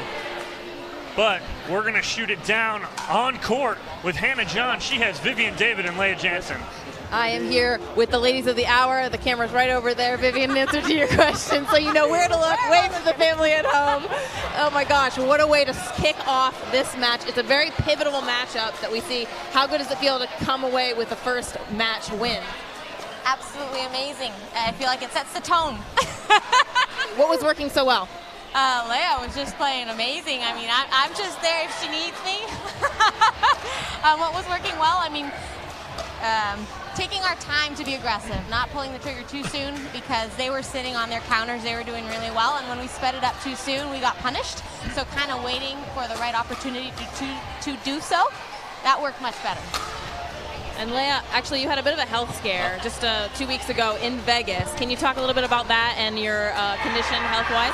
Speaker 5: But we're going to shoot it down on court with Hannah John. She has Vivian David and Leah Jansen.
Speaker 7: I am here with the ladies of the hour. The camera's right over there. Vivian, in answer to your question, so you know where to look. Wave to the family at home. Oh my gosh, what a way to kick off this match. It's a very pivotal matchup that we see. How good does it feel to come away with the first match win?
Speaker 15: Absolutely amazing. I feel like it sets the tone.
Speaker 7: What was working so well?
Speaker 15: Leah was just playing amazing. I mean, I'm just there if she needs me. What was working well? I mean, taking our time to be aggressive, not pulling the trigger too soon because they were sitting on their counters. They were doing really well, and when we sped it up too soon, we got punished. So kind of waiting for the right opportunity to do so. That worked much better.
Speaker 7: And Leah, actually, you had a bit of a health scare just 2 weeks ago in Vegas. Can you talk a little bit about that and your condition health-wise?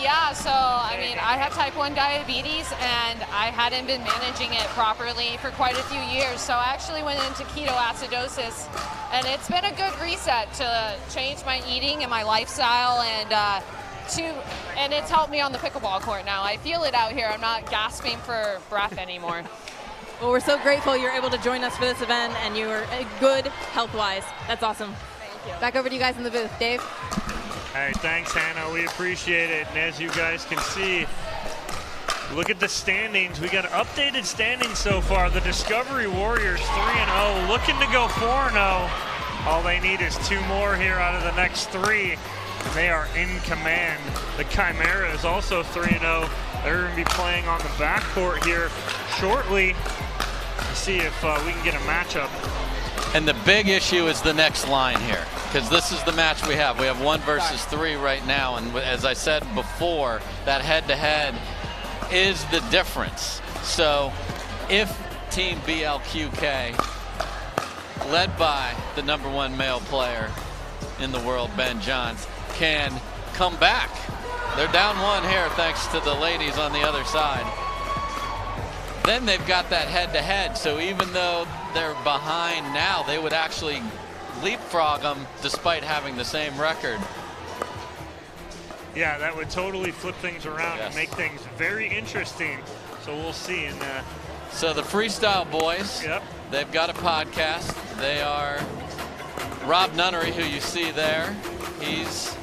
Speaker 22: Yeah, so I mean, I have type 1 diabetes and I hadn't been managing it properly for quite a few years. So I actually went into ketoacidosis, and it's been a good reset to change my eating and my lifestyle, and it's helped me on the pickleball court now. I feel it out here. I'm not gasping for breath anymore.
Speaker 7: Well, we're so grateful you're able to join us for this event, and you are good health-wise. That's awesome. Thank you. Back over to you guys in the booth. Dave?
Speaker 5: Hey, thanks, Hannah. We appreciate it. And as you guys can see, look at the standings. We got updated standings so far. The Discovery Warriors 3-0, looking to go 4-0. All they need is 2 more here out of the next 3, and they are in command. The Chimera is also 3-0. They're going to be playing on the backcourt here shortly to see if we can get a matchup.
Speaker 6: And the big issue is the next line here, because this is the match we have. We have 1 versus 3 right now, and as I said before, that head-to-head is the difference. So if Team BLQK, led by the #1 male player in the world, Ben Johns, can come back. They're down 1 here thanks to the ladies on the other side. Then they've got that head-to-head, so even though they're behind now, they would actually leapfrog them despite having the same record.
Speaker 5: Yeah, that would totally flip things around and make things very interesting. So we'll see.
Speaker 6: So the Freestyle Boys, they've got a podcast. They are Rob Nunnery, who you see there. He's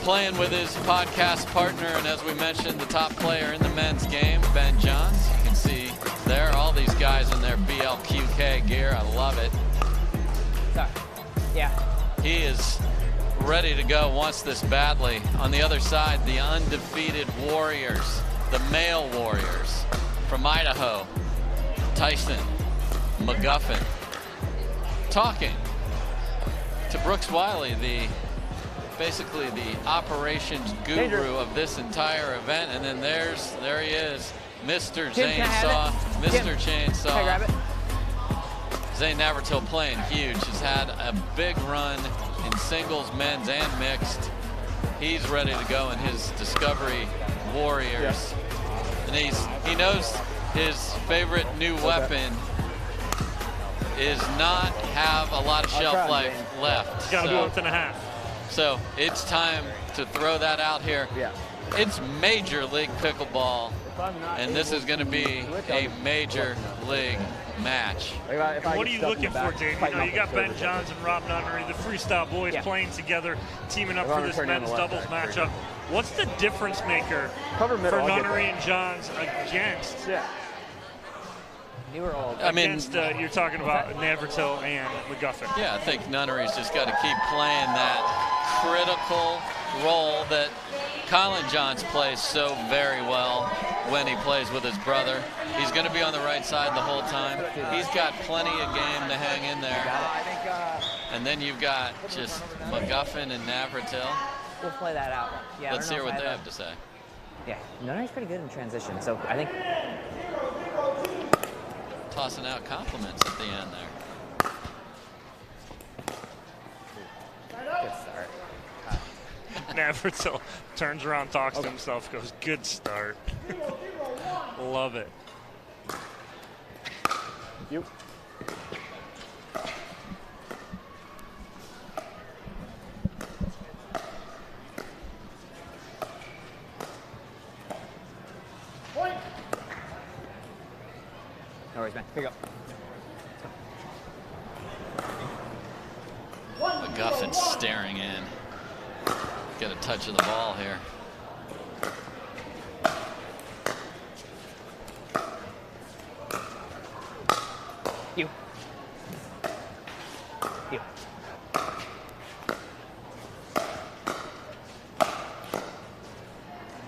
Speaker 6: playing with his podcast partner, and as we mentioned, the top player in the men's game, Ben Johns. You can see there all these guys in their BLQK gear. I love it.
Speaker 21: Sorry. Yeah.
Speaker 6: He is ready to go, wants this badly. On the other side, the undefeated Warriors, the male Warriors from Idaho, Tyson McGuffin, talking to Brooks Wiley, basically the operations guru of this entire event. And then there he is, Mr. Chainsaw. Mr. Chainsaw.
Speaker 21: Can I grab it?
Speaker 6: Zane Navratil playing huge. Has had a big run in singles, men's and mixed. He's ready to go in his Discovery Warriors. And he knows his favorite new weapon is not have a lot of shelf life left.
Speaker 5: It's got to be 1.5.
Speaker 6: So it's time to throw that out here.
Speaker 14: Yeah.
Speaker 6: It's Major League Pickleball, and this is going to be a Major League match.
Speaker 5: What are you looking for, Dave? You know, you got Ben Johns and Rob Nunnery, the Freestyle Boys playing together, teaming up for this men's doubles matchup. What's the difference maker for Nunnery and Johns against?
Speaker 21: New or old?
Speaker 6: I mean,
Speaker 5: against, you're talking about Navratil and McGuffin.
Speaker 6: Yeah, I think Nunnery's just got to keep playing that critical role that Colin Johns plays so very well when he plays with his brother. He's going to be on the right side the whole time. He's got plenty of game to hang in there. And then you've got just McGuffin and Navratil.
Speaker 21: We'll play that out. Yeah,
Speaker 6: let's hear what they have to say.
Speaker 21: Yeah, Nunnery's pretty good in transition, so I think...
Speaker 6: Tossing out compliments at the end there.
Speaker 21: Good start.
Speaker 5: Navratil turns around, talks to himself, goes, good start. Love it.
Speaker 21: No worries, man. Here you go.
Speaker 6: McGuffin staring in. Get a touch of the ball here.
Speaker 21: You.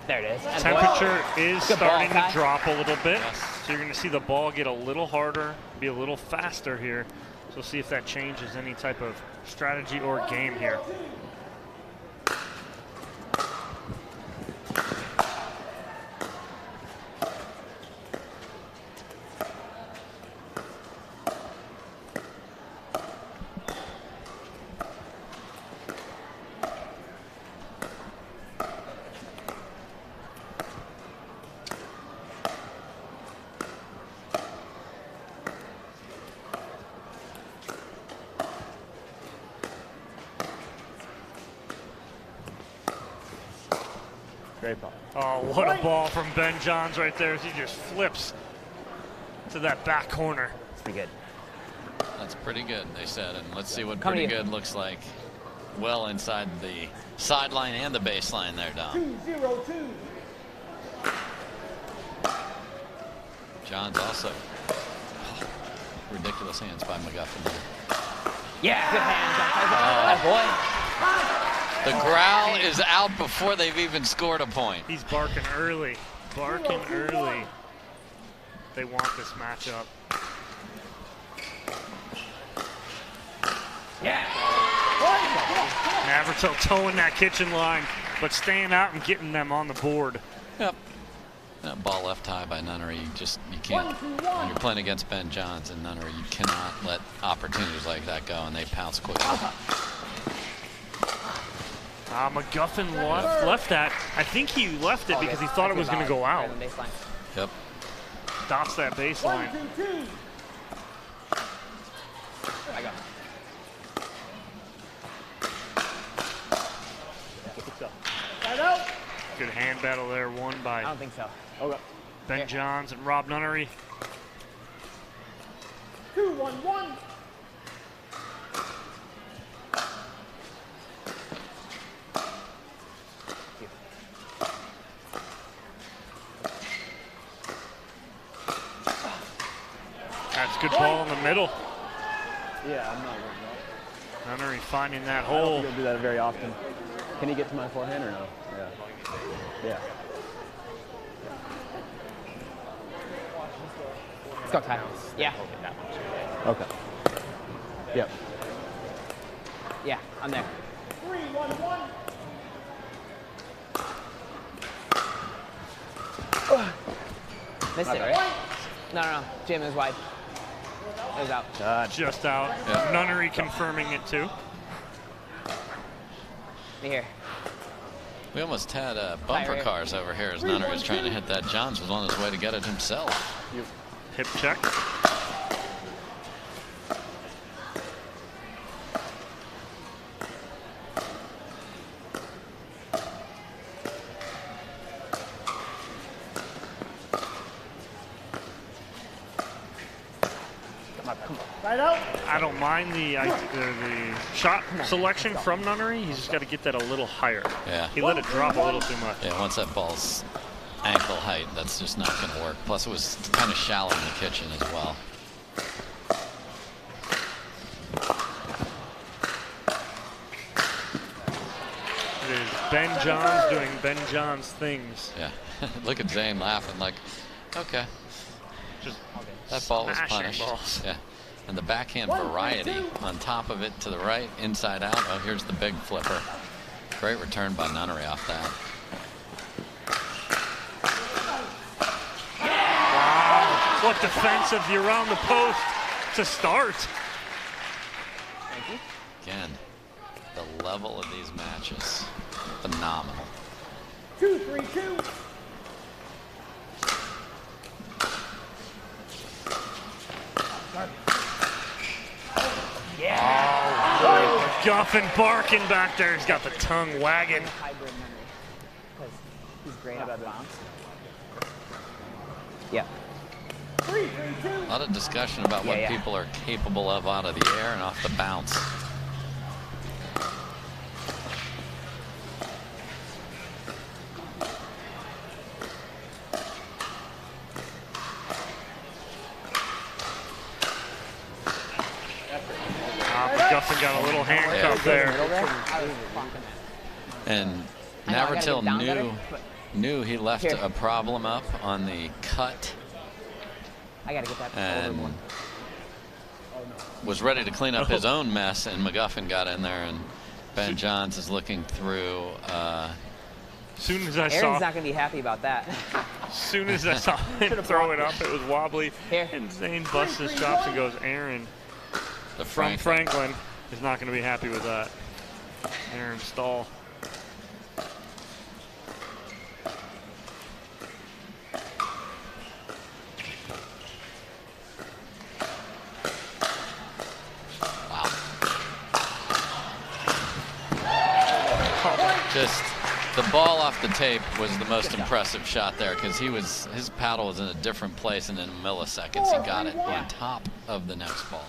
Speaker 21: There it is.
Speaker 5: Temperature is
Speaker 21: Good
Speaker 5: starting
Speaker 21: ball,
Speaker 5: to drop a little bit. So you're going to see the ball get a little harder, be a little faster here. So see if that changes any type of strategy or game here.
Speaker 21: Great ball.
Speaker 5: Oh, what a ball from Ben Johns right there as he just flips to that back corner.
Speaker 21: It's pretty good.
Speaker 6: That's pretty good, they said. And let's see what pretty good looks like. Well inside the sideline and the baseline there, Dom.
Speaker 2: 2-0-2.
Speaker 6: Johns also. Oh, ridiculous hands by McGuffin there.
Speaker 21: Yeah, good hands. Boy.
Speaker 6: The growl is out before they've even scored a point.
Speaker 5: He's barking early. Barking early. They want this matchup.
Speaker 21: Yeah.
Speaker 5: Navratil towing that kitchen line, but staying out and getting them on the board.
Speaker 6: Yep. That ball left high by Nunnery. You can't, when you're playing against Ben Johns and Nunnery, you cannot let opportunities like that go, and they pounce quickly.
Speaker 5: McGuffin left that. I think he left it because he thought it was going to go out.
Speaker 6: Yep.
Speaker 5: Dots that baseline.
Speaker 21: I got it.
Speaker 5: Good hand battle there, won by
Speaker 21: I don't think so.
Speaker 5: Ben Johns and Rob Nunnery.
Speaker 2: 2-1-1.
Speaker 5: That's good ball in the middle.
Speaker 9: Yeah, I'm not worried about it.
Speaker 5: Nunnery finding that
Speaker 9: I
Speaker 5: hole.
Speaker 9: don't think he'll do that very often. Can he get to my forehand or no? Yeah. Yeah.
Speaker 21: Let's go, Ty. Yeah.
Speaker 9: Okay. Yep.
Speaker 21: Yeah, I'm there.
Speaker 2: 3-1-1.
Speaker 21: Missed it, right? No. Jim is wide. It was out.
Speaker 5: Just out.
Speaker 6: Yeah.
Speaker 5: Nunnery confirming it too.
Speaker 21: Me here.
Speaker 6: We almost had bumper cars over here as Nunnery was trying to hit that. Johns was on his way to get it himself.
Speaker 5: Hip check. I don't mind the shot selection from Nunnery. He's just got to get that a little higher.
Speaker 6: Yeah.
Speaker 5: He let it drop a little too much.
Speaker 6: Yeah, once that ball's ankle height, that's just not going to work. Plus, it was kind of shallow in the kitchen as well.
Speaker 5: It is Ben Johns doing Ben Johns things.
Speaker 6: Yeah. Look at Zane laughing like, okay.
Speaker 5: Just
Speaker 6: that ball was
Speaker 5: smashing
Speaker 6: punished.
Speaker 5: balls.
Speaker 6: Yeah. And the backhand variety on top of it to the right, inside out. Oh, here's the big flipper. Great return by Nunnery off that.
Speaker 5: Wow. What defensive around the post to start.
Speaker 21: Thank you.
Speaker 6: Again, the level of these matches, phenomenal.
Speaker 2: 2-3-2.
Speaker 5: Yeah. Oh, McGuffin barking back there. He's got the tongue wagging.
Speaker 21: Hybrid memory. Because he's great off the bounce. Yeah.
Speaker 6: A lot of discussion about what people are capable of out of the air and off the bounce.
Speaker 5: McGuffin got a little handcuff there.
Speaker 6: And Navratil knew he left a problem up on the cut.
Speaker 21: I gotta get that
Speaker 6: and was ready to clean up his own mess, and McGuffin got in there, and Ben Johns is looking through.
Speaker 5: Soon as I
Speaker 21: Aaron's
Speaker 5: saw,
Speaker 21: not gonna be happy about that.
Speaker 5: soon as I saw him throw it up, it was wobbly. And Zane busts his chops and goes, Aaron from Franklin is not going to be happy with that. Aaron Stahl.
Speaker 6: Just the ball off the tape was the most impressive shot there, because his paddle was in a different place, and in milliseconds he got it on top of the next ball.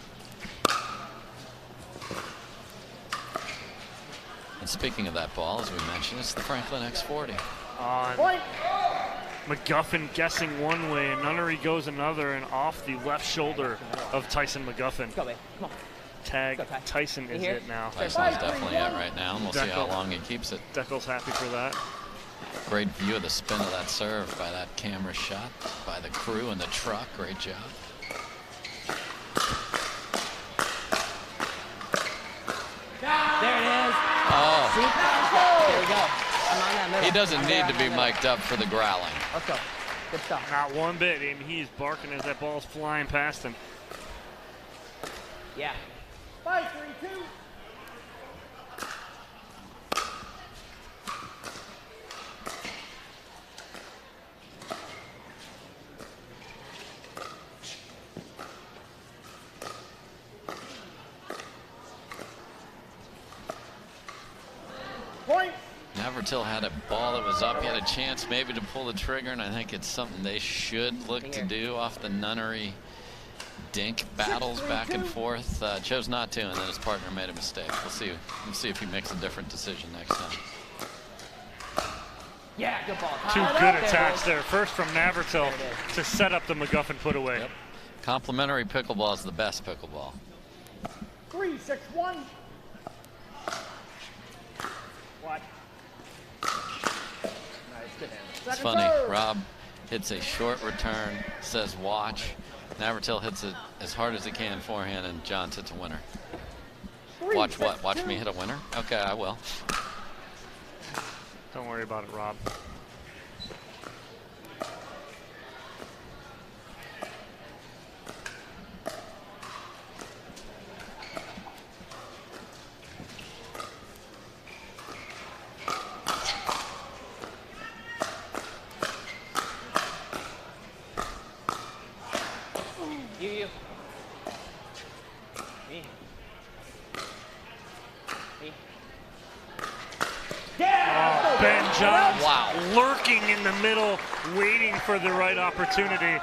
Speaker 6: And speaking of that ball, as we mentioned, it's the Franklin X40.
Speaker 5: McGuffin guessing one way, and Nunnery goes another, and off the left shoulder of Tyson McGuffin.
Speaker 21: Come on.
Speaker 5: Tag Tyson is it now.
Speaker 6: Tyson's definitely it right now, and we'll see how long he keeps it.
Speaker 5: Deckel's happy for that.
Speaker 6: Great view of the spin of that serve by that camera shot, by the crew in the truck. Great job.
Speaker 21: There it is.
Speaker 6: Oh.
Speaker 21: See? There we go. I'm on that middle.
Speaker 6: He doesn't need to be mic'd up for the growling.
Speaker 21: Let's go. Good stuff.
Speaker 5: Not one bit. I mean, he's barking as that ball's flying past him.
Speaker 21: Yeah.
Speaker 2: 5-3-2.
Speaker 6: Navratil had a ball that was up. He had a chance maybe to pull the trigger, and I think it's something they should look to do off the Nunnery dink battles back and forth. Chose not to, and then his partner made a mistake. We'll see if he makes a different decision next time.
Speaker 21: Yeah, good ball.
Speaker 5: Two good attacks there. First from Navratil to set up the McGuffin put away.
Speaker 6: Yep. Complimentary pickleball is the best pickleball.
Speaker 2: 3-6-1.
Speaker 21: What?
Speaker 6: It's funny. Rob hits a short return, says watch. Navratil hits it as hard as he can forehand, and Johns hits a winner. Watch what? Watch me hit a winner? Okay, I will.
Speaker 5: Don't worry about it, Rob.
Speaker 21: You. Me.
Speaker 5: Oh, Ben Johns lurking in the middle, waiting for the right opportunity.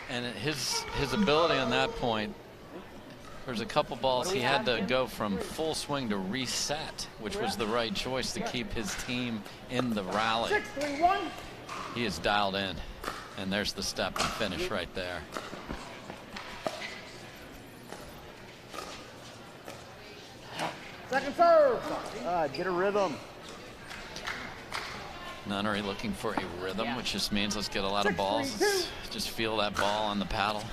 Speaker 6: And his ability on that point, there's a couple balls he had to go from full swing to reset, which was the right choice to keep his team in the rally.
Speaker 2: 6-3-1.
Speaker 6: He is dialed in, and there's the step and finish right there.
Speaker 2: Second serve.
Speaker 3: Get a rhythm.
Speaker 6: Nunnery looking for a rhythm, which just means let's get a lot of balls. Let's just feel that ball on the paddle.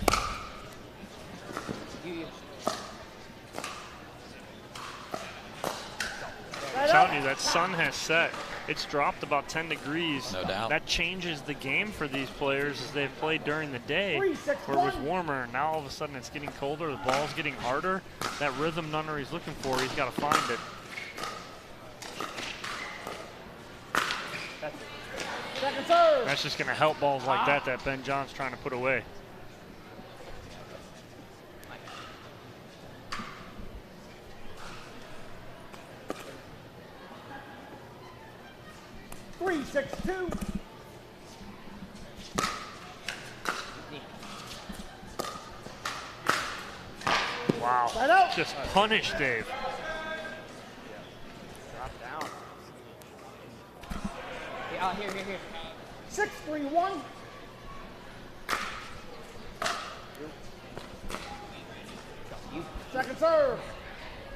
Speaker 5: I'm telling you, that sun has set. It's dropped about 10 degrees.
Speaker 6: No doubt.
Speaker 5: That changes the game for these players as they've played during the day, where it was warmer. Now all of a sudden it's getting colder. The ball's getting harder. That rhythm Nunnery's looking for, he's got to find it.
Speaker 2: Second serve.
Speaker 5: That's just going to help balls like that Ben Johns trying to put away. Wow. Just punished Dave.
Speaker 3: Drop down.
Speaker 21: Here.
Speaker 2: 6-3-1. Second serve.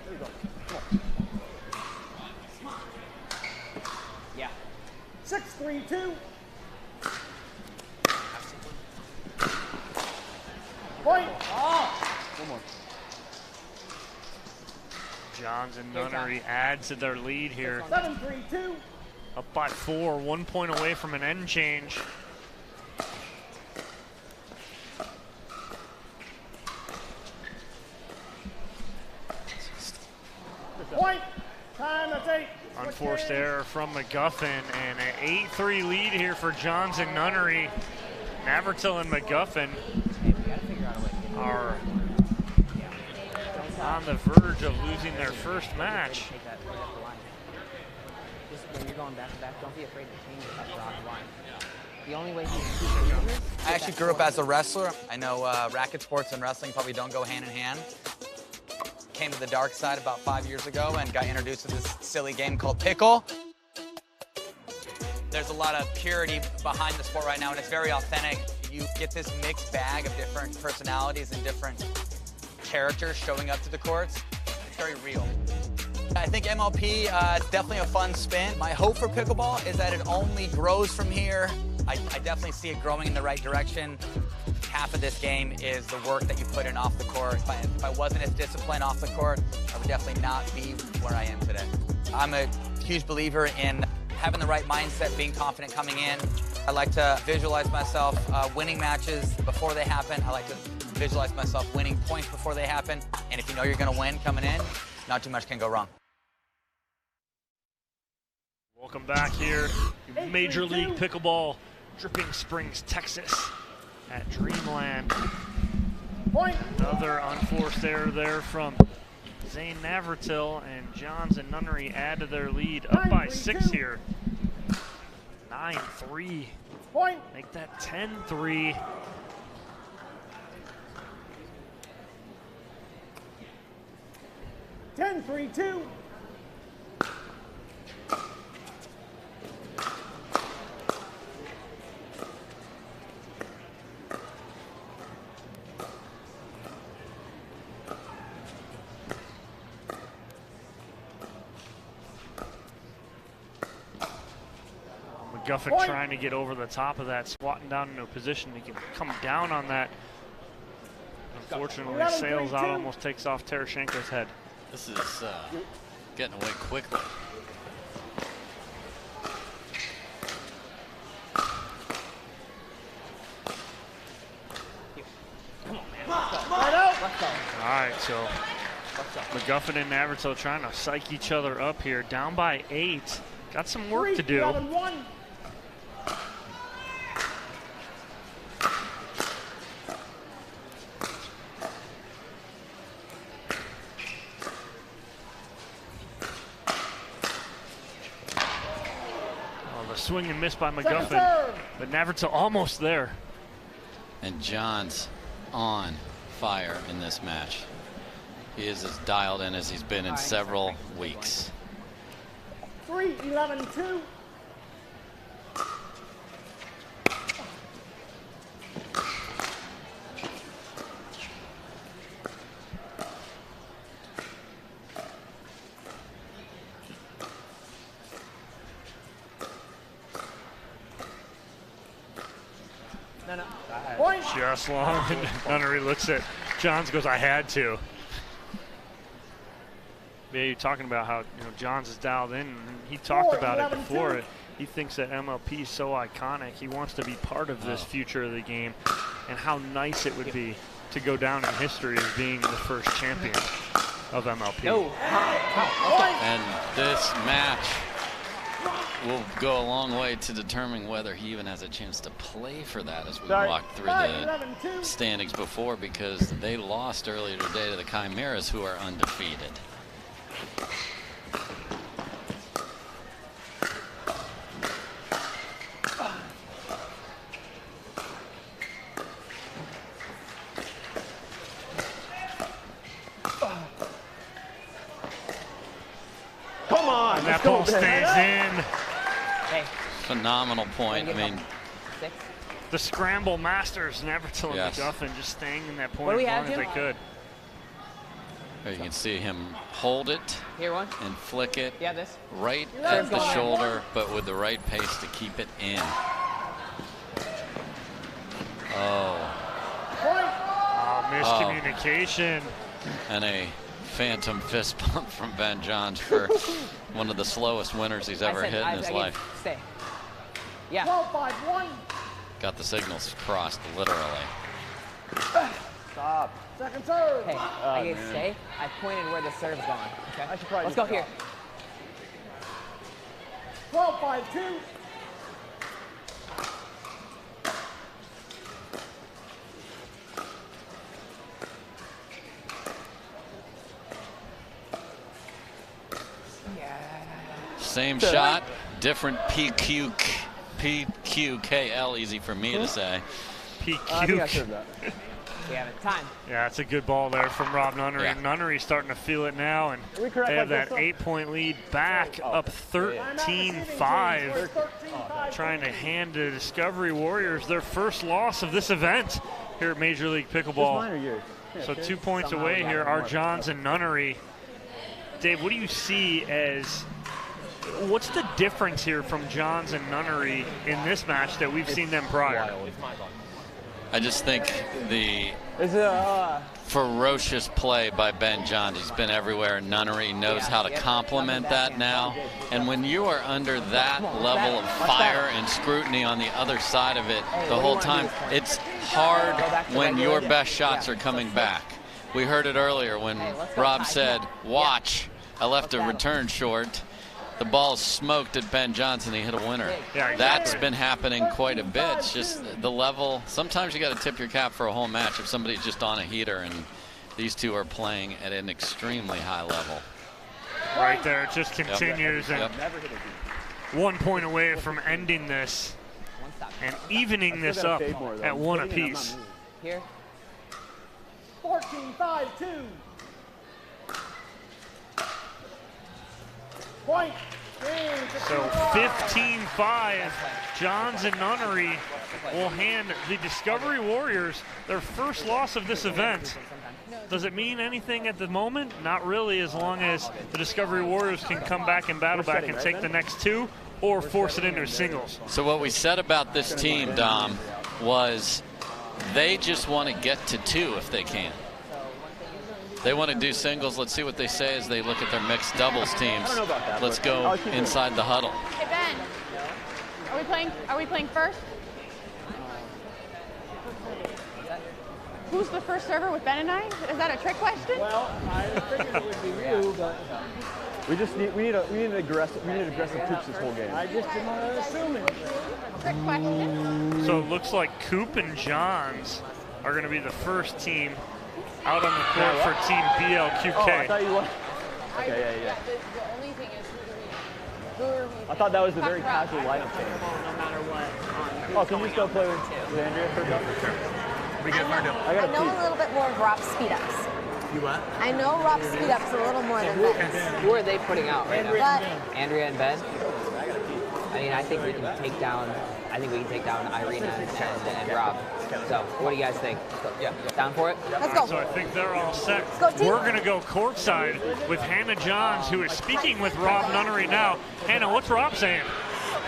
Speaker 2: There you go. Come on.
Speaker 21: Yeah.
Speaker 2: 6-3-2. Point.
Speaker 21: One more.
Speaker 5: Johns and Nunnery add to their lead here.
Speaker 2: 7-3-2.
Speaker 5: Up by 4, 1 point away from an end change.
Speaker 2: Point. Time, that's 8.
Speaker 5: Unforced error from McGuffin, and an 8-3 lead here for Johns and Nunnery. Navertil and McGuffin are on the verge of losing their first match.
Speaker 21: Just when you're going back to back, don't be afraid to change it after on line. The only way he
Speaker 8: I actually grew up as a wrestler. I know racket sports and wrestling probably don't go hand in hand. Came to the dark side about 5 years ago and got introduced to this silly game called Pickle. There's a lot of purity behind the sport right now, and it's very authentic. You get this mixed bag of different personalities and different characters showing up to the courts. It's very real. I think MLP is definitely a fun spin. My hope for pickleball is that it only grows from here. I definitely see it growing in the right direction. Half of this game is the work that you put in off the court. If I wasn't as disciplined off the court, I would definitely not be where I am today. I'm a huge believer in having the right mindset, being confident coming in. I like to visualize myself winning matches before they happen. I like to visualize myself winning points before they happen. And if you know you're going to win coming in, not too much can go wrong.
Speaker 5: Welcome back here to Major League Pickleball, Dripping Springs, Texas, at Dreamland.
Speaker 2: Point.
Speaker 5: Another unforced error there from Zane Navertil, and Johns and Nunnery add to their lead, up by 6 here. 9-3.
Speaker 2: Point.
Speaker 5: Make that 10-3.
Speaker 2: Ten, 3-2.
Speaker 5: McGuffin trying to get over the top of that, squatting down into a position. He can come down on that. Unfortunately, sails out, almost takes off Terashenko's head.
Speaker 6: This is getting away quickly.
Speaker 5: All right, so McGuffin and Navertil trying to psych each other up here. Down by 8. Got some work to do. Swing and miss by McGuffin, but Navertil almost there.
Speaker 6: And John's on fire in this match. He is as dialed in as he's been in several weeks.
Speaker 2: 3-11-2.
Speaker 5: Just long, and Nunnery looks at Johns, goes, I had to. Yeah, you're talking about how Johns is dialed in. He talked about it before. He thinks that MLP is so iconic. He wants to be part of this future of the game, and how nice it would be to go down in history as being the first champion of MLP.
Speaker 6: And this match will go a long way to determining whether he even has a chance to play for that as we walk through the standings before, because they lost earlier today to the Chimeras, who are undefeated.
Speaker 5: that ball stays in.
Speaker 21: Hey.
Speaker 6: Phenomenal point. I mean,
Speaker 5: the scramble masters, Nevertell and
Speaker 6: Yes.
Speaker 5: McGuffin, just staying in that
Speaker 21: What
Speaker 5: point
Speaker 21: do we
Speaker 5: as long
Speaker 21: have,
Speaker 5: as
Speaker 21: Jim?
Speaker 5: they could.
Speaker 6: there you can see him hold it
Speaker 21: Here, one.
Speaker 6: and flick it
Speaker 21: Yeah, this.
Speaker 6: right
Speaker 21: Serve's
Speaker 6: at the
Speaker 21: going in.
Speaker 6: shoulder, but with the right pace to keep it in. Oh.
Speaker 5: Miscommunication.
Speaker 6: And a phantom fist bump from Ben Johns for one of the slowest winners he's ever hit in his life.
Speaker 21: Stay. Yeah.
Speaker 2: 12-5-1.
Speaker 6: Got the signals crossed, literally.
Speaker 2: Stop. Second serve.
Speaker 21: Hey, I gave stay. I pointed where the serve's gone. Okay. Let's go here.
Speaker 2: 12-5-2.
Speaker 6: Same shot, different PQKL, easy for me to say.
Speaker 5: PQ.
Speaker 21: Yeah, time.
Speaker 5: Yeah, that's a good ball there from Rob Nunnery.
Speaker 6: Yeah.
Speaker 5: Nunnery's starting to feel it now, and they have that 8-point lead back up 13-5. Trying to hand the Discovery Warriors their first loss of this event here at Major League Pickleball. So 2 points away here are Johns and Nunnery. Dave, what do you see as, what's the difference here from Johns and Nunnery in this match that we've seen them prior?
Speaker 6: I just think the ferocious play by Ben Johns. He's been everywhere. Nunnery knows how to complement that now. And when you are under that level of fire and scrutiny on the other side of it the whole time, it's hard when your best shots are coming back. We heard it earlier when Rob said, watch, I left a return short. The ball smoked at Ben Johnson. He hit a winner.
Speaker 5: Yeah, exactly.
Speaker 6: That's been happening quite a bit. It's just the level. Sometimes you got to tip your cap for a whole match if somebody's just on a heater, and these two are playing at an extremely high level.
Speaker 5: Right there, it just continues.
Speaker 6: Yep.
Speaker 5: And 1 point away from ending this and evening this up at one apiece.
Speaker 21: Here.
Speaker 2: 14-5-2. Point.
Speaker 5: So 15-5, Johns and Nunnery will hand the Discovery Warriors their first loss of this event. Does it mean anything at the moment? Not really, as long as the Discovery Warriors can come back and battle back and take the next two or force it into singles.
Speaker 6: So what we said about this team, Dom, was they just want to get to two if they can. They want to do singles. Let's see what they say as they look at their mixed doubles teams. Let's go inside the huddle.
Speaker 15: Hey Ben, are we playing first? Who's the first server with Ben and I? Is that a trick question?
Speaker 2: Well, I figured it would be you, but
Speaker 9: we need aggressive troops this whole game.
Speaker 2: I just didn't want to assume it.
Speaker 15: Trick question.
Speaker 5: So it looks like Coop and Johns are going to be the first team out on the court for Team BLQK.
Speaker 9: Oh, I thought you were. Okay, yeah.
Speaker 15: The only thing is who are we?
Speaker 9: I thought that was a very casual lineup change.
Speaker 12: No matter what.
Speaker 9: Oh, can you still play with Andrea for a couple?
Speaker 12: We get hard to.
Speaker 9: I
Speaker 4: I know a little bit more of Rob's speed ups.
Speaker 12: You what?
Speaker 4: I know Rob's speed ups a little more than Ben's.
Speaker 21: Who are they putting out right now?
Speaker 4: But
Speaker 21: Andrea and Ben? I mean, I think we can take down Irina and Rob. So, what do you guys think? Yeah. Down for it?
Speaker 4: Let's go.
Speaker 5: So I think they're all set.
Speaker 4: Let's go, team.
Speaker 5: We're going to go courtside with Hannah Johns, who is speaking with Rob Nunnery now. Hannah, what's Rob saying?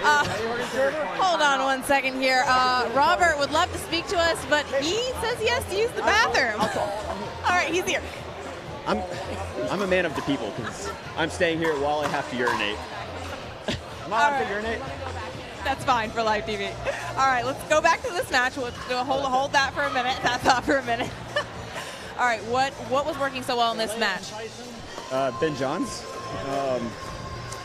Speaker 7: Hold on one second here. Robert would love to speak to us, but he says he has to use the bathroom. All right, he's here.
Speaker 9: I'm a man of the people because I'm staying here while I have to urinate. Am I allowed to urinate?
Speaker 7: That's fine for live TV. All right, let's go back to this match. We'll hold that for a minute. That thought for a minute. All right, what was working so well in this match?
Speaker 9: Ben Johns.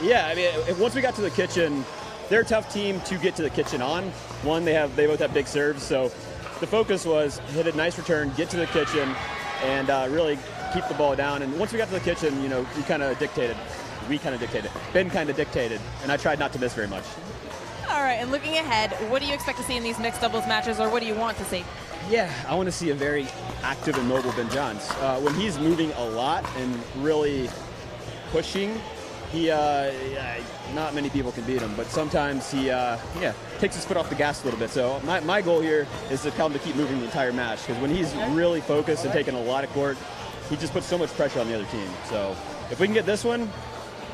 Speaker 9: Yeah, I mean, once we got to the kitchen, they're a tough team to get to the kitchen on. One, they both have big serves, so the focus was hit a nice return, get to the kitchen, and really keep the ball down. And once we got to the kitchen, you know, we kind of dictated. Ben kind of dictated, and I tried not to miss very much.
Speaker 7: All right, and looking ahead, what do you expect to see in these mixed doubles matches, or what do you want to see?
Speaker 9: Yeah, I want to see a very active and mobile Ben Johns. When he's moving a lot and really pushing, he not many people can beat him, but sometimes he takes his foot off the gas a little bit. So my goal here is to tell him to keep moving the entire match, because when he's really focused and taking a lot of court, he just puts so much pressure on the other team. So if we can get this one,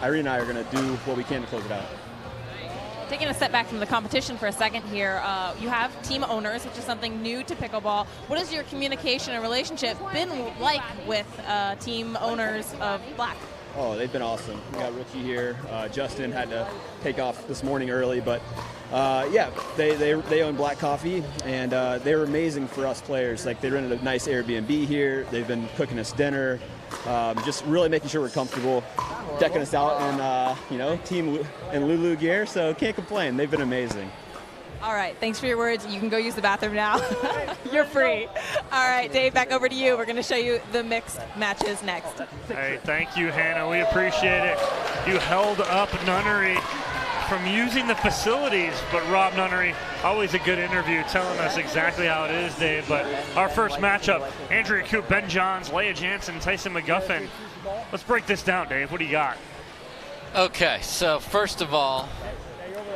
Speaker 9: Irene and I are going to do what we can to close it out.
Speaker 11: Taking a step back from the competition for a second here, you have team owners, which is something new to pickleball. What has your communication and relationship been like with team owners of Black?
Speaker 9: Oh, they've been awesome. We got Richie here. Justin had to take off this morning early, but yeah, they own Black Coffee, and they were amazing for us players. Like, they rented a nice Airbnb here. They've been cooking us dinner, just really making sure we're comfortable, decking us out in team and Leauge gear. So can't complain. They've been amazing.
Speaker 11: All right, thanks for your words. You can go use the bathroom now. You're free. All right, Dave, back over to you. We're going to show you the mixed matches next.
Speaker 5: Hey, thank you, Hannah. We appreciate it. You held up Nunnery from using the facilities, but Rob Nunnery, always a good interview, telling us exactly how it is, Dave. But our first matchup, Andrea Koop, Ben Johns, Leauge Jansen, Tyson McGuffin. Let's break this down, Dave. What do you got?
Speaker 6: Okay, so first of all,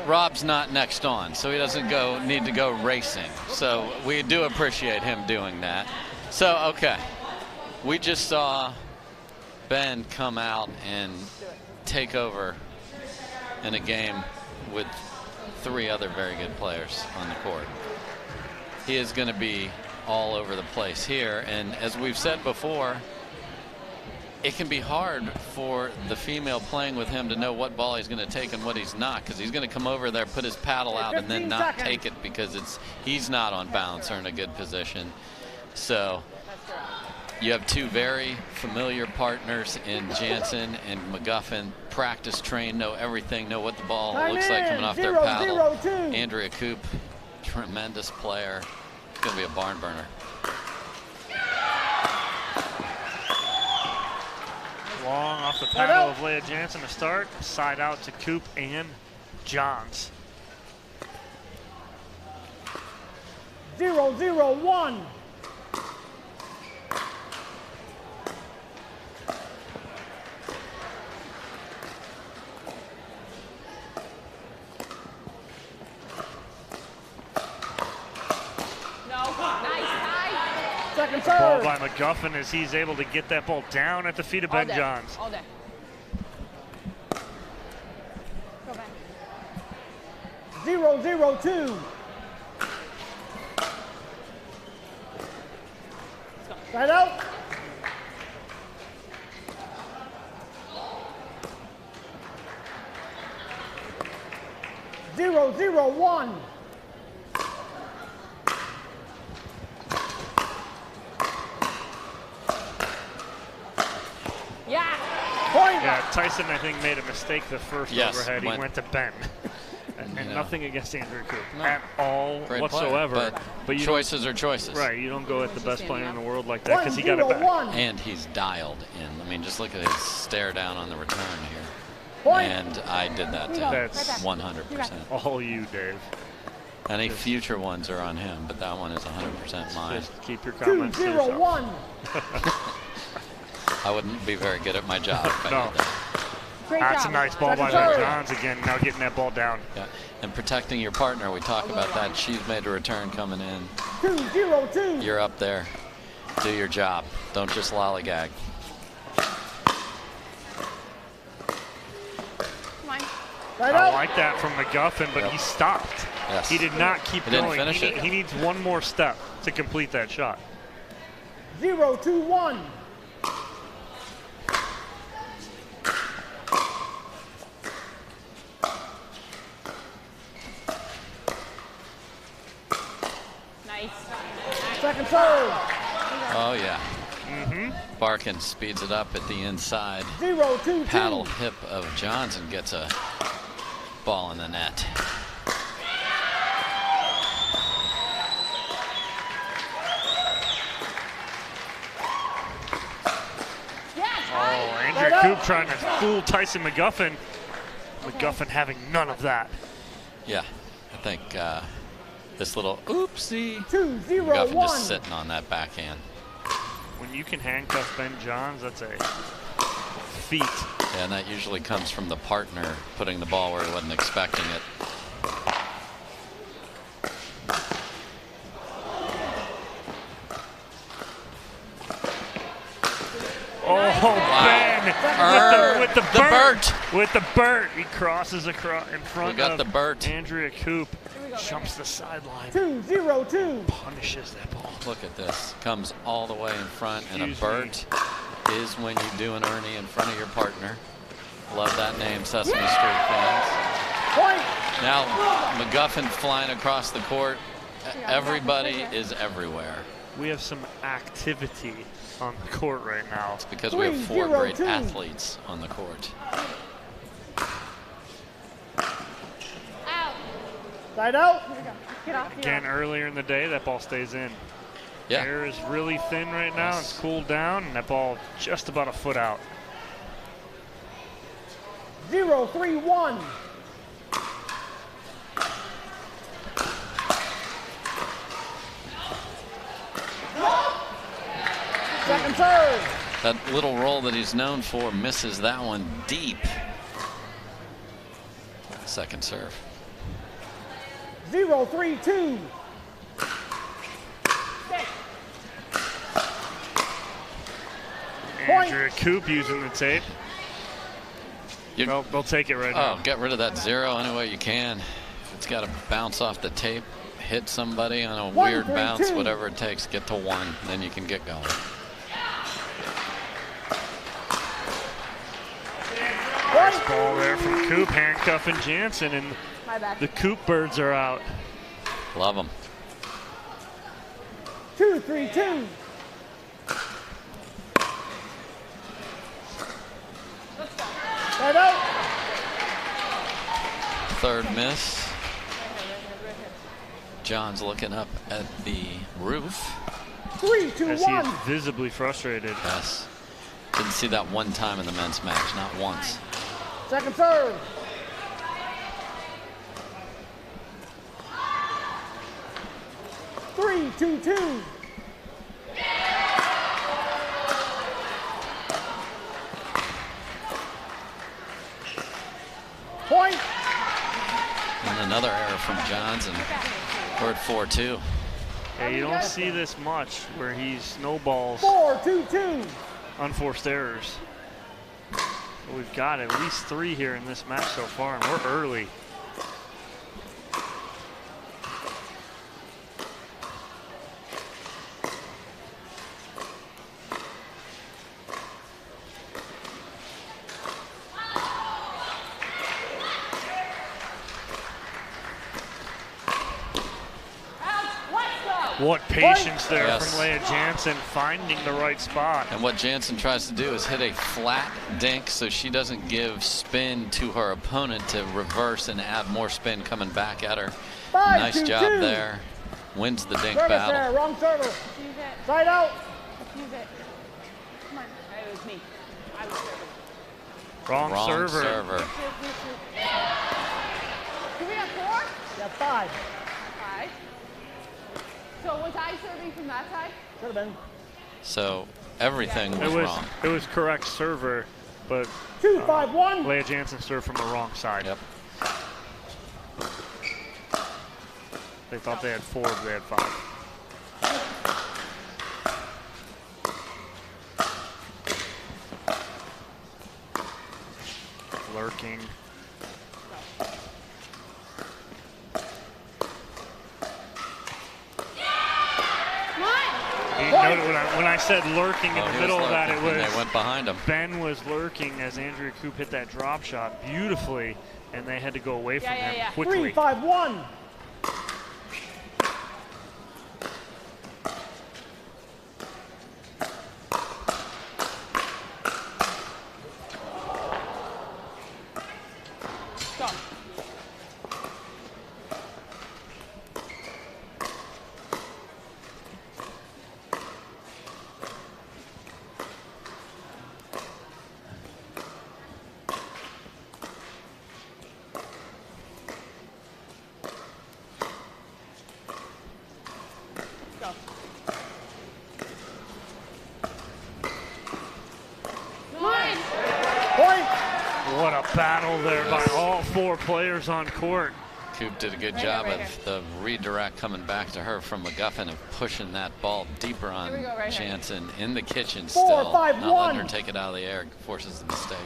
Speaker 6: Rob's not next on, so he doesn't need to go racing. So we do appreciate him doing that. So, okay, we just saw Ben come out and take over in a game with 3 other very good players on the court. He is going to be all over the place here, and as we've said before, it can be hard for the female playing with him to know what ball he's going to take and what he's not, because he's going to come over there, put his paddle out, and then not take it because he's not on balance or in a good position. So you have 2 very familiar partners in Jansen and McGuffin, practice trained, know everything, know what the ball looks like coming off their paddle. Andrea Koop, tremendous player. It's going to be a barn burner.
Speaker 5: Long off the paddle of Leauge Jansen to start. Side out to Koop and Johns.
Speaker 2: 0-0-1. Second serve.
Speaker 5: Ball by McGuffin as he's able to get that ball down at the feet of Ben Johns.
Speaker 11: All day.
Speaker 2: Go back. 0-0-2. Side out. Zero, 0-1.
Speaker 5: Yeah, Tyson, I think, made a mistake the first overhead. He went to Ben. And nothing against Andrea Koop at all whatsoever.
Speaker 6: But choices are choices.
Speaker 5: Right, you don't go at the best player in the world like that because he got it back.
Speaker 6: And he's dialed in. I mean, just look at his stare down on the return here. And I did that to him.
Speaker 5: That's
Speaker 6: 100%.
Speaker 5: All you, Dave.
Speaker 6: Any future ones are on him, but that one is 100% mine.
Speaker 5: Just keep your comments to yourself.
Speaker 2: 2-0-1.
Speaker 6: I wouldn't be very good at my job if I did that.
Speaker 5: That's a nice ball by Ben Johns again, now getting that ball down.
Speaker 6: Yeah, and protecting your partner, we talk about that. She's made a return coming in.
Speaker 2: 2-0-2.
Speaker 6: You're up there. Do your job. Don't just lollygag.
Speaker 5: I like that from McGuffin, but he stopped.
Speaker 6: Yes.
Speaker 5: He did not keep
Speaker 6: Didn't
Speaker 5: going.
Speaker 6: finish it.
Speaker 5: He needs one more step to complete that shot.
Speaker 2: 0-2-1.
Speaker 11: Nice.
Speaker 2: Second serve.
Speaker 6: Oh, yeah. Barkin speeds it up at the inside.
Speaker 2: 0-2-2.
Speaker 6: Paddle hip of Johnson gets a ball in the net.
Speaker 5: Oh, Andrea Koop trying to fool Tyson McGuffin. McGuffin having none of that.
Speaker 6: Yeah, I think this little oopsie.
Speaker 2: 2-0-1.
Speaker 6: McGuffin just sitting on that backhand.
Speaker 5: When you can handcuff Ben Johns, that's a feat.
Speaker 6: Yeah, and that usually comes from the partner putting the ball where he wasn't expecting it.
Speaker 5: Oh,
Speaker 6: wow.
Speaker 5: Ben with the
Speaker 6: Burt.
Speaker 5: With the Burt. He crosses across in front
Speaker 6: We got
Speaker 5: of
Speaker 6: the Burt.
Speaker 5: Andrea Coop. Jumps the sideline.
Speaker 12: 2-0-2.
Speaker 5: Punishes that ball.
Speaker 6: Look at this. Comes all the way in front, and a
Speaker 5: Excuse
Speaker 6: Burt is when you do an Ernie in front of your partner. Love that name, Sesame Street fans. Now, McGuffin flying across the court. Everybody is everywhere.
Speaker 5: We have some activity on the court right now.
Speaker 6: It's because we have 4 great athletes on the court.
Speaker 12: Side out.
Speaker 7: Get off.
Speaker 5: Again, earlier in the day, that ball stays in.
Speaker 6: Yeah.
Speaker 5: Air is really thin right now. It's cooled down, and that ball just about a foot out.
Speaker 12: 0-3-1. Second serve.
Speaker 6: That little roll that he's known for misses that one deep. Second serve.
Speaker 12: 0-3-2.
Speaker 5: Andrea Coop using the tape. They'll take it right now.
Speaker 6: Oh, get rid of that 0 any way you can. It's got to bounce off the tape, hit somebody on a weird bounce, whatever it takes, get to 1, and then you can get going.
Speaker 5: Nice ball there from Coop, handcuffing Jansen, and the Coop birds are out.
Speaker 6: Love them.
Speaker 12: 2-3-2. Side out.
Speaker 6: Third miss. John's looking up at the roof.
Speaker 12: 3-2-1.
Speaker 5: As he's visibly frustrated.
Speaker 6: Yes. Didn't see that one time in the men's match, not once.
Speaker 12: Second serve. Three, 2-2. Point.
Speaker 6: And another error from Johns, and we're at 4-2.
Speaker 5: Yeah, you don't see this much where he snowballs
Speaker 12: 4-2-2.
Speaker 5: unforced errors. But we've got at least 3 here in this match so far, and we're early. What patience there from Leauge Jansen, finding the right spot.
Speaker 6: And what Jansen tries to do is hit a flat dink so she doesn't give spin to her opponent to reverse and add more spin coming back at her. Nice job there. Wins the dink battle.
Speaker 12: There, wrong server. Side out.
Speaker 7: Use it. Come on.
Speaker 12: It was me. I was serving.
Speaker 5: Wrong server.
Speaker 7: Do we have 4?
Speaker 12: Yeah, 5.
Speaker 7: 5. So was I serving from that side?
Speaker 12: Should have been.
Speaker 6: So everything was wrong.
Speaker 5: It was correct server, but
Speaker 12: 2-5-1.
Speaker 5: Leauge Jansen served from the wrong side.
Speaker 6: Yep.
Speaker 5: They thought they had 4, but they had 5. Lurking. When I said lurking in the middle of that, it was
Speaker 6: they went behind him.
Speaker 5: Ben was lurking as Andrea Coop hit that drop shot beautifully, and they had to go away from him quickly.
Speaker 12: 3-5-1.
Speaker 5: battle there by all 4 players on court.
Speaker 6: Coop did a good job of the redirect coming back to her from McGuffin and pushing that ball deeper on Jansen in the kitchen still. Not letting her take it out of the air, forces the mistake.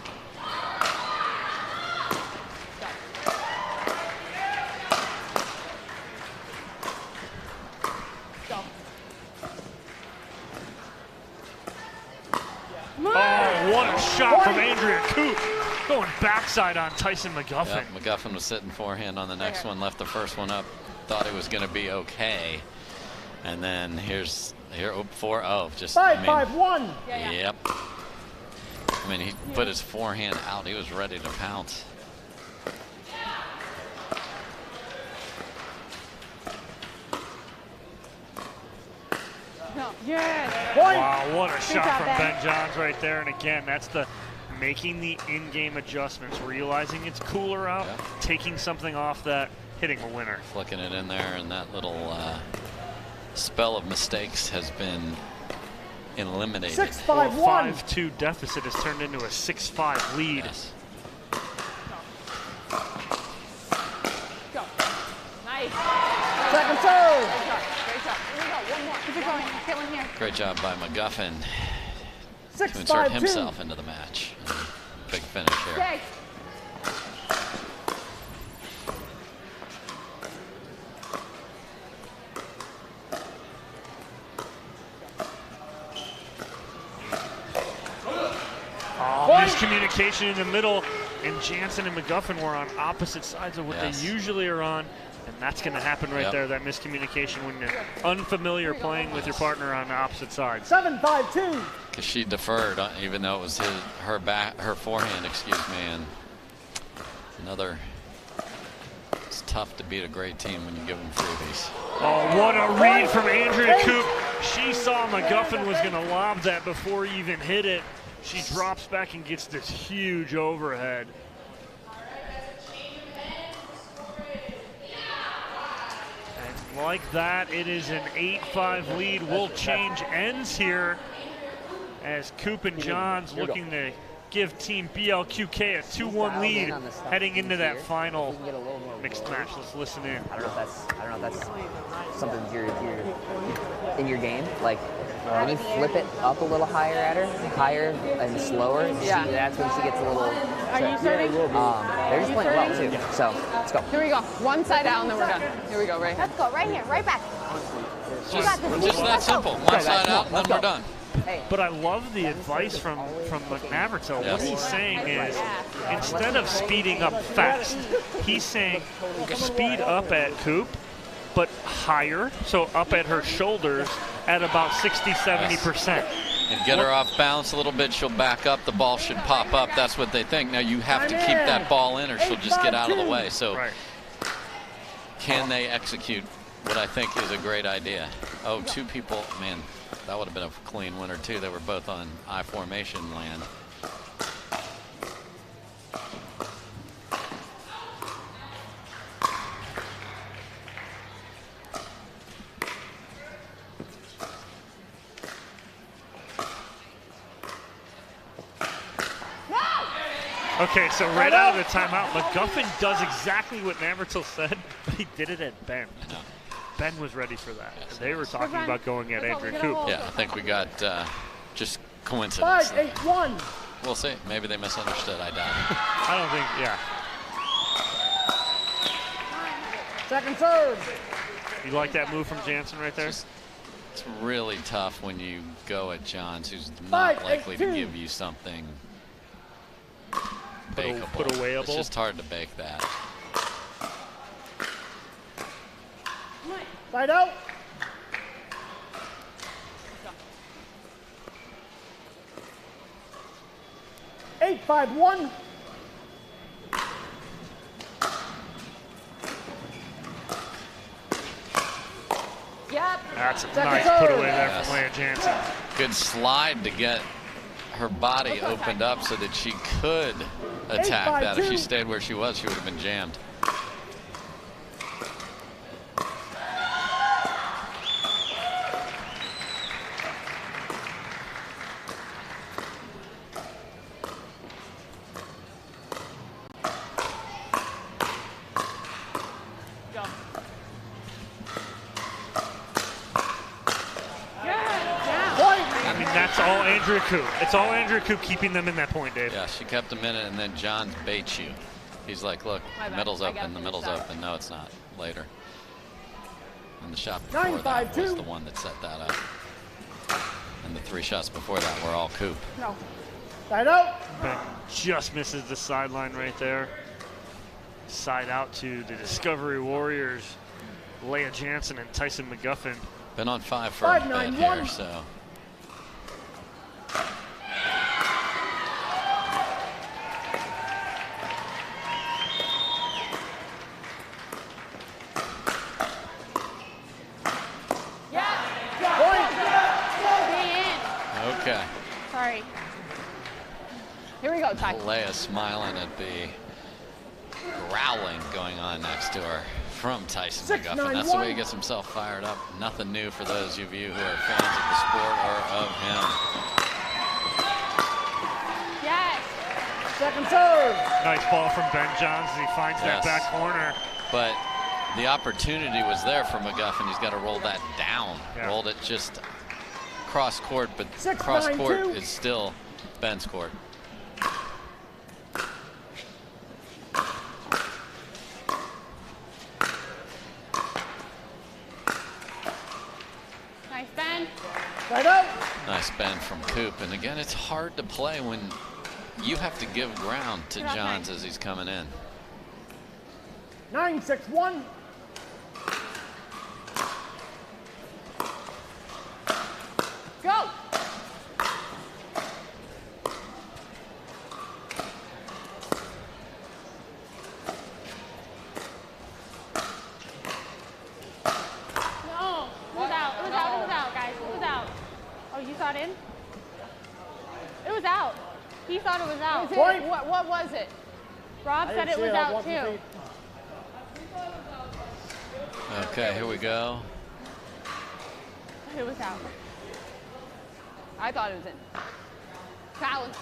Speaker 5: Oh, what a shot from Andrea Coop. Going backside on Tyson McGuffin.
Speaker 6: Yep, McGuffin was sitting forehand on the next one, left the first one up, thought it was going to be okay. And then here 4-0. Just
Speaker 2: 5-5-1.
Speaker 6: Yep. I mean, he put his forehand out. He was ready to pounce.
Speaker 2: Yes.
Speaker 5: Wow, what a shot from Ben Johns right there. And again, that's the making the in-game adjustments, realizing it's cooler out, taking something off that, hitting a winner.
Speaker 6: Flicking it in there, and that little spell of mistakes has been eliminated.
Speaker 5: 6-5-1. 5-2 deficit has turned into a 6-5 lead.
Speaker 6: Yes.
Speaker 12: Go. Nice.
Speaker 2: Second serve.
Speaker 12: Great job. Here we go. One more. Keep it going. Get one here.
Speaker 6: Great job by McGuffin to
Speaker 2: 6-5-2.
Speaker 6: insert himself into the match. Big finish here.
Speaker 12: Okay.
Speaker 5: Miscommunication in the middle, and Jansen and McGuffin were on opposite sides of what they usually are on, and that's going to happen right there, that miscommunication when you're unfamiliar playing with your partner on the opposite sides.
Speaker 2: 7-5-2.
Speaker 6: Because she deferred, even though it was her forehand, excuse me, and another. It's tough to beat a great team when you give them freebies.
Speaker 5: Oh, what a read from Andrea Coop. She saw McGuffin was going to lob that before he even hit it. She drops back and gets this huge overhead. And like that, it is an 8-5 lead. We'll change ends here as Coop and Johns looking to give Team BLQK a 2-1 lead heading into that final mixed match. Let's listen in.
Speaker 21: I don't know if that's something you're in your game. Like when you flip it up a little higher at her, higher and slower, that's when she gets a little.
Speaker 12: Are you serving?
Speaker 21: They're just playing well too. So let's go.
Speaker 12: Here we go. One side out and then we're done. Here we go, right here.
Speaker 4: Let's go, right here, right back.
Speaker 6: Just that simple. One side out and then we're done.
Speaker 5: But I love the advice from McNavertz. So what he's saying is, instead of speeding up fast, he's saying speed up at Coop, but higher, so up at her shoulders at about 60-70%.
Speaker 6: And get her off balance a little bit, she'll back up, the ball should pop up. That's what they think. Now you have to keep that ball in or she'll just get out of the way. So can they execute what I think is a great idea? Oh, 2 people, man, that would have been a clean winner too. They were both on I formation land.
Speaker 5: Okay, so right out of the timeout, McGuffin does exactly what Navertil said, but he did it at Ben. Ben was ready for that.
Speaker 6: Yes,
Speaker 5: they were talking about going at Andrea Coop.
Speaker 6: Yeah, I think we got just coincidence.
Speaker 2: 5-8-1.
Speaker 6: We'll see. Maybe they misunderstood. I doubt it.
Speaker 5: I don't think,
Speaker 2: Second serve.
Speaker 5: You like that move from Jansen right there?
Speaker 6: It's really tough when you go at Johns, who's not likely to give you something bakeable.
Speaker 5: Put awayable.
Speaker 6: It's just hard to bake that.
Speaker 2: Side out. Eight, 5-1.
Speaker 12: Yep.
Speaker 5: That's a nice put away there from Leah Jansen.
Speaker 6: Good slide to get her body opened up so that she could attack that. If she stayed where she was, she would have been jammed.
Speaker 5: that's all Andrea Coop. It's all Andrea Coop keeping them in that point, Dave.
Speaker 6: Yeah, she kept them in it, and then Johns baits you. He's like, look, the middle's open, the middle's open. No, it's not. Later. And the shot before that was the one that set that up. And the 3 shots before that were all Coop.
Speaker 12: No. Side out.
Speaker 5: Ben just misses the sideline right there. Side out to the Discovery Warriors, Leah Jansen and Tyson McGuffin.
Speaker 6: Been on 5 for a bit here, so. Okay.
Speaker 12: Sorry. Here we go, Ty.
Speaker 6: Leia smiling at the growling going on next to her from Tyson McGuffin. That's the way he gets himself fired up. Nothing new for those of you who are fans of the sport or of him.
Speaker 12: Yes. Second serve.
Speaker 5: Nice ball from Ben Johns as he finds that back corner.
Speaker 6: But the opportunity was there for McGuffin. He's got to roll that down. Rolled it just cross court, but cross court is still Ben's court.
Speaker 12: Nice, Ben.
Speaker 10: Right up.
Speaker 6: Nice bend from Coop. And again, it's hard to play when you have to give ground to Johns as he's coming in.
Speaker 12: 9-6-1. Go. No. It was out. It was out. It was out, guys. It was out. Oh, you saw it in? It was out. He thought it was out. What was it? Rob said it was out too.
Speaker 6: Okay, here we go.
Speaker 12: It was out. I thought it was in. Challenge.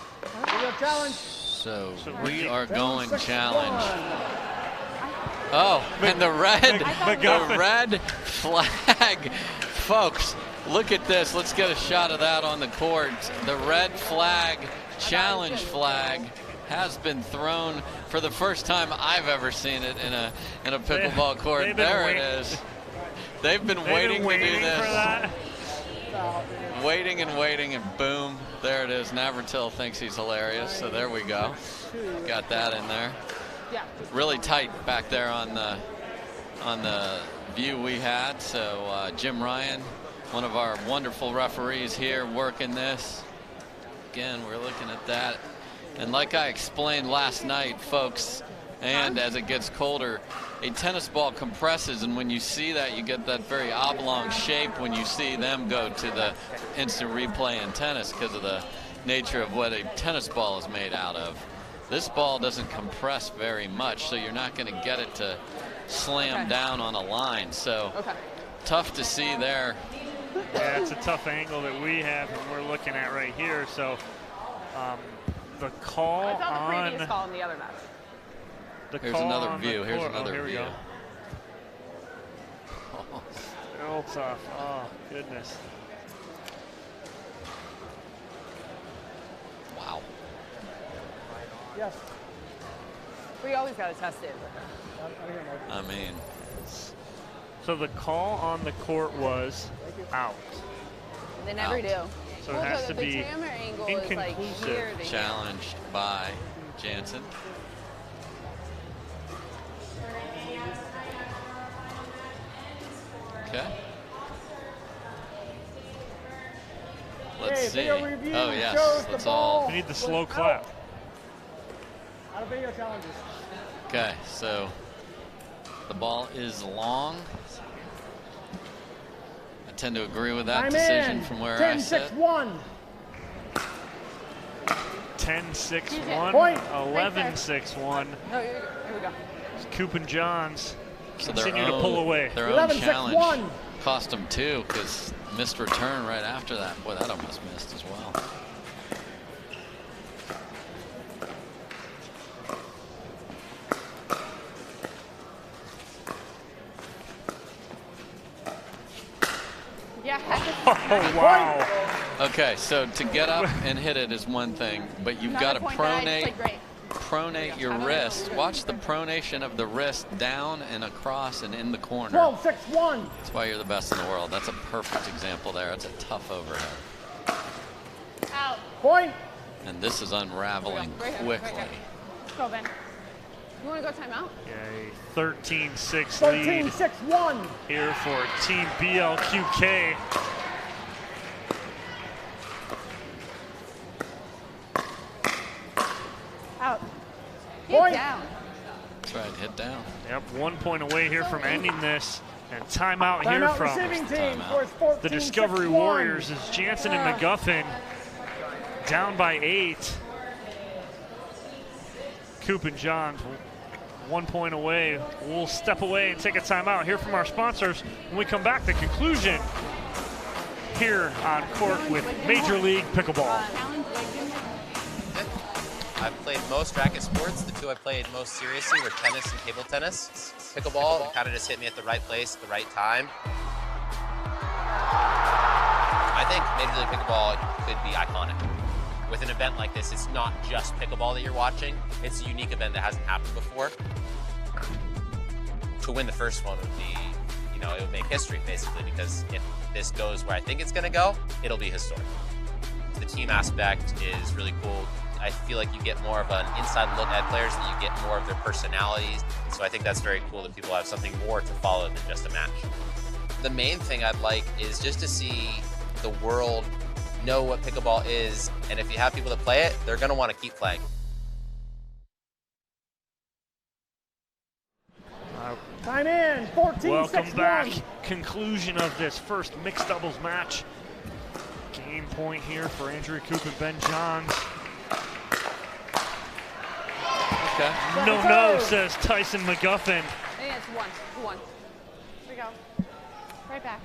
Speaker 12: Challenge.
Speaker 6: So we are going challenge. Oh, and the red flag. Folks, look at this. Let's get a shot of that on the court. The red flag, challenge flag, has been thrown for the first time I've ever seen it in a pickleball court. There it is. They've been waiting to do this. Waiting and waiting, and boom, there it is. Navratil thinks he's hilarious, so there we go. Got that in there. Really tight back there on the view we had. So Jim Ryan, one of our wonderful referees here, working this. Again, we're looking at that. And like I explained last night, folks, and as it gets colder, a tennis ball compresses, and when you see that, you get that very oblong shape when you see them go to the instant replay in tennis because of the nature of what a tennis ball is made out of. This ball doesn't compress very much, so you're not going to get it to slam down on a line. So tough to see there.
Speaker 5: Yeah, it's a tough angle that we have and we're looking at right here. So the call
Speaker 12: I saw the
Speaker 5: on
Speaker 12: previous call in the other match.
Speaker 6: Here's another view. Here's another
Speaker 5: here we
Speaker 6: view.
Speaker 5: go. Real tough. Oh, goodness.
Speaker 6: Wow.
Speaker 12: Yes. We always got to test it.
Speaker 6: I mean.
Speaker 5: So the call on the court was out.
Speaker 12: They never do.
Speaker 5: So it has to be
Speaker 12: the camera angle is like here to
Speaker 6: Challenged by Jansen. Okay. Let's see. Oh yes, let's all.
Speaker 5: We need the slow clap.
Speaker 12: Out of video challenges.
Speaker 6: Okay, so the ball is long. I tend to agree with that decision from where I sit.
Speaker 12: 10-6-1.
Speaker 5: 10-6-1, 11-6-1.
Speaker 12: No, here we go.
Speaker 5: Coop and Johns
Speaker 6: So
Speaker 5: continue to pull away.
Speaker 6: Their own challenge cost them 2 because missed return right after that. Boy, that almost missed as well.
Speaker 12: Yeah.
Speaker 5: Oh, wow.
Speaker 6: Okay, so to get up and hit it is one thing, but you've got to pronate your wrist. Watch the pronation of the wrist down and across and in the corner.
Speaker 2: 12-6-1.
Speaker 6: That's why you're the best in the world. That's a perfect example there. That's a tough overhead.
Speaker 12: Out.
Speaker 2: Point.
Speaker 6: And this is unraveling quickly.
Speaker 12: Let's go, Ben. You want to go timeout?
Speaker 5: A 13-6 lead
Speaker 2: 13-6-1.
Speaker 5: here for Team BLQK.
Speaker 12: Out.
Speaker 2: Point.
Speaker 12: Get down.
Speaker 6: That's right, hit down.
Speaker 5: Yep, 1 point away here from ending this. And timeout here
Speaker 2: Timeout
Speaker 5: from
Speaker 2: receiving team for
Speaker 5: the Discovery
Speaker 2: 14-6-1.
Speaker 5: Warriors as Jansen and McGuffin down by 8. Coop and Johns 1 point away. We'll step away and take a timeout. Hear from our sponsors. When we come back, the conclusion here on court with Major League Pickleball.
Speaker 18: I've played most racket sports. The two I played most seriously were tennis and table tennis. Pickleball kind of just hit me at the right place at the right time. I think Major League Pickleball could be iconic. With an event like this, it's not just pickleball that you're watching. It's a unique event that hasn't happened before. To win the first one would be, you know, it would make history basically, because if this goes where I think it's gonna go, it'll be historic. The team aspect is really cool. I feel like you get more of an inside look at players, and you get more of their personalities. So I think that's very cool that people have something more to follow than just a match. The main thing I'd like is just to see the world know what pickleball is, and if you have people to play it, they're going to want to keep playing.
Speaker 2: Time in, 14-6-1.
Speaker 5: Welcome back. Conclusion of this first mixed doubles match. Game point here for Andrea Coop and Ben Johns.
Speaker 6: Okay.
Speaker 5: No, says Tyson McGuffin.
Speaker 12: Yeah, it's 1. Here we go. Right back.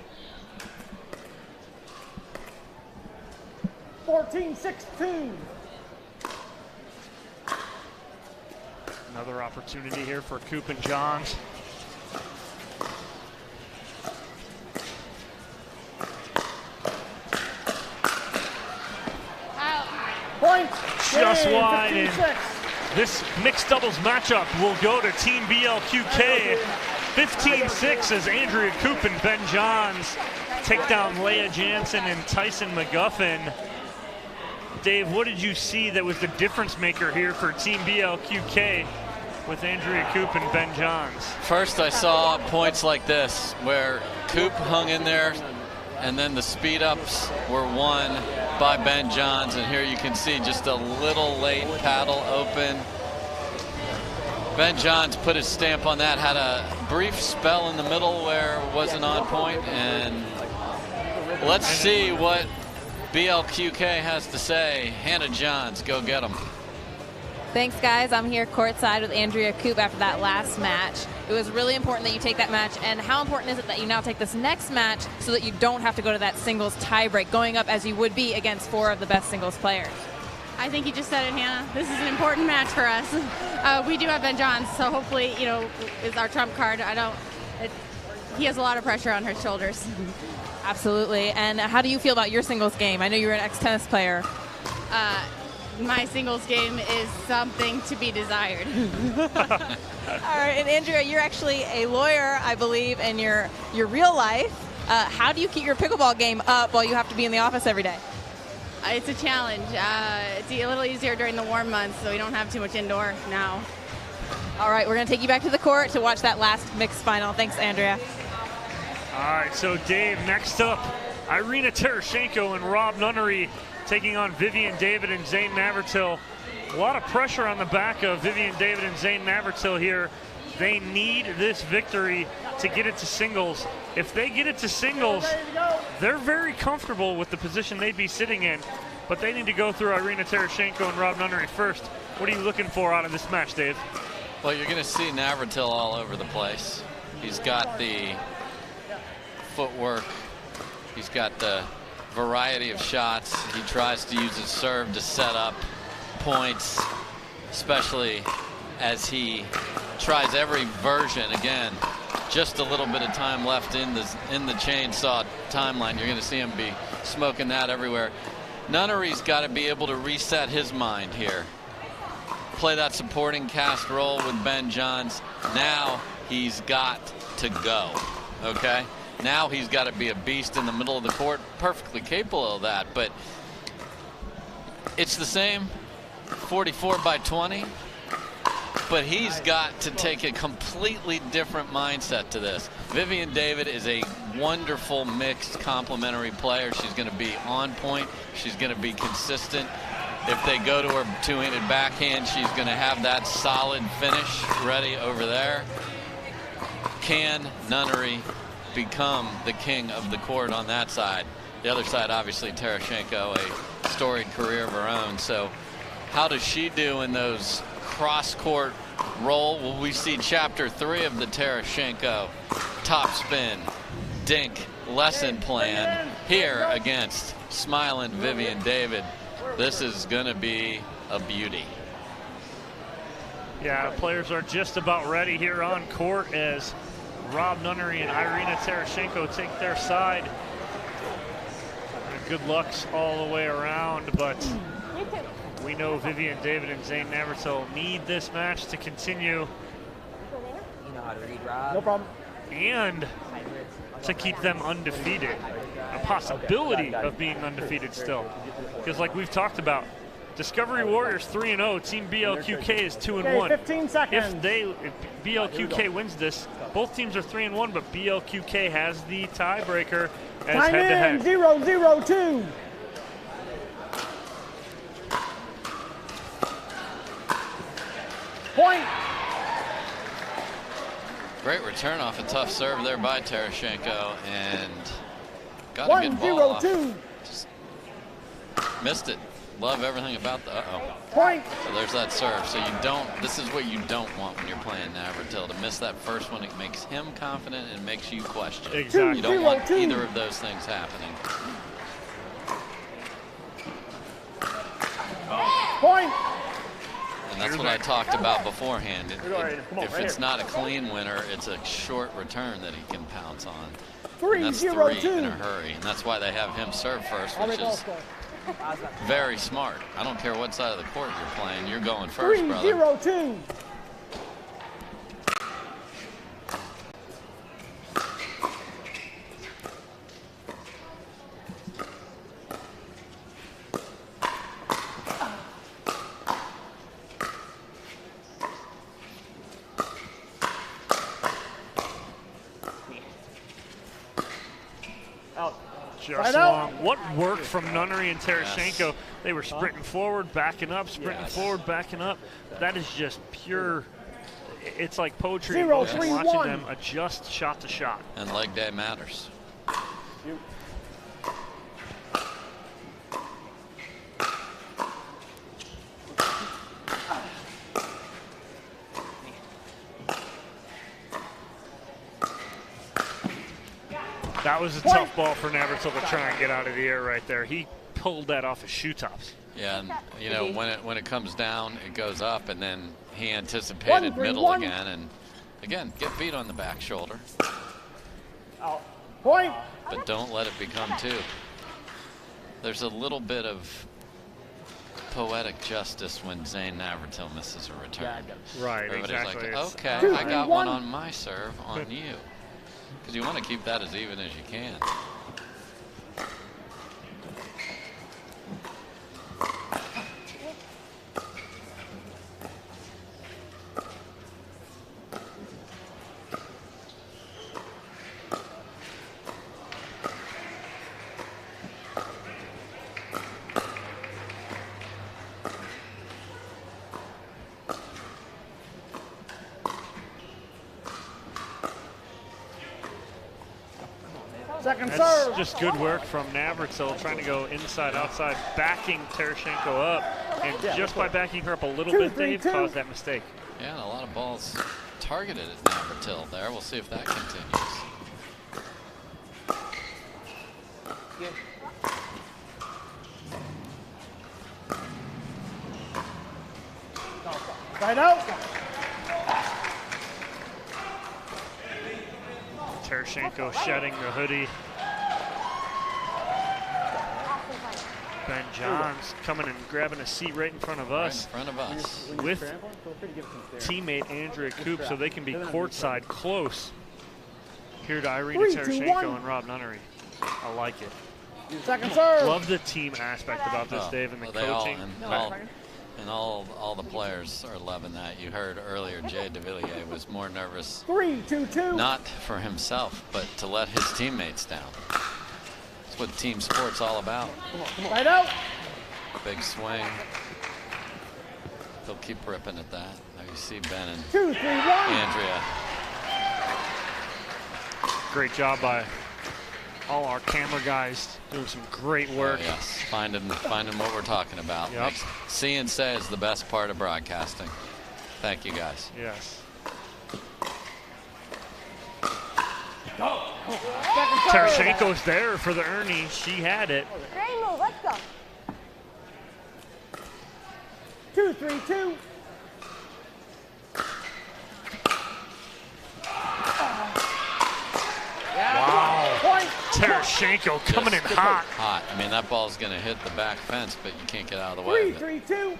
Speaker 2: 14-6-2.
Speaker 5: Another opportunity here for Coop and Johns.
Speaker 2: Point.
Speaker 5: Just
Speaker 2: Game,
Speaker 5: wide. And
Speaker 2: 15-6.
Speaker 5: this mixed doubles matchup will go to Team BLQK. 15-6 as Andrea Coop and Ben Johns take down Leauge Jansen and Tyson McGuffin. Dave, what did you see that was the difference maker here for Team BLQK with Andrea Coop and Ben Johns?
Speaker 6: First, I saw points like this where Coop hung in there, and then the speed ups were won by Ben Johns. And here you can see just a little late paddle open. Ben Johns put his stamp on that, had a brief spell in the middle where it wasn't on point, and let's see what BLQK has to say. Hannah Johns, go get him.
Speaker 11: Thanks, guys. I'm here courtside with Andrea Coop after that last match. It was really important that you take that match, and how important is it that you now take this next match so that you don't have to go to that singles tiebreak, going up as you would be against 4 of the best singles players?
Speaker 16: I think you just said it, Hannah. This is an important match for us. We do have Ben Johns, so hopefully, you know, is our trump card. He has a lot of pressure on his shoulders.
Speaker 11: Absolutely. And how do you feel about your singles game? I know you're an ex-tennis player.
Speaker 16: My singles game is something to be desired.
Speaker 11: All right, and Andrea, you're actually a lawyer, I believe, in your real life. How do you keep your pickleball game up while you have to be in the office every day?
Speaker 16: It's a challenge. It's a little easier during the warm months, so we don't have too much indoor now.
Speaker 11: All right, we're going to take you back to the court to watch that last mixed final. Thanks, Andrea.
Speaker 5: All right, so Dave, next up, Irina Terashenko and Rob Nunnery taking on Vivian David and Zane Navratil. A lot of pressure on the back of Vivian David and Zane Navratil here. They need this victory to get it to singles. If they get it to singles, they're very comfortable with the position they'd be sitting in, but they need to go through Irina Terashenko and Rob Nunnery first. What are you looking for out of this match, Dave?
Speaker 6: Well, you're going to see Navratil all over the place. He's got the footwork. He's got the variety of shots. He tries to use his serve to set up points, especially as he tries every version. Again, just a little bit of time left in the chainsaw timeline. You're going to see him be smoking that everywhere. Nunnery's got to be able to reset his mind here. Play that supporting cast role with Ben Johns. Now he's got to go. Okay? Now he's got to be a beast in the middle of the court. Perfectly capable of that, but it's the same 44-by-20. But he's got to take a completely different mindset to this. Vivian David is a wonderful mixed complementary player. She's going to be on point. She's going to be consistent. If they go to her two-handed backhand, she's going to have that solid finish ready over there. Can Nunnery become the king of the court on that side? The other side, obviously, Tereshchenko, a storied career of her own. So how does she do in those cross-court roll? Will we see chapter 3 of the Tereshchenko topspin dink lesson plan here against smiling Vivian David? This is going to be a beauty.
Speaker 5: Yeah, players are just about ready here on court as Rob Nunnery and Irina Tereshchenko take their side. Good lucks all the way around, but we know Vivian David and Zane Navratil need this match to continue.
Speaker 21: You know how to read, Rob.
Speaker 2: No problem.
Speaker 5: And to keep them undefeated. A possibility of being undefeated still. Because like we've talked about, Discovery Warriors 3-0, Team BLQK is 2-1.
Speaker 2: 15 seconds.
Speaker 5: If BLQK wins this, both teams are 3-1, but BLQK has the tiebreaker as head-to-head.
Speaker 2: 0-0-2. Point.
Speaker 6: Great return off a tough serve there by Tereshchenko, and got a good ball off.
Speaker 2: 1-0-2.
Speaker 6: Just missed it. Love everything about the
Speaker 2: Point.
Speaker 6: So there's that serve. So you don't, this is what you don't want when you're playing Navratil. To miss that first one, it makes him confident and makes you question.
Speaker 5: Exactly.
Speaker 6: You don't want either of those things happening.
Speaker 2: Point.
Speaker 6: And that's what I talked about beforehand. If it's not a clean winner, it's a short return that he can pounce on. And that's 3 in a hurry. And that's why they have him serve first, which is very smart. I don't care what side of the court you're playing. You're going first, brother.
Speaker 2: 3-0-2.
Speaker 5: Just long. What worked from Nunnery and Tereshchenko? Yes. They were sprinting forward, backing up, sprinting forward, backing up. That is just pure. It's like poetry in motion, watching them adjust shot to shot.
Speaker 6: And leg day matters.
Speaker 5: That was a tough ball for Navratil to try and get out of the air right there. He pulled that off his shoe tops.
Speaker 6: Yeah, and you know, when it comes down, it goes up, and then he anticipated middle again, and again, get beat on the back shoulder.
Speaker 2: Point.
Speaker 6: But don't let it become 2. There's a little bit of poetic justice when Zane Navratil misses a return.
Speaker 5: Right,
Speaker 6: everybody's
Speaker 5: exactly.
Speaker 6: like, okay, I got one on my serve on you. Because you want to keep that as even as you can.
Speaker 2: Second
Speaker 5: That's
Speaker 2: serve.
Speaker 5: just good work from Navratil, trying to go inside, outside, backing Tereshchenko up. And just by backing her up a little bit, Dave, caused that mistake.
Speaker 6: Yeah, and a lot of balls targeted at Navratil there. We'll see if that continues.
Speaker 2: Right out.
Speaker 5: Terashenko shedding the hoodie. Ben Johns coming and grabbing a seat right in front of us.
Speaker 6: Right in front of us.
Speaker 5: With teammate Andrea Coop, so they can be courtside close. Here to Irina Terashenko and Rob Nunnery. I like it.
Speaker 2: Second serve.
Speaker 5: Love the team aspect about this, Dave, and the coaching.
Speaker 6: All the players are loving that. You heard earlier Jay DeVilliers was more nervous.
Speaker 2: 3-2-2.
Speaker 6: Not for himself, but to let his teammates down. That's what team sport's all about.
Speaker 2: Come on. Right out.
Speaker 6: Big swing. They'll keep ripping at that. Now you see Ben and
Speaker 2: 2-3-1.
Speaker 6: Andrea.
Speaker 5: Great job by all our camera guys, doing some great work.
Speaker 6: Oh, yes, finding what we're talking about.
Speaker 5: Yep.
Speaker 6: See and say is the best part of broadcasting. Thank you, guys.
Speaker 5: Yes.
Speaker 2: Go.
Speaker 5: Terashenko's there for the Ernie. She had it.
Speaker 4: Great move. Let's go.
Speaker 2: 2-3-2.
Speaker 5: Wow. Terashenko coming in hot.
Speaker 6: Hot. I mean, that ball's going to hit the back fence, but you can't get out of the way.
Speaker 2: 3-3-2.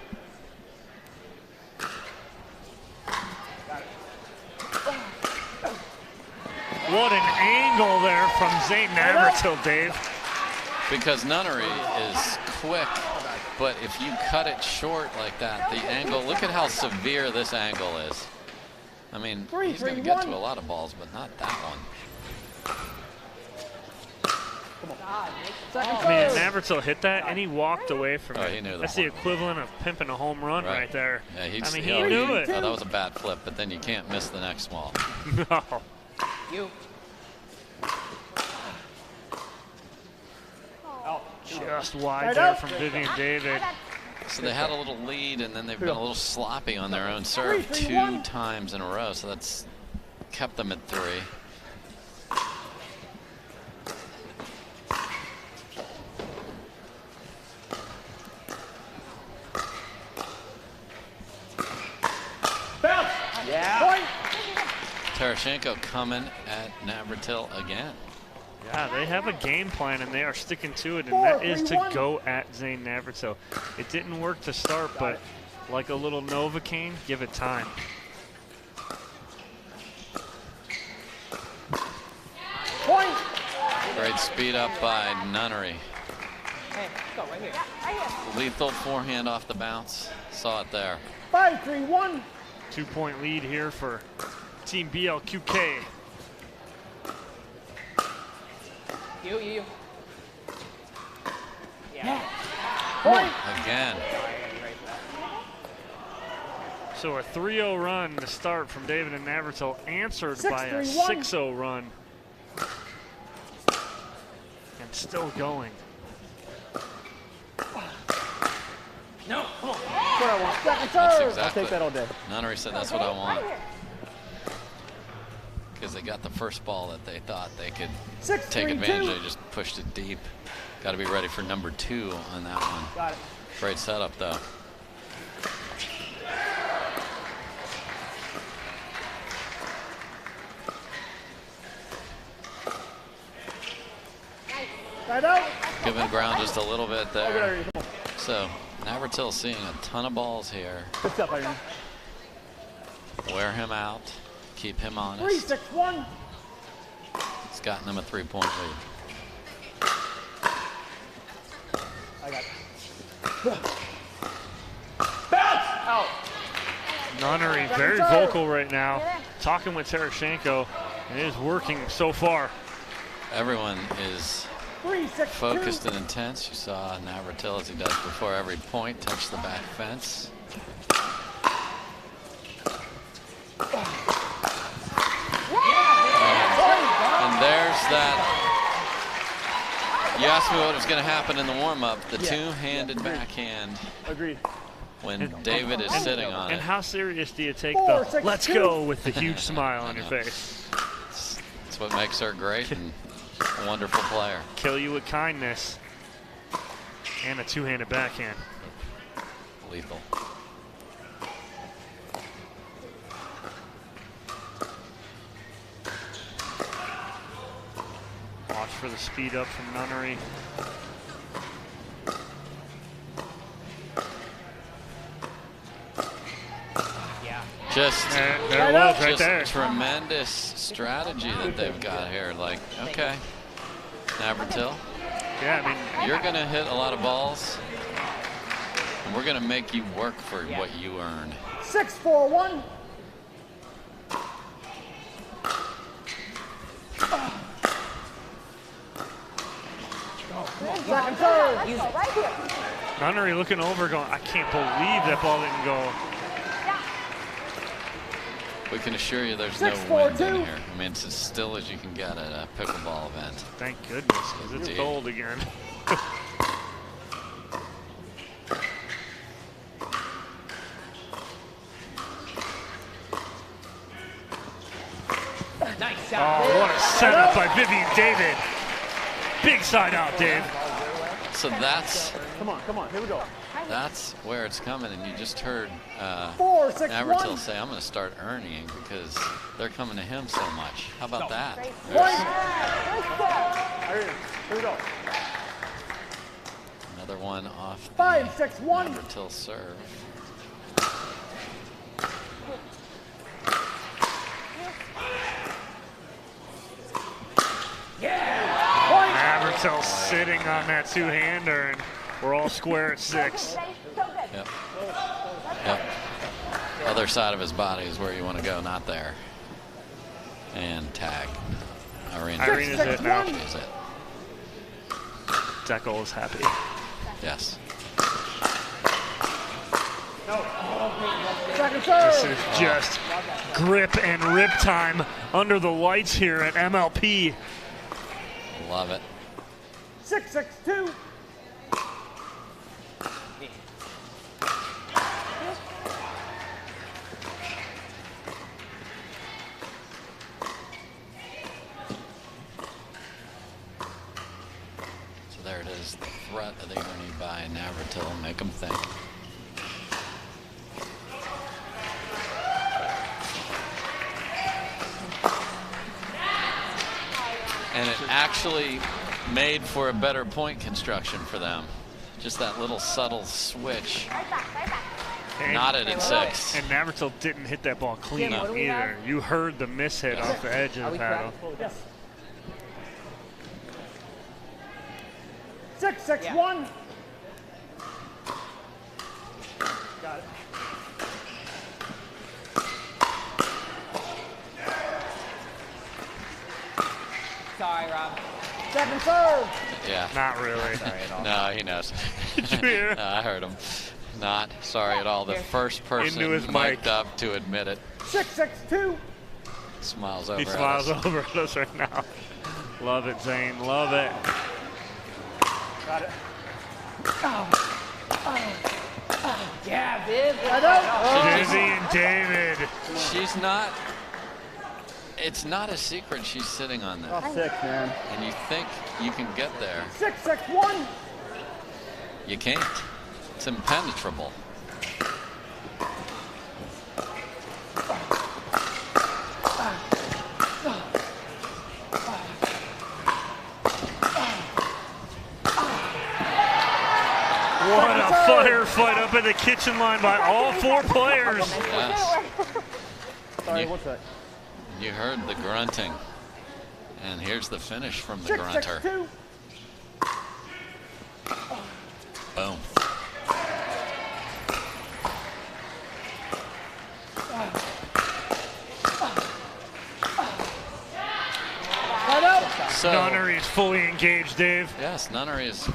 Speaker 5: What an angle there from Zane Navratil, Dave.
Speaker 6: Because Nunnery is quick, but if you cut it short like that, the angle, look at how severe this angle is. I mean, he's going to get to a lot of balls, but not that one.
Speaker 5: I mean, Navratil hit that, and he walked away from it.
Speaker 6: He knew that.
Speaker 5: That's the equivalent of pimping a home run right there.
Speaker 6: Yeah,
Speaker 5: I mean, he knew it.
Speaker 6: Oh, that was a bad flip, but then you can't miss the next ball.
Speaker 5: No. Just wide there from Vivian David.
Speaker 6: So they had a little lead, and then they've been a little sloppy on their own serve 2 times in a row, so that's kept them at 3.
Speaker 2: Yeah.
Speaker 6: Terashenko coming at Navratil again.
Speaker 5: Yeah, they have a game plan, and they are sticking to it, and that is to go at Zane Navratil. It didn't work to start, but like a little Novocaine, give it time.
Speaker 2: Point.
Speaker 6: Great speed up by Nunnery.
Speaker 3: Hey, let's go right here.
Speaker 6: Lethal forehand off the bounce. Saw it there.
Speaker 2: 5-3-1.
Speaker 5: 2-point lead here for Team BLQK.
Speaker 3: You.
Speaker 2: Yeah. Point.
Speaker 6: Again.
Speaker 5: So a 3-0 run to start from David and Navratil, answered by a
Speaker 2: 6-3-1.
Speaker 5: 6-0 run. And still going.
Speaker 2: No. That's what I want. Second serve.
Speaker 6: That's exactly.
Speaker 2: I'll take that all day.
Speaker 6: Nunnery said that's what I want. Because they got the first ball that they thought they could take advantage of. They just pushed it deep. Got to be ready for number 2 on that one.
Speaker 2: Got it.
Speaker 6: Great setup, though.
Speaker 2: Right out.
Speaker 6: Giving ground just a little bit there. So Navratil seeing a ton of balls here.
Speaker 2: Good stuff, Irene.
Speaker 6: Wear him out. Keep him honest.
Speaker 2: 3-6-1.
Speaker 6: It's gotten them a 3-point lead.
Speaker 2: I got it. Bounce! Out.
Speaker 5: Nunnery very vocal right now, talking with Terashenko, and it is working so far.
Speaker 6: Everyone is
Speaker 2: 3-6-2.
Speaker 6: focused and intense. You saw Navratil, as he does before every point, touch the back fence. And there's that. You asked me what was going to happen in the warm-up. The two-handed backhand.
Speaker 2: Agreed.
Speaker 6: When David is sitting on it.
Speaker 5: And how serious do you take the let's go with the huge smile on your face?
Speaker 6: That's what makes her great and a wonderful player.
Speaker 5: Kill you with kindness and a two-handed backhand.
Speaker 6: Lethal.
Speaker 5: for the speed up from Nunnery.
Speaker 6: Just
Speaker 5: there it was right there.
Speaker 6: Tremendous strategy that they've got here. Like, okay, Navratil.
Speaker 5: Yeah, I mean,
Speaker 6: you're going to hit a lot of balls, and we're going to make you work for what you earn.
Speaker 2: 6-4-1.
Speaker 4: Second serve. Right here.
Speaker 5: Nunnery looking over, going, I can't believe that ball didn't go.
Speaker 6: We can assure you there's no wind in here. I mean, it's as still as you can get at a pickleball event.
Speaker 5: Thank goodness, because it's cold again.
Speaker 2: Nice
Speaker 5: shot. Oh, what a setup by Vivian David. Big side out, Dave.
Speaker 6: So that's...
Speaker 2: Come on, here we go.
Speaker 6: That's where it's coming, and you just heard
Speaker 2: 4, 6,
Speaker 6: Navratil
Speaker 2: 1.
Speaker 6: say, I'm going to start earning because they're coming to him so much. How about that?
Speaker 2: Here we go.
Speaker 6: Another one off the
Speaker 2: 5, 6, 1.
Speaker 6: Navratil serve.
Speaker 5: Navratil sitting on that two-hander, and we're all square at 6.
Speaker 6: Yep. Other side of his body is where you want to go, not there. And tag.
Speaker 5: Irena's it now.
Speaker 6: Is it.
Speaker 5: Dekel is happy.
Speaker 6: Yes.
Speaker 5: This is just grip and rip time under the lights here at MLP.
Speaker 6: Love it.
Speaker 2: 6-6-2.
Speaker 6: So there it is, the threat of the Ernie by Navratil. Make him think. And it actually made for a better point construction for them. Just that little subtle switch. Knotted at 6.
Speaker 5: And Navratil didn't hit that ball clean either. You heard the miss hit off the edge of the paddle.
Speaker 2: Yes. 6-6-1. Got it.
Speaker 3: Sorry, Rob.
Speaker 2: Second serve.
Speaker 6: Yeah.
Speaker 5: Not really.
Speaker 6: Not sorry at all. No, he knows.
Speaker 5: Did you hear?
Speaker 6: No, I heard him. Not sorry at all. The first person
Speaker 5: Into his
Speaker 6: mic'd
Speaker 5: mic.
Speaker 6: up to admit it.
Speaker 2: 6-6-2.
Speaker 6: Smiles over
Speaker 5: He
Speaker 6: at
Speaker 5: smiles
Speaker 6: us.
Speaker 5: over at us right now. Love it, Zane. Love it.
Speaker 2: Got it.
Speaker 3: Yeah, Viv.
Speaker 5: Dizzy and David.
Speaker 6: She's not. It's not a secret she's sitting on that.
Speaker 2: Oh, 6, man.
Speaker 6: And you think you can get there.
Speaker 2: 6-6-1.
Speaker 6: You can't. It's impenetrable.
Speaker 5: What a firefight up in the kitchen line by all 4 players.
Speaker 6: Yes.
Speaker 2: Sorry, what's that?
Speaker 6: You heard the grunting. And here's the finish from the grunter.
Speaker 2: 6-6-2.
Speaker 6: Boom. So
Speaker 5: Nunnery is fully engaged, Dave.
Speaker 6: Yes, Nunnery is.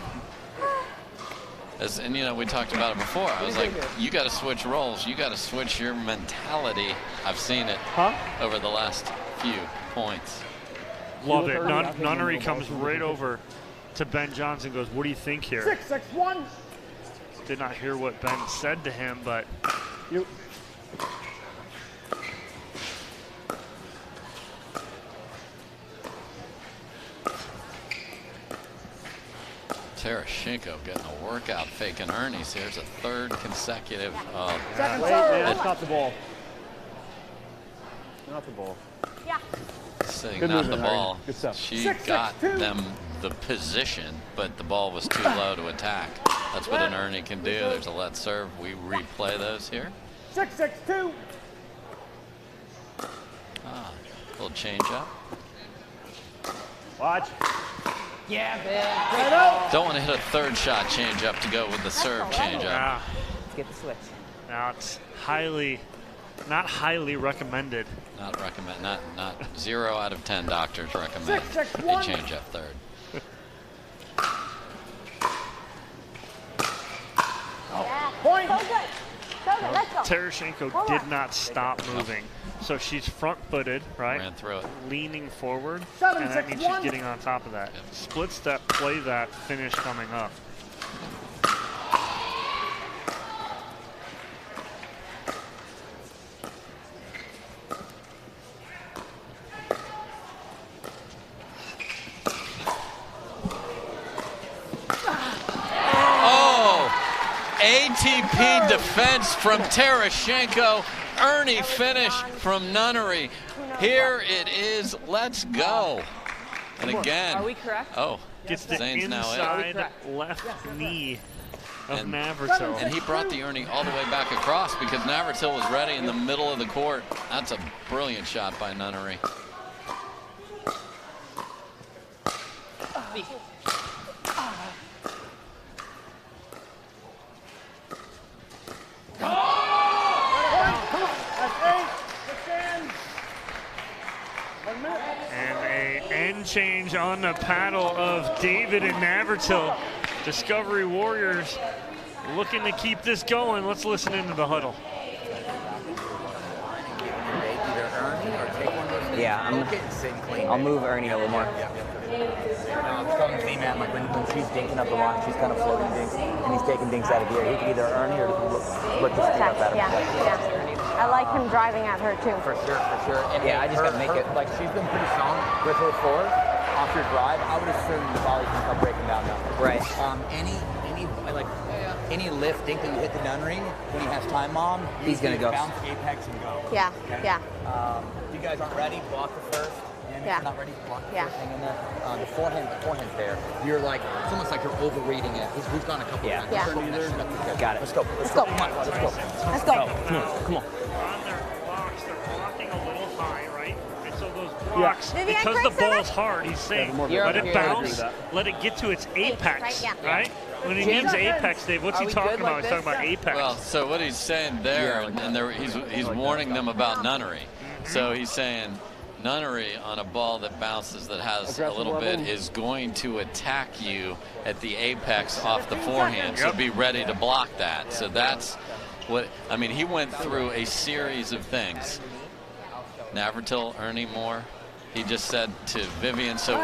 Speaker 6: And you know, we talked about it before. I was like, you got to switch roles. You got to switch your mentality. I've seen it over the last few points.
Speaker 5: Love it. Nunnery comes right over to Ben Johnson, goes, what do you think here?
Speaker 2: 6-6-1.
Speaker 5: Did not hear what Ben said to him, but
Speaker 6: Tereshchenko getting a workout faking Ernie's. Here's a third consecutive.
Speaker 2: Second serve. That's not the ball. Not the ball.
Speaker 4: Yeah.
Speaker 6: 6 thing,
Speaker 17: Good
Speaker 6: not
Speaker 17: movement,
Speaker 6: the ball.
Speaker 17: Ariana. Good stuff.
Speaker 6: She
Speaker 17: 6-6-2.
Speaker 6: got them the position, but the ball was too low to attack. That's what an Ernie can do. There's a let serve. We replay those here.
Speaker 17: 6-6-2.
Speaker 6: Little change up.
Speaker 17: Watch.
Speaker 3: Yeah, man.
Speaker 6: Don't want to hit a third shot change up to go with the serve change up.
Speaker 3: Let's get the switch.
Speaker 5: Now it's not highly recommended.
Speaker 6: Not recommend. Not 0 out of 10 doctors recommend
Speaker 17: 6-6-1.
Speaker 6: a change up third.
Speaker 17: Point.
Speaker 4: So good. So good. Let's go.
Speaker 5: Tereshchenko
Speaker 4: Hold
Speaker 5: did
Speaker 4: on.
Speaker 5: not stop moving. So she's front-footed, right?
Speaker 6: Ran through it.
Speaker 5: Leaning forward,
Speaker 17: 7,
Speaker 5: and that
Speaker 17: 6,
Speaker 5: means she's
Speaker 17: 1.
Speaker 5: getting on top of that. Split step, play that, finish coming up.
Speaker 6: ATP defense from Tereshchenko. Ernie finish from Nunnery. Here it is. Let's go. And again.
Speaker 12: Are we correct?
Speaker 6: Oh,
Speaker 5: Gets the
Speaker 6: Zane's now
Speaker 5: inside left knee of Navratil.
Speaker 6: And he brought the Ernie all the way back across because Navratil was ready in the middle of the court. That's a brilliant shot by Nunnery.
Speaker 5: And a end change on the paddle of David and Navratil. Discovery Warriors looking to keep this going. Let's listen into the huddle.
Speaker 21: Yeah, I'll move Ernie a little more.
Speaker 3: I'm telling Z man, like when she's dinking up the line, she's kind of floating dinks, and he's taking dinks out of the air. He can either earn or look the stick up at him.
Speaker 4: Yeah. I like him driving at her too.
Speaker 3: For sure. And
Speaker 21: Yeah, I just gotta make it.
Speaker 3: Like she's been pretty strong with her forward off your drive. I would assume the volley can come breaking down now.
Speaker 21: Right.
Speaker 3: Any lift dink that you hit the Nunnery when he has time on,
Speaker 21: He's gonna go.
Speaker 3: Bounce apex and go.
Speaker 4: Yeah.
Speaker 3: Okay?
Speaker 4: Yeah.
Speaker 3: If you guys aren't ready, block the first. And if
Speaker 4: Yeah.
Speaker 3: you're not ready, block the
Speaker 4: Yeah.
Speaker 3: first thing in there. The forehand's there. You're like, it's almost like you're overreading it. We've gone a couple times.
Speaker 4: Yeah.
Speaker 21: Got it.
Speaker 3: Let's go.
Speaker 4: Let's go.
Speaker 3: Come on, let's go.
Speaker 4: Let's go.
Speaker 21: Come on.
Speaker 5: On their blocks, they're blocking a little high, right? And so those blocks,
Speaker 4: Vivian,
Speaker 5: because
Speaker 4: great
Speaker 5: the
Speaker 4: server.
Speaker 5: ball's hard, he's saying,
Speaker 21: You're
Speaker 5: let
Speaker 21: up
Speaker 5: it
Speaker 21: here.
Speaker 5: bounce, let it get to its apex,
Speaker 4: right, yeah.
Speaker 5: right? When he
Speaker 3: Jim,
Speaker 5: means apex, Dave, what's
Speaker 3: are
Speaker 5: he
Speaker 3: we
Speaker 5: talking
Speaker 3: good like
Speaker 5: about? He's talking
Speaker 3: this?
Speaker 5: about apex.
Speaker 6: Well, so what he's saying there, he's warning them about Nunnery. So he's saying Nunnery on a ball that bounces, that has a little bit, is going to attack you at the apex off the forehand. So be ready to block that. So that's what, I mean, he went through a series of things. Navratil, Ernie Moore. He just said to Vivian, so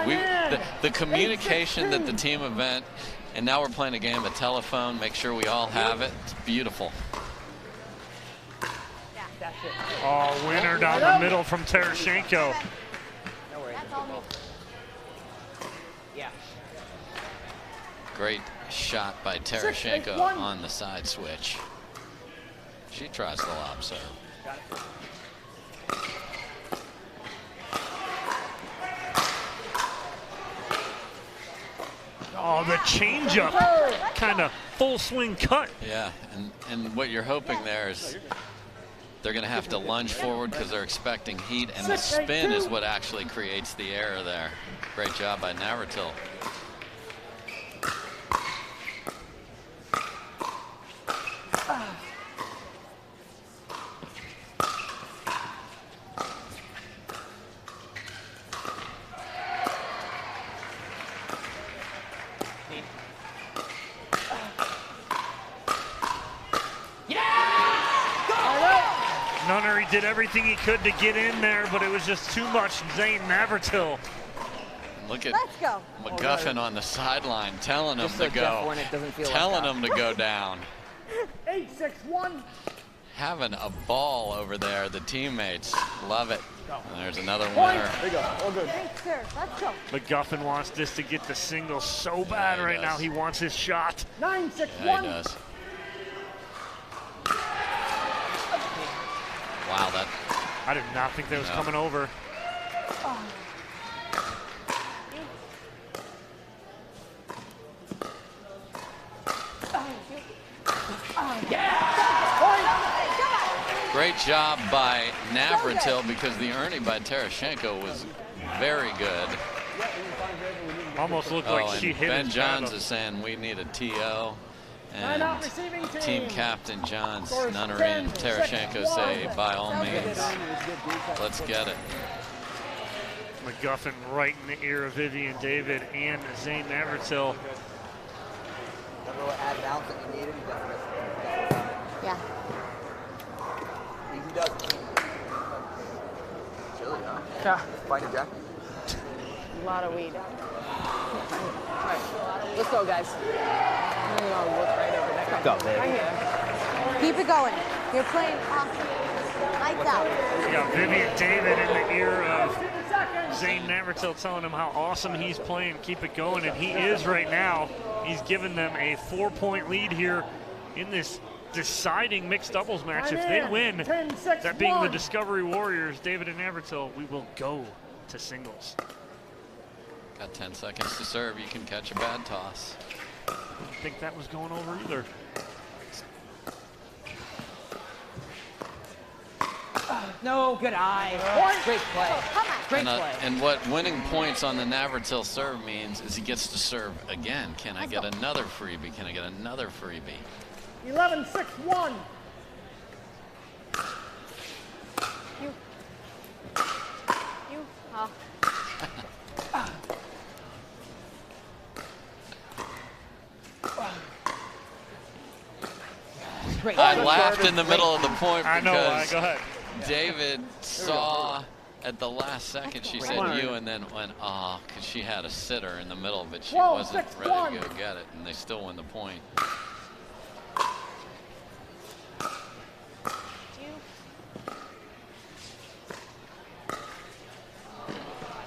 Speaker 6: the communication that the team event, and now we're playing a game of telephone, make sure we all have it. It's beautiful.
Speaker 5: Oh, winner down the middle from Tereshchenko.
Speaker 3: Yeah.
Speaker 6: Great shot by Tereshchenko on the side switch. She tries the lob serve.
Speaker 5: Oh, the changeup, kind of full swing cut.
Speaker 6: Yeah, and what you're hoping there is they're going to have to lunge forward because they're expecting heat, and the spin is what actually creates the error there. Great job by Navratil.
Speaker 5: Nunnery did everything he could to get in there, but it was just too much. Zane Navratil.
Speaker 6: Look at
Speaker 4: Let's go.
Speaker 6: McGuffin on the sideline telling him
Speaker 3: Just
Speaker 6: to
Speaker 3: so Jeff
Speaker 6: go,
Speaker 3: when it doesn't feel
Speaker 6: telling
Speaker 3: left
Speaker 6: him to go down.
Speaker 17: 8-6-1.
Speaker 6: Having a ball over there, the teammates love it. And there's another
Speaker 17: Point.
Speaker 6: winner.
Speaker 17: There you go. All good.
Speaker 4: Thanks, sir. Let's go.
Speaker 5: McGuffin wants this to get the single so bad
Speaker 6: he
Speaker 5: right now.
Speaker 6: does.
Speaker 5: He wants his shot.
Speaker 17: 9-6-1.
Speaker 6: Yeah, he does. Wow, that.
Speaker 5: I did not think that was coming over.
Speaker 6: Great job by Navratil because the Ernie by Terashenko was very good.
Speaker 5: Almost looked like she hit
Speaker 6: Ben
Speaker 5: his
Speaker 6: Johns
Speaker 5: paddle.
Speaker 6: is saying we need a TO. And team captain Johns, Nunnery, and Terashenko say, by all means, let's get it.
Speaker 5: McGuffin right in the ear of Vivian David and Zane Navratil.
Speaker 14: That little add bounce that you needed,
Speaker 4: Yeah.
Speaker 14: He does. Chilly, huh?
Speaker 13: Yeah.
Speaker 14: Find a jacket.
Speaker 13: A lot of weed. All right, let's go, guys. I'm gonna look right over there.
Speaker 21: Go, babe.
Speaker 13: Right here.
Speaker 4: Keep it going. You're playing awesome. Lights out.
Speaker 5: We got Vivian David in the ear of Zane Navratil telling him how awesome he's playing. Keep it going, and he is right now. He's given them a 4-point lead here in this deciding mixed doubles match. If they win, that being the Discovery Warriors, David and Navratil, we will go to singles.
Speaker 6: Got 10 seconds to serve. You can catch a bad toss.
Speaker 5: Didn't think that was going over either.
Speaker 13: No, good eye. Great play. Great play.
Speaker 6: And what winning points on the Navratil serve means is he gets to serve again. Can I get another freebie? Can I get another freebie?
Speaker 17: 11-6-1.
Speaker 6: I laughed in the middle of the point
Speaker 5: I know.
Speaker 6: because
Speaker 5: Go ahead.
Speaker 6: David saw at the last second she said you and then went, oh, because she had a sitter in the middle, but she wasn't ready to go get it, and they still win the point.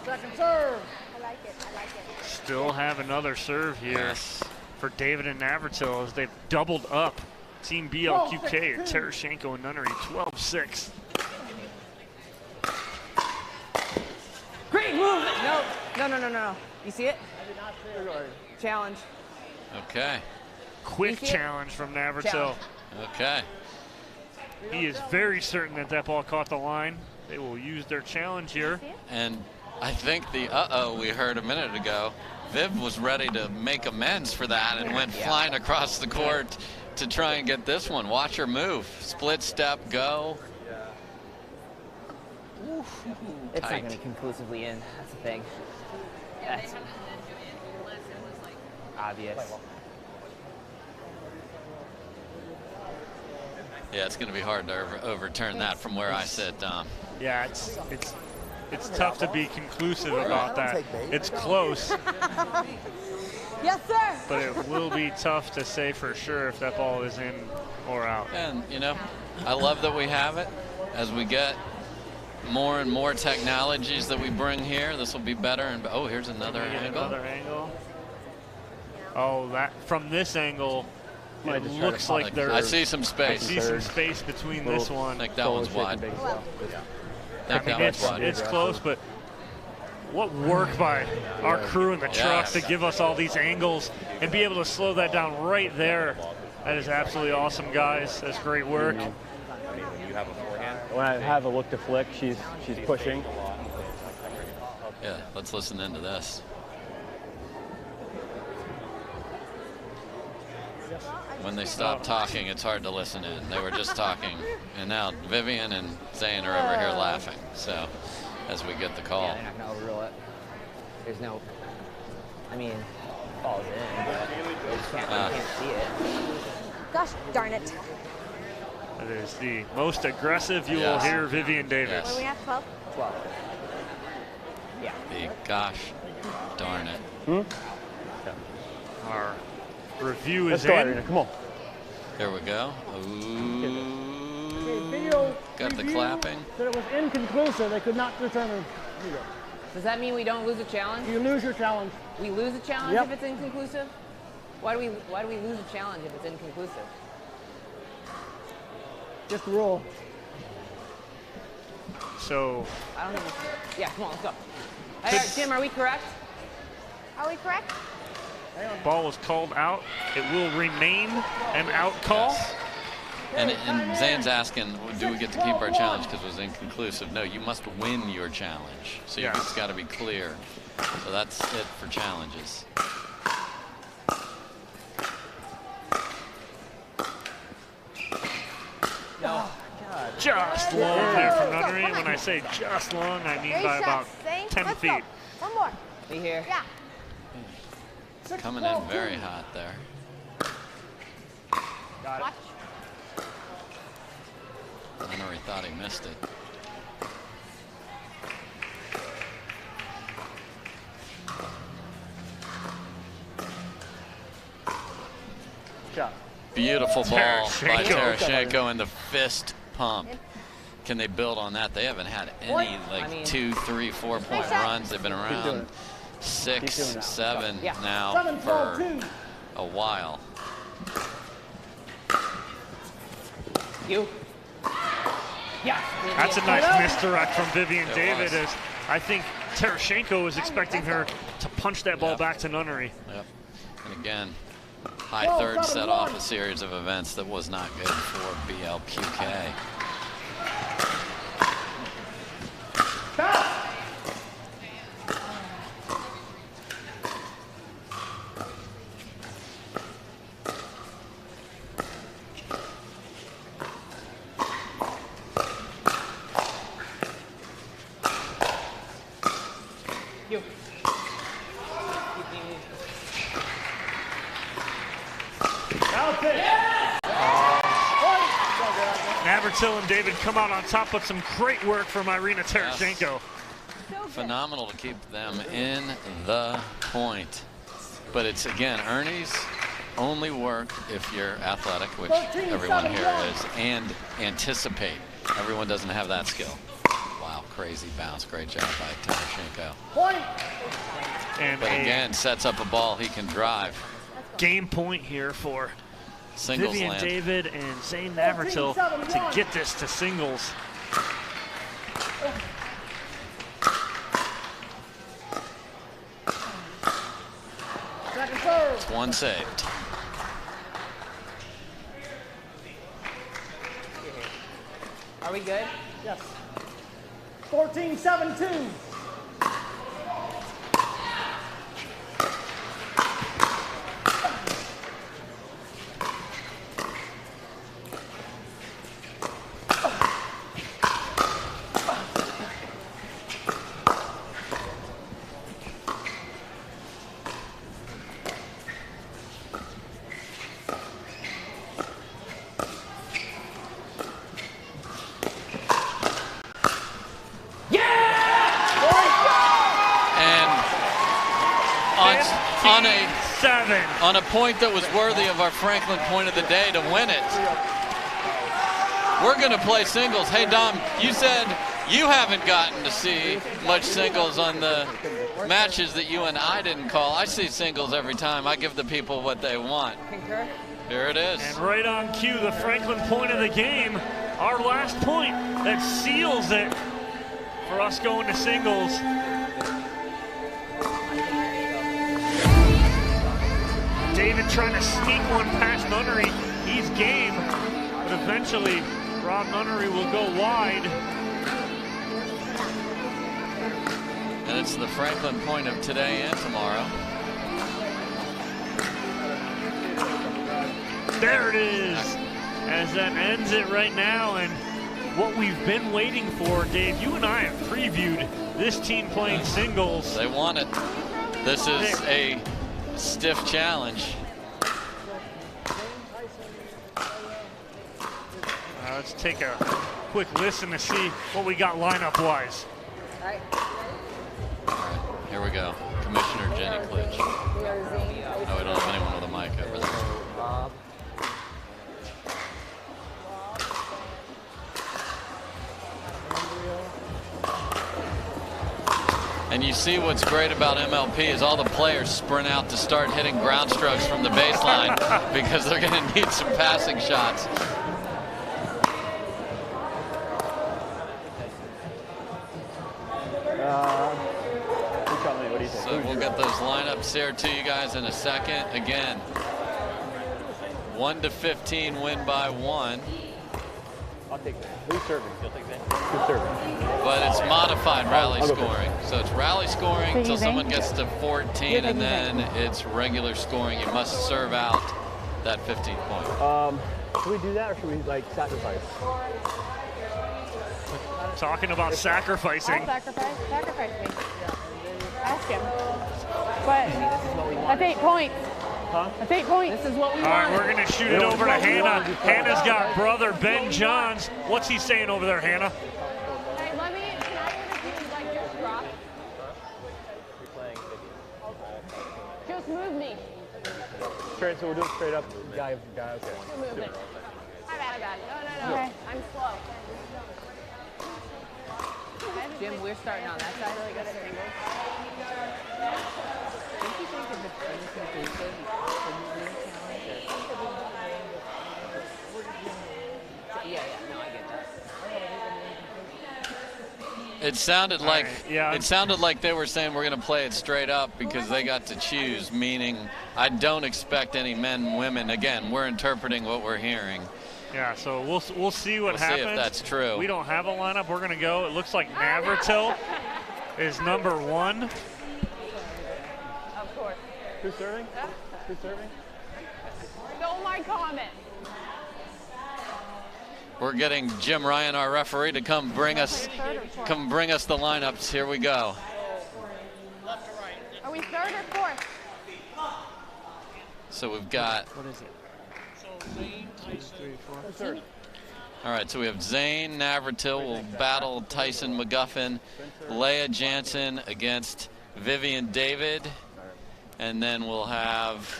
Speaker 17: Second serve.
Speaker 4: I like it. I like it.
Speaker 5: Still have another serve here for David and Navratil as they've doubled up. Team BLQK at Terashenko and Nunnery, 12-6.
Speaker 13: Great movement. No. You see it?
Speaker 17: I did not see it.
Speaker 13: Challenge.
Speaker 6: Okay.
Speaker 5: Quick challenge from Navratil.
Speaker 6: Okay.
Speaker 5: He is very certain that that ball caught the line. They will use their challenge here.
Speaker 6: And I think the we heard a minute ago, Viv was ready to make amends for that and went flying across the court to try and get this one. Watch her move. Split step, go.
Speaker 21: It's not going to conclusively in. That's the thing. That's obvious.
Speaker 6: Yeah, it's going to be hard to overturn that from where I sit, Dom.
Speaker 5: Yeah, it's tough to be conclusive about that. It's close,
Speaker 4: Yes, sir.
Speaker 5: but it will be tough to say for sure if that ball is in or out.
Speaker 6: And, you know, I love that we have it. As we get more and more technologies that we bring here, this will be better. And oh, here's another angle.
Speaker 5: Another angle. Oh, that from this angle, it looks like there.
Speaker 6: I see some space.
Speaker 5: I see some space between this one.
Speaker 6: I think that one's wide.
Speaker 5: I mean, it's close, but what work by our crew in the truck to give us all these angles and be able to slow that down right there. That is absolutely awesome, guys. That's great work.
Speaker 9: When I have a look to flick, she's pushing.
Speaker 6: Yeah, let's listen into this. When they stop talking, it's hard to listen in. They were just talking, and now Vivian and Zane are over here laughing. So, as we get the call.
Speaker 21: Yeah, they're not going to overrule it. There's no, I mean, falls in, but they just can't see it.
Speaker 4: Gosh darn it.
Speaker 5: That is the most aggressive you will hear Vivian Davis.
Speaker 4: What are we at, 12?
Speaker 21: 12. Yeah.
Speaker 6: The gosh darn it.
Speaker 5: Our review
Speaker 9: Let's
Speaker 5: is
Speaker 9: go,
Speaker 5: in.
Speaker 9: Irina. Come on.
Speaker 6: There we go. Ooh.
Speaker 17: Video
Speaker 6: Got the
Speaker 17: review
Speaker 6: clapping.
Speaker 17: said it was inconclusive. They could not determine.
Speaker 13: Does that mean we don't lose a challenge?
Speaker 17: You lose your challenge.
Speaker 13: We lose a challenge
Speaker 17: Yep.
Speaker 13: if it's inconclusive? Why do we lose a challenge if it's inconclusive?
Speaker 17: Just the rule.
Speaker 5: So.
Speaker 13: I don't think we, yeah, come on, let's go. Hey, Tim, are we correct?
Speaker 4: Are we correct?
Speaker 5: Ball was called out. It will remain an out call.
Speaker 6: And Zane's asking, do we get to keep our challenge because it was inconclusive? No, you must win your challenge. So it's got to be clear. So that's it for challenges.
Speaker 8: No.
Speaker 5: Just long there from Nunnery. And when I say just long, I mean by about 10 feet.
Speaker 4: One more.
Speaker 13: Be here.
Speaker 4: Yeah.
Speaker 6: Coming in very hot there.
Speaker 2: Got it.
Speaker 6: Nunnery thought he missed it. Beautiful ball by Tereshchenko and the fist pump. Can they build on that? They haven't had any 2, 3, 4 point runs. They've been around 6, 7 now for a while.
Speaker 5: That's a nice misdirect from Vivian David, as I think Tereshchenko was expecting her to punch that ball back to Nunnery.
Speaker 6: Yep. And again, high third set off a series of events that was not good for BLQK.
Speaker 5: Navratil and David come out on top, but some great work from Irina Tereshchenko.
Speaker 6: Phenomenal to keep them in the point. But it's, again, Ernie's only work if you're athletic, which everyone here is, and anticipate. Everyone doesn't have that skill. Wow, crazy bounce. Great job by Tereshchenko. But again, sets up a ball he can drive.
Speaker 5: Game point here for
Speaker 6: Singles
Speaker 5: Vivian
Speaker 6: land.
Speaker 5: David and Zane Navratil to get this to singles.
Speaker 6: It's one saved.
Speaker 13: Are we good?
Speaker 17: Yes. 14-7-2.
Speaker 6: On a point that was worthy of our Franklin point of the day to win it. We're going to play singles. Hey, Dom, you said you haven't gotten to see much singles on the matches that you and I didn't call. I see singles every time. I give the people what they want. Here it is.
Speaker 5: And right on cue, the Franklin point of the game. Our last point that seals it for us going to singles. David trying to sneak one past Nunnery. He's game, but eventually Rob Nunnery will go wide.
Speaker 6: And it's the Franklin point of today and tomorrow.
Speaker 5: There it is, as that ends it right now. And what we've been waiting for, Dave, you and I have previewed this team playing singles.
Speaker 6: They want it. This is a stiff challenge.
Speaker 5: Let's take a quick listen to see what we got lineup-wise.
Speaker 6: All right, here we go. Commissioner Jenny Klitsch. No, we don't have anyone with a mic over there. And you see what's great about MLP is all the players sprint out to start hitting ground strokes from the baseline because they're going to need some passing shots. So we'll get those lineups here to you guys in a second. Again, 1-15 win by 1.
Speaker 9: I'll take that. Who's serving? You'll take that? Who's serving?
Speaker 6: But it's modified rally
Speaker 9: I'll go
Speaker 6: scoring. So it's rally scoring until someone gets to 14, and then it's regular scoring. You must serve out that 15 point.
Speaker 9: Should we do that, or should we like sacrifice?
Speaker 5: Talking about sacrificing.
Speaker 12: I'll sacrifice me. Ask him. But that's 8 points.
Speaker 9: Huh?
Speaker 12: That's 8 points. This is what we
Speaker 5: All right, we're going to shoot it over to Hannah. Hannah's got brother Ben Johns. What's he saying over there, Hannah?
Speaker 12: Hey, can I like just drop? Just move me.
Speaker 9: Straight, so we'll do it straight up. Guy, okay.
Speaker 12: Move me. I got it. No. Okay. I'm slow.
Speaker 13: Jim, we're starting on that side. Really good at singles. Don't you think if it's inconclusive, the movement challenge? Yeah, no, I get that.
Speaker 6: It sounded like it sounded like they were saying we're going to play it straight up because they got to choose, meaning I don't expect any men and women. Again, we're interpreting what we're hearing.
Speaker 5: Yeah, so we'll see what happens.
Speaker 6: See if that's true.
Speaker 5: We don't have a lineup. We're going to go. It looks like Navratil is number 1.
Speaker 12: Of course.
Speaker 9: Who's serving? Who's serving?
Speaker 12: Stole my comment.
Speaker 6: We're getting Jim Ryan, our referee, to come bring us the lineups. Here we go.
Speaker 12: Are we third or fourth?
Speaker 6: So we've got.
Speaker 5: What is it?
Speaker 6: All right, so we have Zane Navratil will battle Tyson McGuffin, Leah Jansen against Vivian David, and then we'll have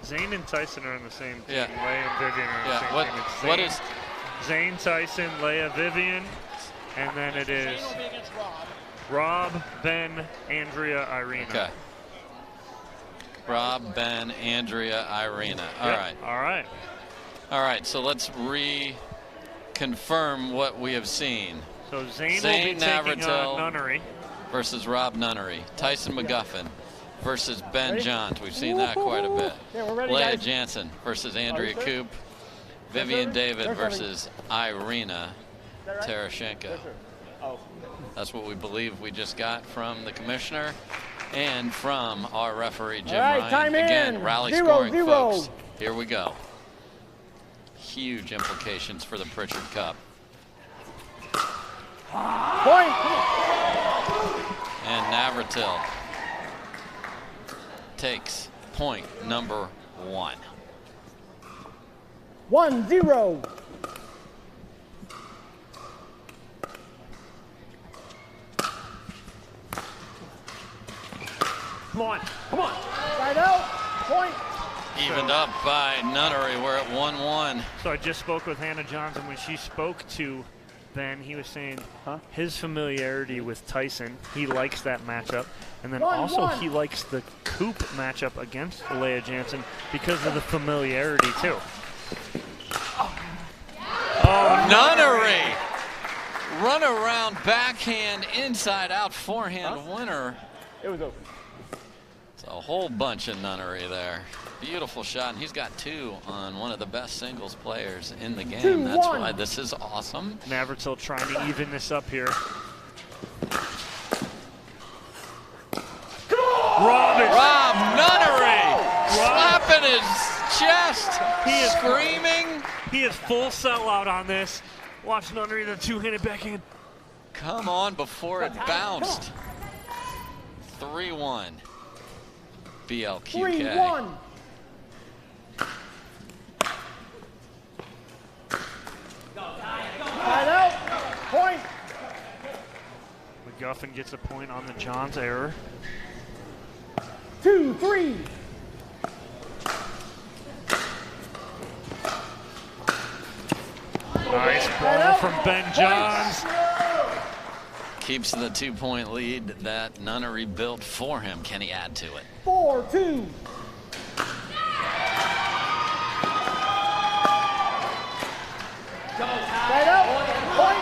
Speaker 5: Zane and Tyson are on the same team.
Speaker 6: Yeah.
Speaker 5: Leah and Vivian are on the same team. It's
Speaker 6: what is
Speaker 5: Zane, Tyson, Leah, Vivian, and then it is Rob, Ben, Andrea, Irina.
Speaker 6: Okay. Rob, Ben, Andrea, Irina. All right.
Speaker 5: All right.
Speaker 6: All right, so let's reconfirm what we have seen.
Speaker 5: So Zane will be taking on Nunnery
Speaker 6: versus Rob Nunnery. Tyson McGuffin versus Ben Johns. We've seen that quite a bit.
Speaker 17: Yeah, we're ready,
Speaker 6: Leah
Speaker 17: guys.
Speaker 6: Jansen versus Andrea Koop. Vivian David versus Irina Terashenko. That's what we believe we just got from the commissioner and from our referee, Jim Ryan.
Speaker 17: Time
Speaker 6: Again,
Speaker 17: in.
Speaker 6: rally
Speaker 17: 0-0.
Speaker 6: scoring, folks. Here we go. Huge implications for the Pritchard Cup.
Speaker 17: Point.
Speaker 6: And Navratil takes point number 1.
Speaker 17: 1-0. Come on. Side out. Point.
Speaker 6: Evened up by Nunnery. We're at 1-1.
Speaker 5: So I just spoke with Hannah Johnson. When she spoke to Ben, he was saying his familiarity with Tyson, he likes that matchup. And then also he likes the Coop matchup against Leah Jansen because of the familiarity too.
Speaker 6: Oh, Nunnery! Run around backhand, inside out forehand winner.
Speaker 9: It was open.
Speaker 6: It's a whole bunch of Nunnery there. Beautiful shot, and he's got 2 on one of the best singles players in the game. That's why this is awesome.
Speaker 5: Navratil trying to even this up here.
Speaker 6: Rob Nunnery slapping his chest.
Speaker 5: He is
Speaker 6: screaming.
Speaker 5: He is full sellout on this. Watch Nunnery, the 2-handed backhand.
Speaker 6: Come on before it bounced. 3-1. BLQK.
Speaker 17: 3-1. Side out. Point.
Speaker 5: McGuffin gets a point on the Johns error.
Speaker 17: 2-3.
Speaker 5: Nice ball from Ben Johns.
Speaker 6: Keeps the 2-point lead that Nunnery built for him. Can he add to it?
Speaker 17: 4-2. Side out. Point.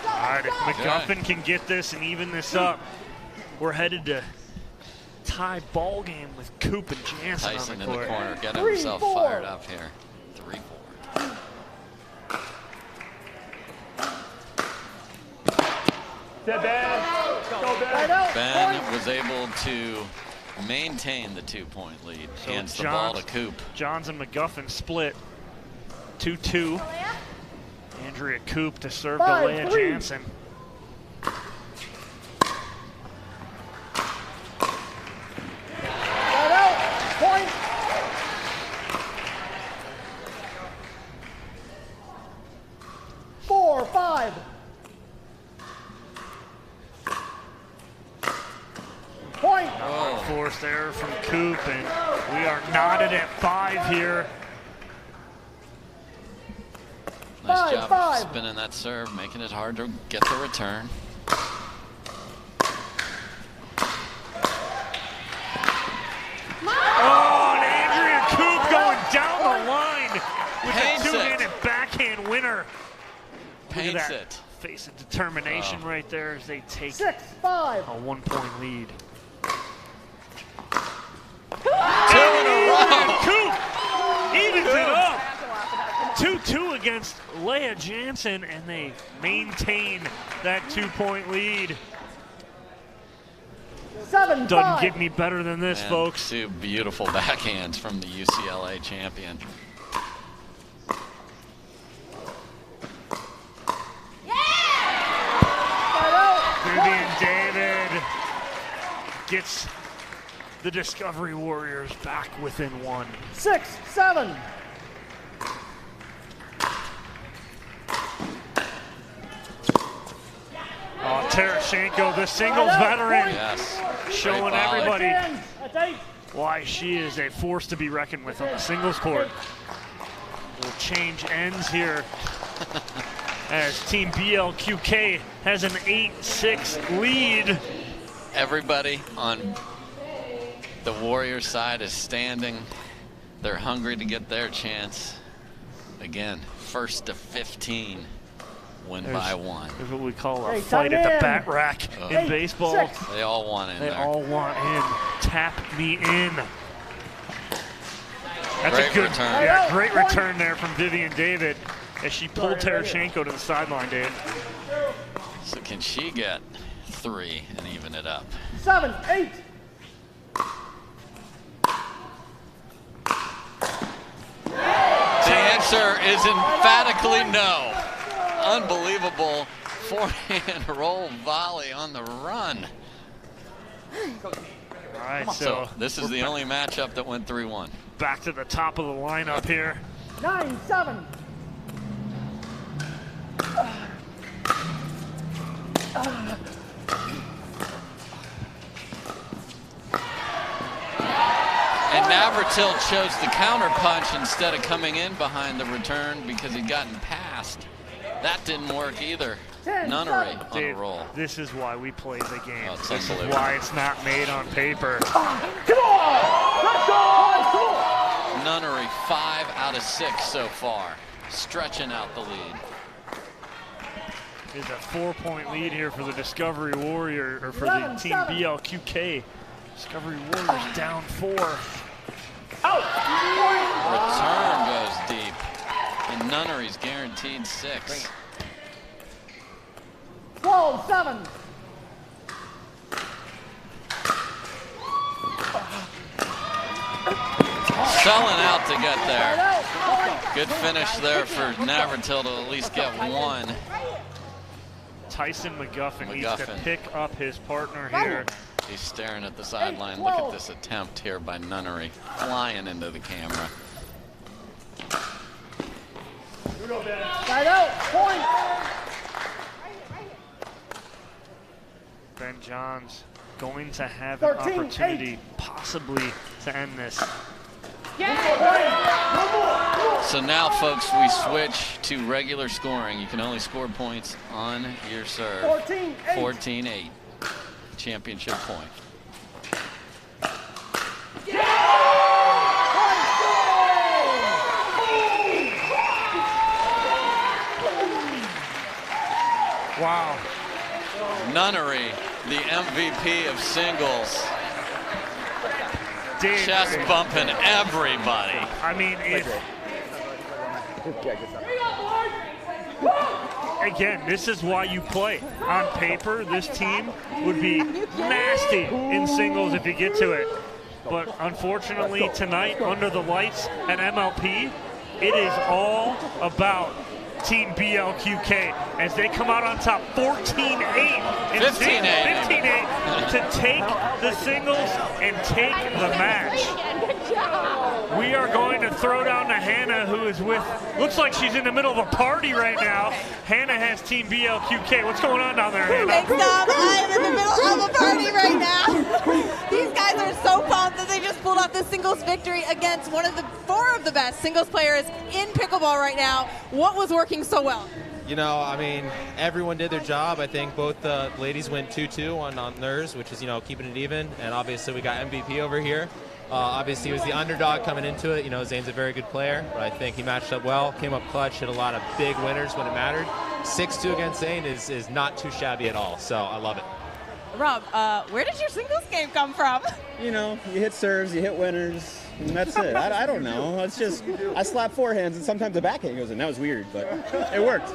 Speaker 5: All right, if McGuffin can get this and even this up, we're headed to tie ball game with Coop and Jansen
Speaker 6: Tyson
Speaker 5: on the court.
Speaker 6: in the corner, getting himself fired up here. 3-4. Ben was able to maintain the 2-point lead.
Speaker 5: So
Speaker 6: Hands the ball to Coop.
Speaker 5: Johns and McGuffin split 2-2. Andrea Coop to serve to Leauge Jansen.
Speaker 17: Point. Four, 5. Point.
Speaker 5: Forced error from Coop, and we are knotted at 5 here.
Speaker 6: Nice job of spinning that serve, making it hard to get the return.
Speaker 5: Oh, and Andrea Coop going down the line with a two-handed backhand winner.
Speaker 6: Paints
Speaker 5: Look at that
Speaker 6: it.
Speaker 5: face of determination right there as they take
Speaker 17: 6-5.
Speaker 5: a 1-point lead.
Speaker 6: 2 in a row.
Speaker 5: Coop evens it up. 2-2 against Leauge Jansen, and they maintain that 2-point lead.
Speaker 17: 7-5.
Speaker 5: Doesn't get any better than this,
Speaker 6: And
Speaker 5: folks.
Speaker 6: 2 beautiful backhands from the UCLA champion.
Speaker 5: Vivian David gets the Discovery Warriors back within 1.
Speaker 17: 6-7.
Speaker 5: Oh, Terashenko, the singles veteran,
Speaker 6: Yes.
Speaker 5: showing
Speaker 6: Great volley.
Speaker 5: everybody
Speaker 17: That's 8.
Speaker 5: why she is a force to be reckoned with on the singles court. We'll change ends here as Team BLQK has an 8-6 lead.
Speaker 6: Everybody on the Warriors side is standing. They're hungry to get their chance. Again, 1st to 15, win by 1.
Speaker 5: There's what we call a fight at the bat rack in baseball.
Speaker 6: They all want in
Speaker 5: They
Speaker 6: there.
Speaker 5: all want in. Tap me in. That's
Speaker 6: Great
Speaker 5: a good
Speaker 6: return.
Speaker 5: Yeah, great return there from Vivian David as she pulled Terashenko to the sideline, Dave.
Speaker 6: So can she get 3 and even it up?
Speaker 17: 7-8.
Speaker 6: The answer is emphatically no. Unbelievable forehand roll volley on the run.
Speaker 5: All right,
Speaker 6: So this is the only matchup that went 3-1.
Speaker 5: back to the top of the lineup here.
Speaker 17: 9-7.
Speaker 6: And Navratil chose the counter punch instead of coming in behind the return because he'd gotten past. That didn't work either. Nunnery on a
Speaker 5: Dave,
Speaker 6: roll.
Speaker 5: this is why we play the game.
Speaker 6: Oh, it's
Speaker 5: this is
Speaker 6: unbelievable.
Speaker 5: why it's not made on paper.
Speaker 6: Nunnery 5 out of 6 so far, stretching out the lead.
Speaker 5: Is a 4-point lead here for the Discovery Warrior, or for the Team BLQK. Discovery Warriors down 4.
Speaker 6: Return goes deep, and Nunnery's guaranteed 6.
Speaker 17: 12-7.
Speaker 6: Selling out to get there. Good finish there for Navratil to at least get 1.
Speaker 5: Tyson McGuffin needs to
Speaker 6: McGuffin.
Speaker 5: pick up his partner here.
Speaker 6: He's staring at the sideline. Look at this attempt here by Nunnery, flying into the camera.
Speaker 17: Side out. Point.
Speaker 5: Ben Johns going to have an
Speaker 17: 13-8.
Speaker 5: opportunity possibly to end this.
Speaker 6: So now, folks, we switch to regular scoring. You can only score points on your serve.
Speaker 17: 14-8.
Speaker 6: 14-8. Championship point.
Speaker 5: Wow.
Speaker 6: Nunnery, the MVP of singles,
Speaker 5: Dave.
Speaker 6: Chest bumping everybody.
Speaker 5: I mean, again, this is why you play. On paper, this team would be nasty in singles if you get to it. But unfortunately, tonight, under the lights at MLP, it is all about Team BLQK as they come out on top 14-8 and 15-8 to take the singles and take the match. We are going to throw down to Hannah, who is with, looks like she's in the middle of a party right now. Hannah has Team BLQK. What's going on down there, Hannah?
Speaker 7: Thanks, Dom. I'm in the middle of a party right now. These guys are so pumped that they just pulled off the singles victory against four of the best singles players in pickleball right now. What was working so well?
Speaker 19: You know, I mean, everyone did their job. I think both the ladies went 2-2 on theirs, which is, you know, keeping it even. And obviously we got MVP over here. Obviously he was the underdog coming into it. You know, Zane's a very good player, but I think he matched up well, came up clutch, hit a lot of big winners when it mattered. 6-2 against Zane is not too shabby at all, so I love it.
Speaker 11: Rob, where did your singles game come from?
Speaker 9: You know, you hit serves, you hit winners, and that's it. I don't know. It's just, I slap forehands, and sometimes the backhand goes in. That was weird, but it worked.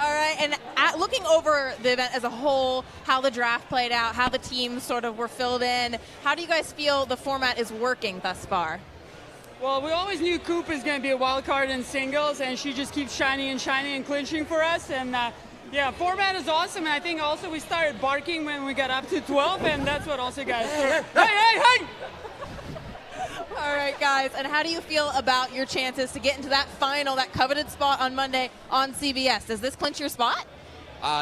Speaker 11: All right, and looking over the event as a whole, how the draft played out, how the teams sort of were filled in, how do you guys feel the format is working thus far?
Speaker 20: Well, we always knew Coop is going to be a wild card in singles, and she just keeps shining and clinching for us. And yeah, format is awesome, and I think also we started barking when we got up to 12, and that's what also got us. Hey!
Speaker 11: All right, guys, and how do you feel about your chances to get into that final, that coveted spot on Monday on CBS? Does this clinch your spot?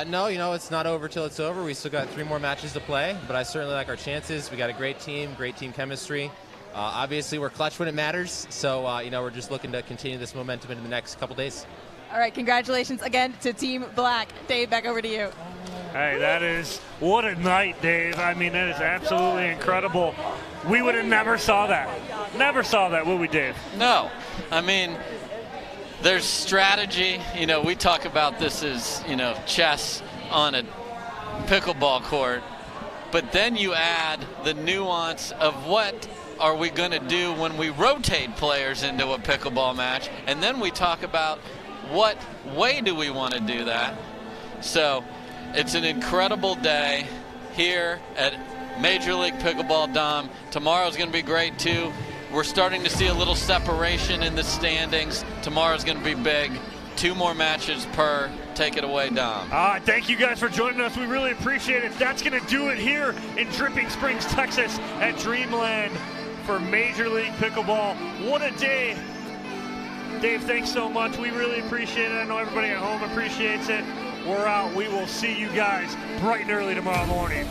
Speaker 19: No, you know, it's not over till it's over. We still got 3 more matches to play, but I certainly like our chances. We got a great team chemistry. Obviously, we're clutch when it matters, so, you know, we're just looking to continue this momentum in the next couple days.
Speaker 11: All right, congratulations again to Team Black. Dave, back over to you.
Speaker 5: Hey, that is, what a night, Dave. I mean, that is absolutely incredible. We would have never saw that. Never saw that, would we, Dave?
Speaker 6: No. I mean, there's strategy. You know, we talk about this as, you know, chess on a pickleball court. But then you add the nuance of what are we going to do when we rotate players into a pickleball match. And then we talk about what way do we want to do that. So it's an incredible day here at Major League Pickleball, Dom. Tomorrow's going to be great, too. We're starting to see a little separation in the standings. Tomorrow's going to be big. 2 more matches per. Take it away, Dom.
Speaker 5: Thank you guys for joining us. We really appreciate it. That's going to do it here in Dripping Springs, Texas at Dreamland for Major League Pickleball. What a day. Dave, thanks so much. We really appreciate it. I know everybody at home appreciates it. We're out. We will see you guys bright and early tomorrow morning.